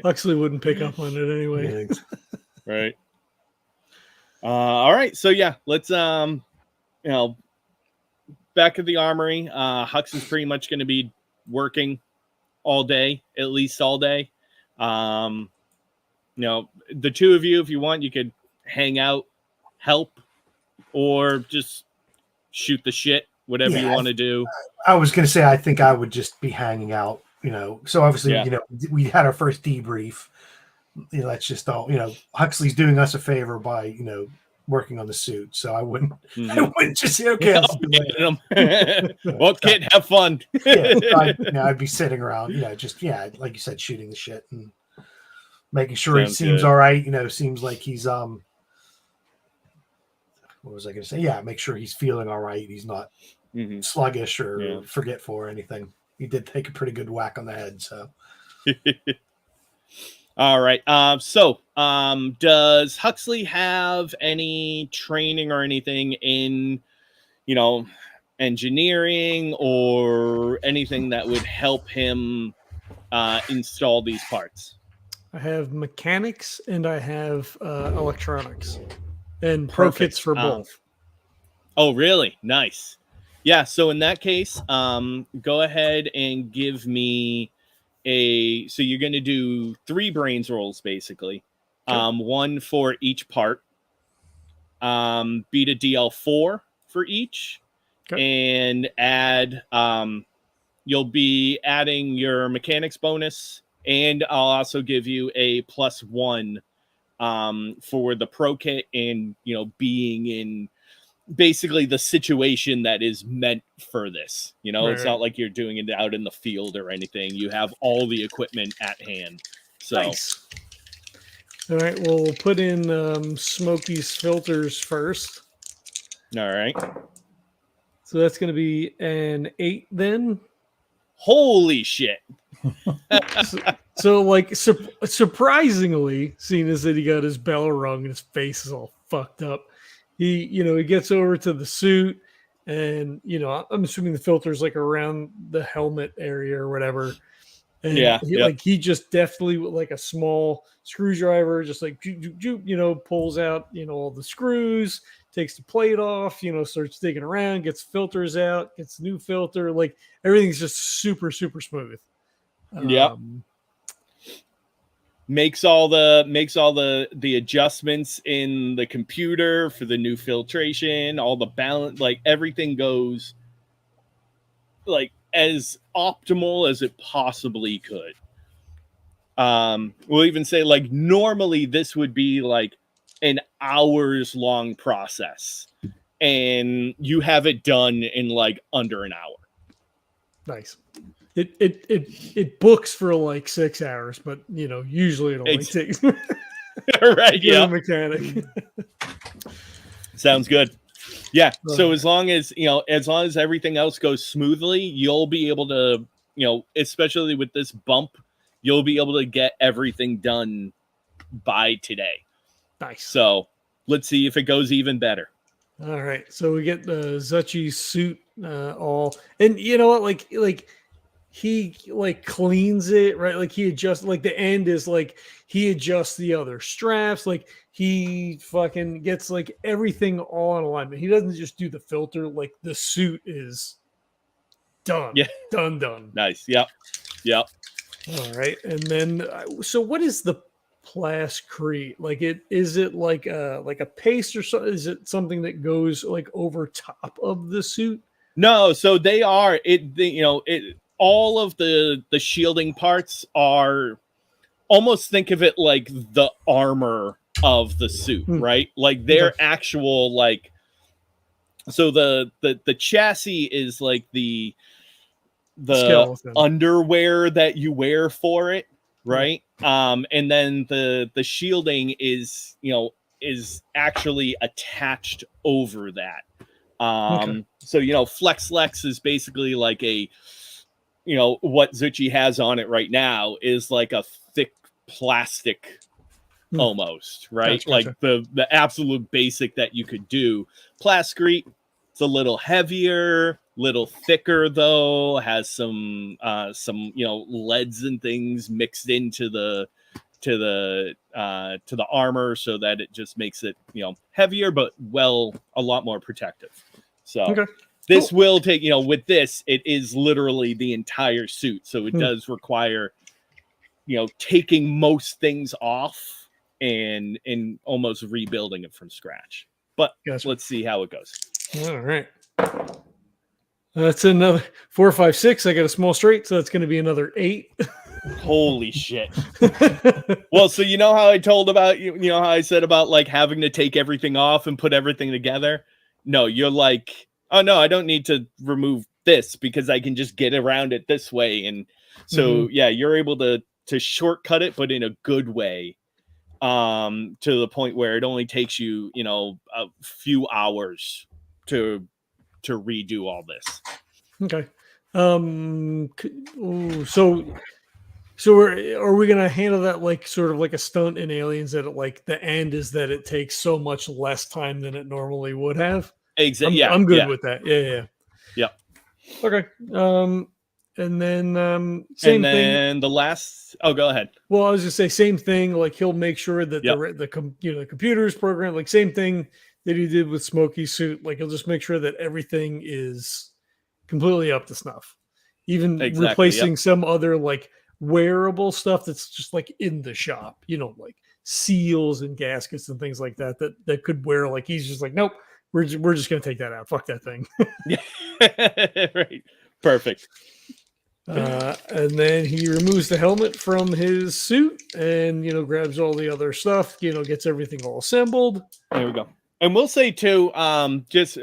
Huxley wouldn't pick up on it anyway. Right. All right. So yeah, let's, back at the armory, Hux is pretty much going to be working all day, at least all day. The two of you, if you want, you could hang out, help, or just shoot the shit, whatever you want to do. I was going to say, I think I would just be hanging out, so obviously, we had our first debrief. That's just all, Huxley's doing us a favor by, working on the suit. So I wouldn't just say, okay, well, kid, have fun. I'd be sitting around, like you said, shooting the shit and making sure he seems all right. Seems like he's, what was I going to say? Yeah. Make sure he's feeling all right. He's not sluggish or forgetful or anything. He did take a pretty good whack on the head. So, all right. Does Huxley have any training or anything in, engineering or anything that would help him install these parts? I have mechanics and I have electronics and pro kits for both. Oh, really? Nice. Yeah. So in that case, go ahead and give me so you're going to do 3 brains rolls, basically. Sure. 1 for each part. Beat a DL4 for each. Okay. And add, you'll be adding your mechanics bonus, and I'll also give you a +1 for the pro kit and, being in basically the situation that is meant for this. Right. It's not like you're doing it out in the field or anything. You have all the equipment at hand. So nice. All right, well, we'll put in Smokey's filters first. All right. So that's going to be an 8 then. Holy shit. so surprisingly, seeing as that he got his bell rung and his face is all fucked up, he gets over to the suit and, I'm assuming the filter's like around the helmet area or whatever. And he just deftly with like a small screwdriver, just like, pulls out, all the screws, takes the plate off, starts digging around, gets filters out, gets a new filter. Like everything's just super, super smooth. Makes all the adjustments in the computer for the new filtration, all the balance, like everything goes like as optimal as it possibly could. We'll even say like normally this would be like an hours long process and you have it done in like under an hour. Nice. It books for like 6 hours, but usually it only takes right. Yeah. Mechanic. Sounds good. Yeah. So as long as everything else goes smoothly, you'll be able to, especially with this bump, you'll be able to get everything done by today. Nice. So let's see if it goes even better. All right. So we get the Zuchy's suit all, and you know what, like he like cleans it, right? Like he adjusts, like the end is like he adjusts the other straps, like he fucking gets like everything all in alignment. He doesn't just do the filter, like the suit is done. Yeah. Done. Nice. Yep. All right. And then, so what is the plascrete? Like is it like a paste or something? Is it something that goes like over top of the suit? No, so they are all of the shielding parts are almost, think of it like the armor of the suit, right? Like they're actual like, so the chassis is like the Skeleton. underwear that you wear for it, right? And then the shielding is actually attached over that. So Flex Lex is basically like a what Zuchy has on it right now is like a thick plastic almost, right? Gotcha. Like the absolute basic that you could do. Plascrete, it's a little heavier, little thicker though, has some leads and things mixed into the armor, so that it just makes it heavier but a lot more protective. So this will take with this, it is literally the entire suit, so it does require taking most things off and almost rebuilding it from scratch. But let's see how it goes. All right. That's another 4, 5, 6. I got a small straight, so that's going to be another 8. Holy shit. Well, so how I told about how I said about like having to take everything off and put everything together? No, you're like, oh no, I don't need to remove this because I can just get around it this way. And so you're able to shortcut it, but in a good way, to the point where it only takes you a few hours to redo all this. Okay. So are we gonna handle that like sort of like a stunt in Aliens, that like the end is that it takes so much less time than it normally would have? Exactly. I'm good with that. Yeah. Okay. And then same thing. The last. Oh, go ahead. Well, I was just say same thing. Like he'll make sure that the computers program, like same thing that he did with Smokey's suit. Like he'll just make sure that everything is completely up to snuff, even replacing some other like wearable stuff that's just like in the shop. Like seals and gaskets and things like that that could wear. Like he's just like, nope, we're just gonna take that out. Fuck that thing. Right. Perfect. And then he removes the helmet from his suit and, grabs all the other stuff, gets everything all assembled. There we go. And we'll say too, just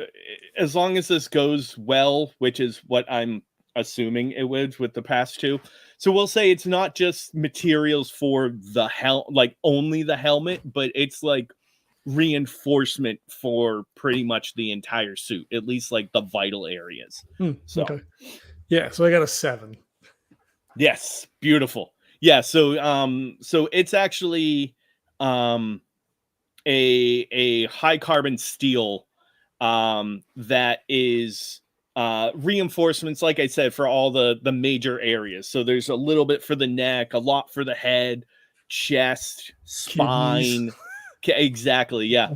as long as this goes well, which is what I'm assuming it would with the past two. So we'll say it's not just materials for the like only the helmet, but it's like reinforcement for pretty much the entire suit, at least like the vital areas. Okay. Yeah, so I got a 7. Yes, beautiful. Yeah, so it's actually a high carbon steel that is reinforcements, like I said, for all the major areas. So there's a little bit for the neck, a lot for the head, chest, spine. Exactly, yeah.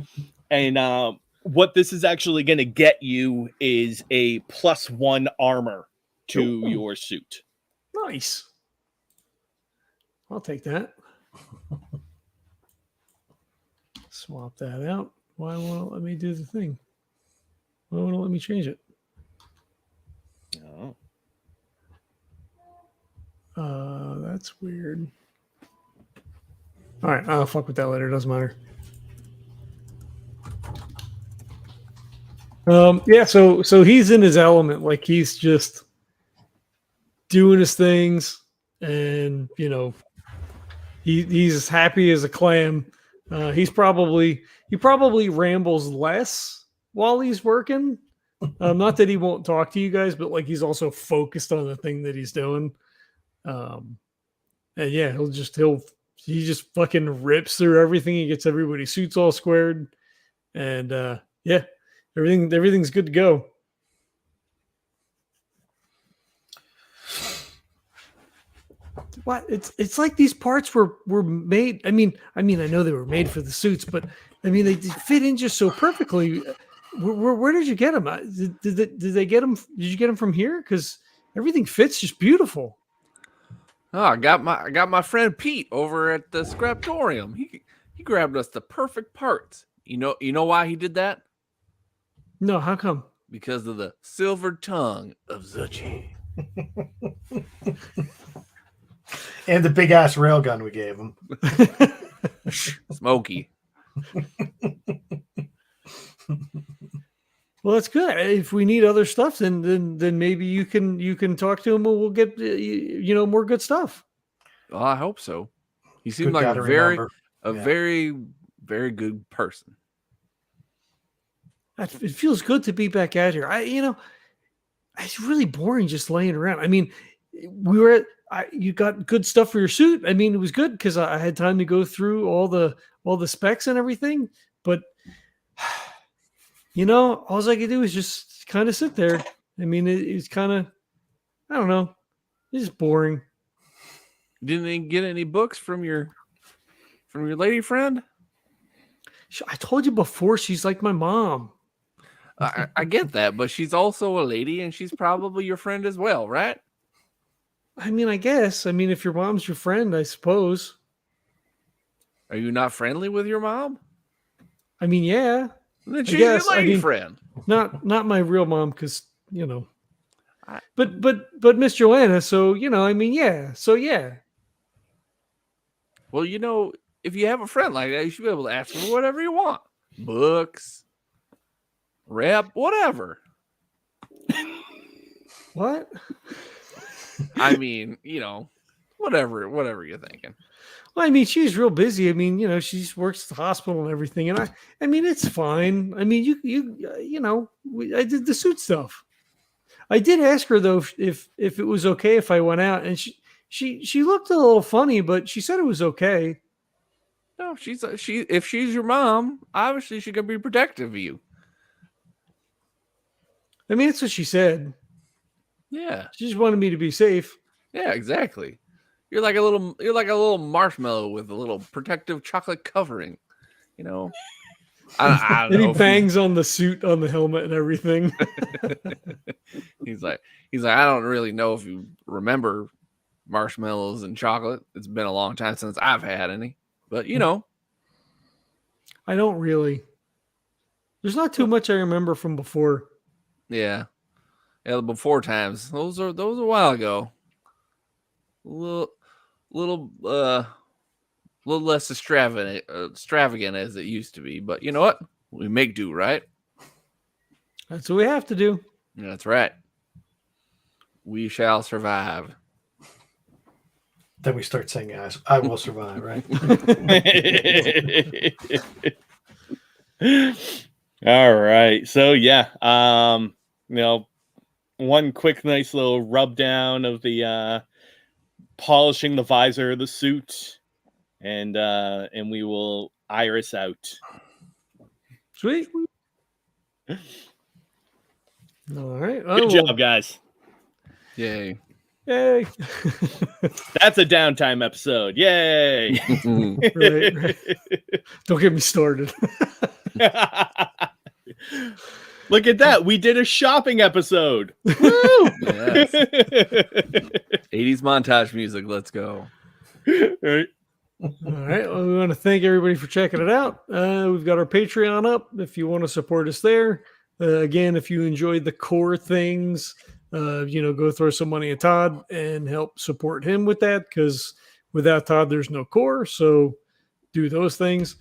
And what this is actually going to get you is a +1 armor to your suit. Nice. I'll take that. Swap that out. Why won't it let me do the thing? Why won't it let me change it? That's weird. All right, I'll fuck with that later. It doesn't matter. Yeah, so he's in his element, like he's just doing his things, and he's as happy as a clam. He probably rambles less while he's working. Not that he won't talk to you guys, but like he's also focused on the thing that he's doing. And yeah, he just fucking rips through everything. He gets everybody's suits all squared, and yeah. Everything's good to go. What? It's like these parts were made. I mean, I know they were made for the suits, but I mean, they fit in just so perfectly. Where did you get them? Did they get them? Did you get them from here? Because everything fits just beautiful. Oh, I got my friend Pete over at the Scraptorium. He grabbed us the perfect parts. You know why he did that? No, how come? Because of the silver tongue of Zuchy. And the big ass railgun we gave him. Smokey. Well, that's good. If we need other stuff, then maybe you can talk to him, and we'll get more good stuff. Oh, I hope so. He seemed Good like guy a to very remember. Yeah. very very good person. It feels good to be back out here. It's really boring just laying around. I mean, you got good stuff for your suit. I mean, it was good because I had time to go through all the specs and everything. But all I could do is just kind of sit there. I mean, it's kind of, I don't know, it's just boring. Didn't get any books from your lady friend? I told you before, she's like my mom. I get that, but she's also a lady, and she's probably your friend as well, right? I mean, I guess. I mean, if your mom's your friend, I suppose. Are you not friendly with your mom? I mean, yeah. Then she's your lady friend. Not my real mom, because but Miss Joanna. So I mean, yeah. So yeah. Well, if you have a friend like that, you should be able to ask for whatever you want. Books, rep, whatever. What? I mean, whatever you're thinking. Well, I mean, she's real busy. I mean, she works at the hospital and everything, and I mean, it's fine. I mean, I did the suit stuff. I did ask her though if it was okay if I went out, and she looked a little funny, but she said it was okay. No, if she's your mom, obviously she can be protective of you. I mean, that's what she said. Yeah, she just wanted me to be safe. Yeah, exactly. You're like a little marshmallow with a little protective chocolate covering. I don't and know. He bangs on the suit, on the helmet, and everything. he's like, I don't really know if you remember marshmallows and chocolate. It's been a long time since I've had any, but I don't really. There's not too much I remember from before. Yeah, the before times. Those are a while ago. A little less extravagant as it used to be, but you know what? We make do, right? That's what we have to do. That's right. We shall survive. Then we start saying, I will survive, right? All right. So yeah, one quick nice little rub down of the polishing the visor of the suit, and we will iris out. Sweet. All right. Good job, guys. Yay. Yay. That's a downtime episode. Yay. right. Don't get me started. Look at that. We did a shopping episode. Woo! Yes. 80s montage music. Let's go. All right. All right. Well, we want to thank everybody for checking it out. We've got our Patreon up if you want to support us there. Again, if you enjoyed the core things, go throw some money at Todd and help support him with that, because without Todd, there's no core. So do those things.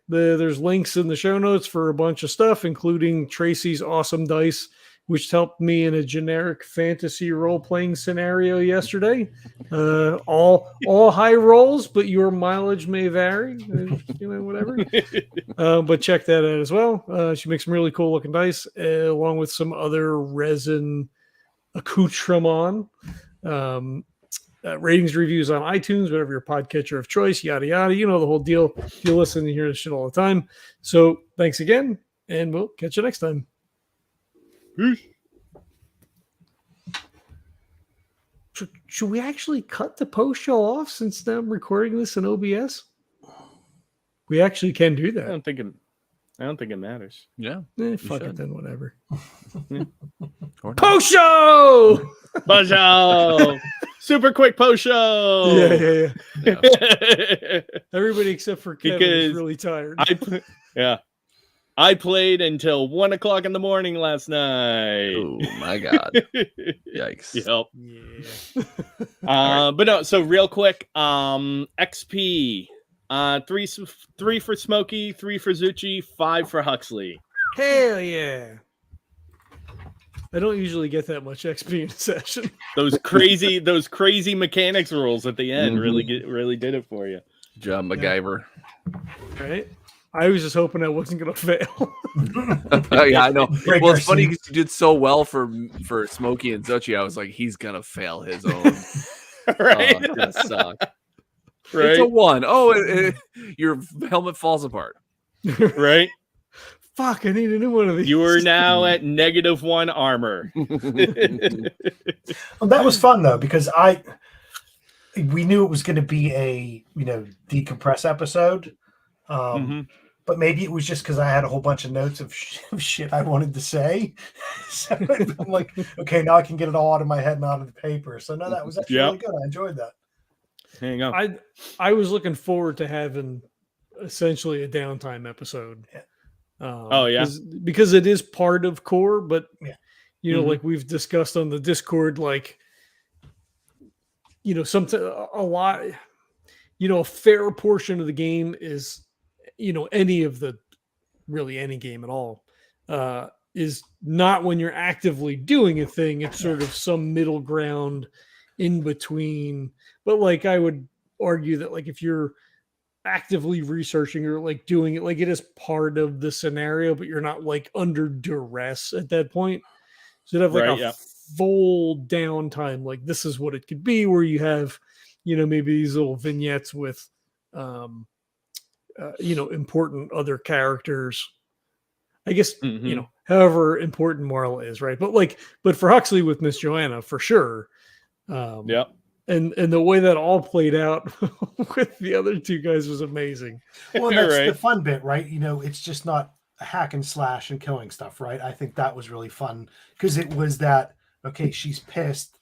There's links in the show notes for a bunch of stuff, including Tracy's awesome dice, which helped me in a generic fantasy role-playing scenario yesterday. All high rolls, but your mileage may vary, whatever. But check that out as well. She makes some really cool looking dice, along with some other resin accoutrement. Ratings, reviews on iTunes, whatever your podcatcher of choice, yada yada. You know the whole deal. You listen and hear this shit all the time. So thanks again, and we'll catch you next time. Peace. Should we actually cut the post show off since I'm recording this in OBS? We actually can do that. I'm thinking I don't think it matters. Yeah. Fuck it should. then, whatever. Or not. Post show! Post show! Super quick post show! Yeah. Everybody except for Kevin is Because really tired. I played until 1 o'clock in the morning last night. Oh my god. Yikes. Yep. Yeah. But no, so real quick, XP. 3 for Smokey, 3 for Zuchy, 5 for Huxley. Hell yeah. I don't usually get that much XP in a session. Those crazy mechanics rules at the end really did it for you. Good job, MacGyver. Right? I was just hoping I wasn't going to fail. Yeah, I know. Great Well, it's funny person. because you did so well for Smokey and Zuchy. I was like, he's gonna fail his own. Right? It's gonna suck. Right? It's a 1. Oh, your helmet falls apart. Right? Fuck, I need a new one of these. You are now at -1 armor. Well, that was fun though, because we knew it was going to be a decompress episode, but maybe it was just because I had a whole bunch of notes of shit I wanted to say. So I'm like, okay, now I can get it all out of my head and out of the paper. So no, that was actually really good. I enjoyed that. There you go. I was looking forward to having essentially a downtime episode. Yeah. Oh yeah, because it is part of core, but Yeah. like we've discussed on the Discord, like something a lot, a fair portion of the game is, any game at all, is not when you're actively doing a thing. It's sort of some middle ground in between. But like I would argue that like if you're actively researching or like doing it, like it is part of the scenario, but you're not like under duress at that point. So you have like full downtime, like this is what it could be, where you have, maybe these little vignettes with, important other characters. I guess, however important Marla is, right? But for Huxley with Miss Joanna, for sure. And the way that all played out with the other two guys was amazing. Well, that's the fun bit, right? It's just not a hack and slash and killing stuff, right? I think that was really fun because it was that, okay, she's pissed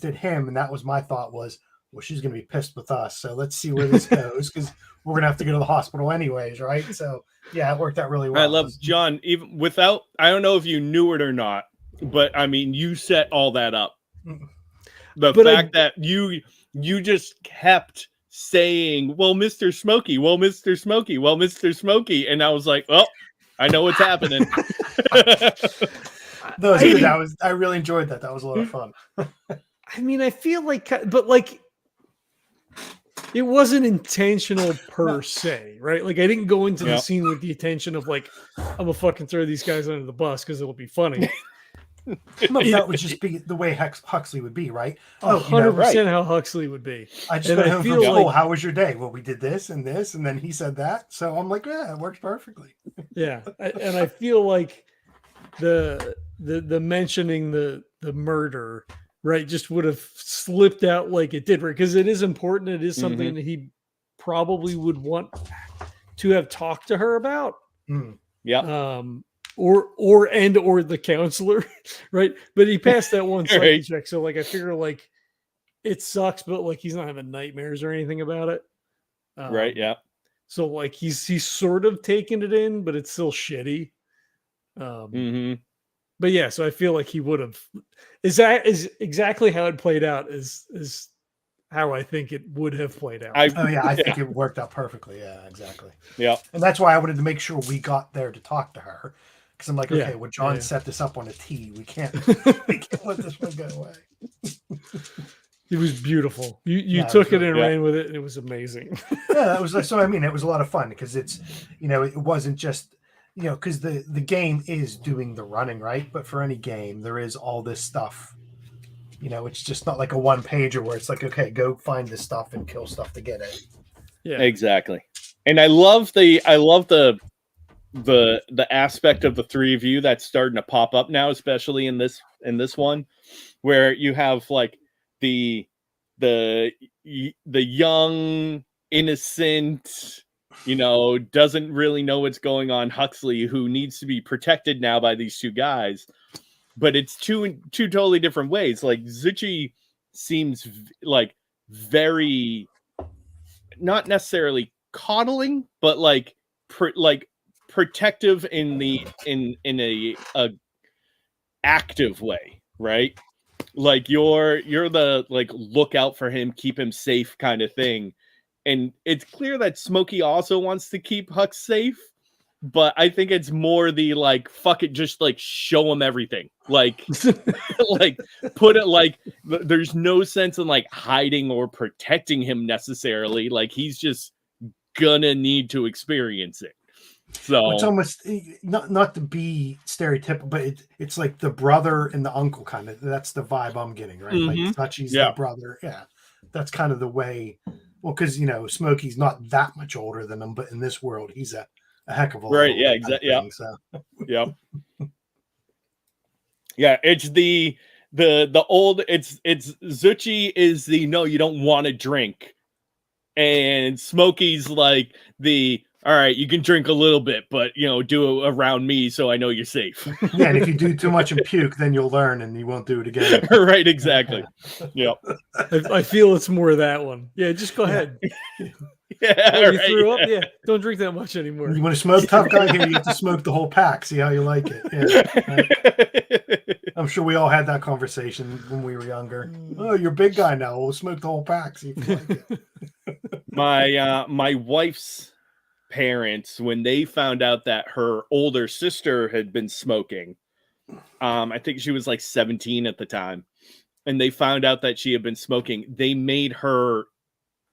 at him. And that was my thought was, well, she's going to be pissed with us. So let's see where this goes because we're going to have to go to the hospital anyways, right? So yeah, it worked out really well. I love John, even without, I don't know if you knew it or not, but I mean, you set all that up. The fact that you just kept saying, well, Mr. Smokey, well, Mr. Smokey, well, Mr. Smokey. And I was like, well, I know what's happening. I really enjoyed that. That was a lot of fun. I mean, I feel like, but like, it wasn't intentional per se, right? Like I didn't go into the scene with the intention of like, I'm gonna fucking throw these guys under the bus because it'll be funny. That would just be the way Huxley would be, right? 100% how Huxley would be. I just got home from school. How was your day? Well, we did this, and then he said that. So I'm like, yeah, it works perfectly. Yeah, and I feel like the mentioning the murder, right, just would have slipped out like it did, right? Because it is important. It is something that he probably would want to have talked to her about. Yeah. Or the counselor, right? But he passed that one psyche check, so like I figure like it sucks, but like he's not having nightmares or anything about it, right? Yeah. So like he's sort of taking it in, but it's still shitty. But yeah, so I feel like he would have. Is exactly how it played out? Is how I think it would have played out. I think it worked out perfectly. Yeah, exactly. Yeah, and that's why I wanted to make sure we got there to talk to her. Because I'm like, okay, well, John set this up on a tee. We can't let this one go away. It was beautiful. You took it and ran with it, and it was amazing. Yeah, that was so. I mean, it was a lot of fun because it's it wasn't just because the game is doing the running, right? But for any game, there is all this stuff. It's just not like a one pager where it's like, okay, go find this stuff and kill stuff to get it. Yeah, exactly. And I love the aspect of the three of you that's starting to pop up now, especially in this one, where you have like the young innocent doesn't really know what's going on. Huxley, who needs to be protected now by these two guys, but it's two totally different ways. Like Zuchy seems like very, not necessarily coddling, but like protective in a active way, right? Like you're the like look out for him, keep him safe kind of thing. And it's clear that Smokey also wants to keep Hux safe, but I think it's more the like fuck it, just like show him everything. Like like put it like there's no sense in like hiding or protecting him necessarily. Like he's just gonna need to experience it. So it's almost not to be stereotypical, but it's like the brother and the uncle kind of. That's the vibe I'm getting, right? Like Zuchy's the brother. Yeah, that's kind of the way. Well, because Smokey's not that much older than him, but in this world, he's a heck of a lot. Right? Yeah, exactly. Yeah. So. Yep. Yeah, it's the old. It's Zuchy is the no, you don't want to drink, and Smokey's like the. All right, you can drink a little bit, but do it around me so I know you're safe. Yeah, and if you do too much and puke, then you'll learn and you won't do it again. Right, exactly. Yep. I feel it's more of that one. Yeah, just go ahead. Yeah, you threw up? Yeah, don't drink that much anymore. You want to smoke, tough guy? Here, you have to smoke the whole pack. See how you like it. Yeah, right? I'm sure we all had that conversation when we were younger. Oh, you're a big guy now. We'll smoke the whole pack. See if you like it. My wife's parents, when they found out that her older sister had been smoking, I think she was like 17 at the time, and they found out that she had been smoking, they made her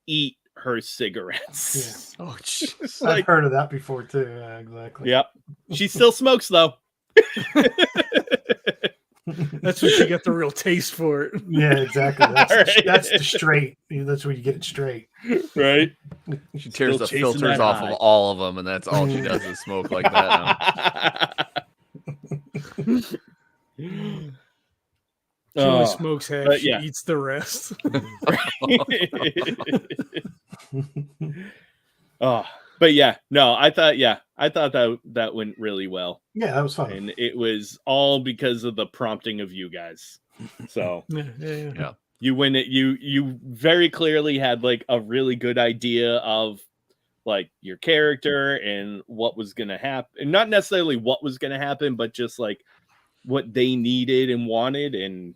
eat her cigarettes. Yeah. Oh, jeez. I've heard of that before too. Yeah, exactly. Yep. She still smokes though. That's when she got the real taste for it. Yeah, exactly. That's the straight. That's where you get it straight. Right. She tears the filters off of all of them, and that's all she does is smoke like that now. She only smokes half. She eats the rest. But yeah, no, I thought that went really well. Yeah, that was fun, and it was all because of the prompting of you guys. So yeah. You win it. You very clearly had like a really good idea of like your character and what was going to happen, and not necessarily what was going to happen, but just like what they needed and wanted, and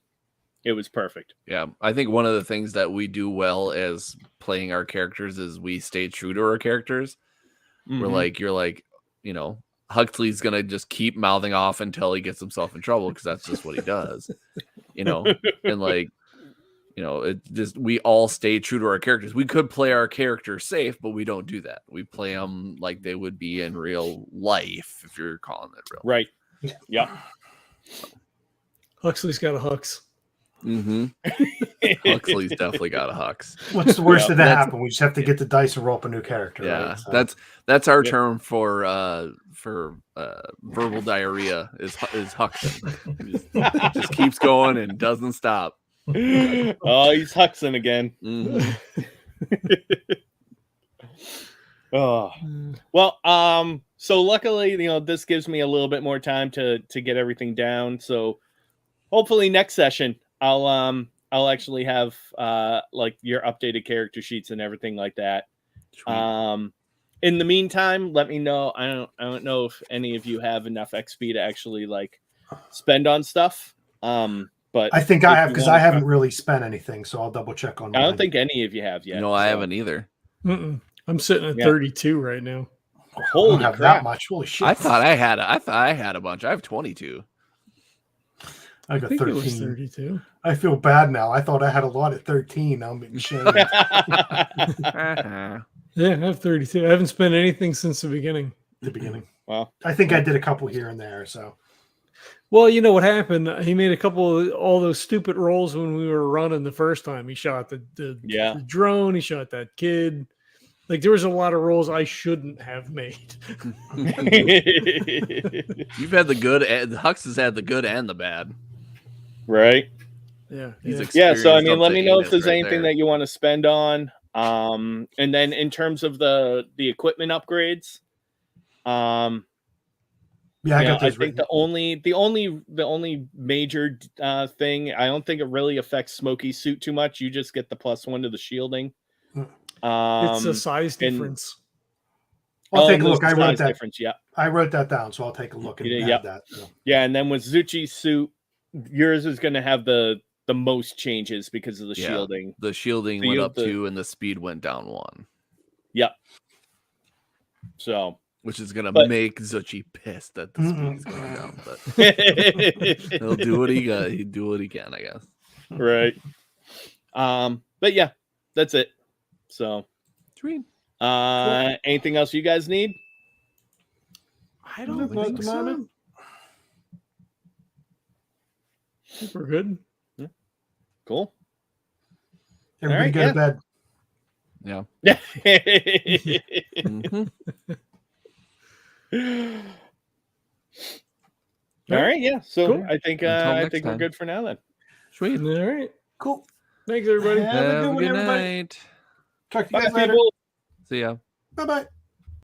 it was perfect. Yeah, I think one of the things that we do well as playing our characters is we stay true to our characters. We're like, you're like, Huxley's gonna just keep mouthing off until he gets himself in trouble because that's just what he does, and like, it just, we all stay true to our characters. We could play our characters safe, but we don't do that. We play them like they would be in real life, if you're calling it real. Right. Yeah. Huxley's got a Hux. Huxley's definitely got a Hux. What's the worst that happen? We just have to get the dice and roll up a new character. Yeah, right? So. That's our term for verbal diarrhea is Huxing. Just keeps going and doesn't stop. Oh, he's Huxing again. Oh well, so luckily, this gives me a little bit more time to get everything down. So hopefully next session I'll actually have like your updated character sheets and everything like that. Sweet. In the meantime, let me know. I don't know if any of you have enough XP to actually like spend on stuff. But I think I have, because I haven't really spent anything, so I'll double check on. I don't think any of you have yet. No, I haven't either. I'm sitting at 32 right now. Holy crap! That much. Holy shit! I thought I had a bunch. I have 22. I got 13. It was 32. I feel bad now. I thought I had a lot at 13. I'm being shamed. Yeah, I have 32. I haven't spent anything since the beginning. Wow. I think I did a couple here and there. So. Well, you know what happened? He made a couple of all those stupid rolls when we were running the first time. He shot the drone. He shot that kid. Like, there was a lot of rolls I shouldn't have made. You've had the good. Hux has had the good and the bad. Right. Yeah. So I mean, let me know if there's anything that you want to spend on. And then in terms of the equipment upgrades, Yeah, I got I those think written. the only major thing, I don't think it really affects Smokey's suit too much. You just get the +1 to the shielding. It's a size and- difference. I'll take a and there's look. the I wrote size that. difference. Yeah, I wrote that down, so I'll take a look and Yeah, add that. So. yeah. And then with Zuchy's suit, yours is going to have the most changes because of the Yeah. shielding. The shielding So went you up have the- 2 and the speed went down 1. Yep. So Which is gonna But- make Zuchy pissed that the speed is going down, but right. he'll do what he got. He'll do what he can, I guess. But yeah, that's it. So Sweet. anything else you guys need? I don't Not think the so. moment. I think we're good. Cool. Everybody right, go yeah. to bed. Yeah. All Mhm. right, yeah. So Cool. I think Until I next think we're time. good for now then. Sweet. All right. Cool. Thanks, everybody. Have a good one, good everybody. night. Talk to you Bye, guys later. people. See ya. Bye bye.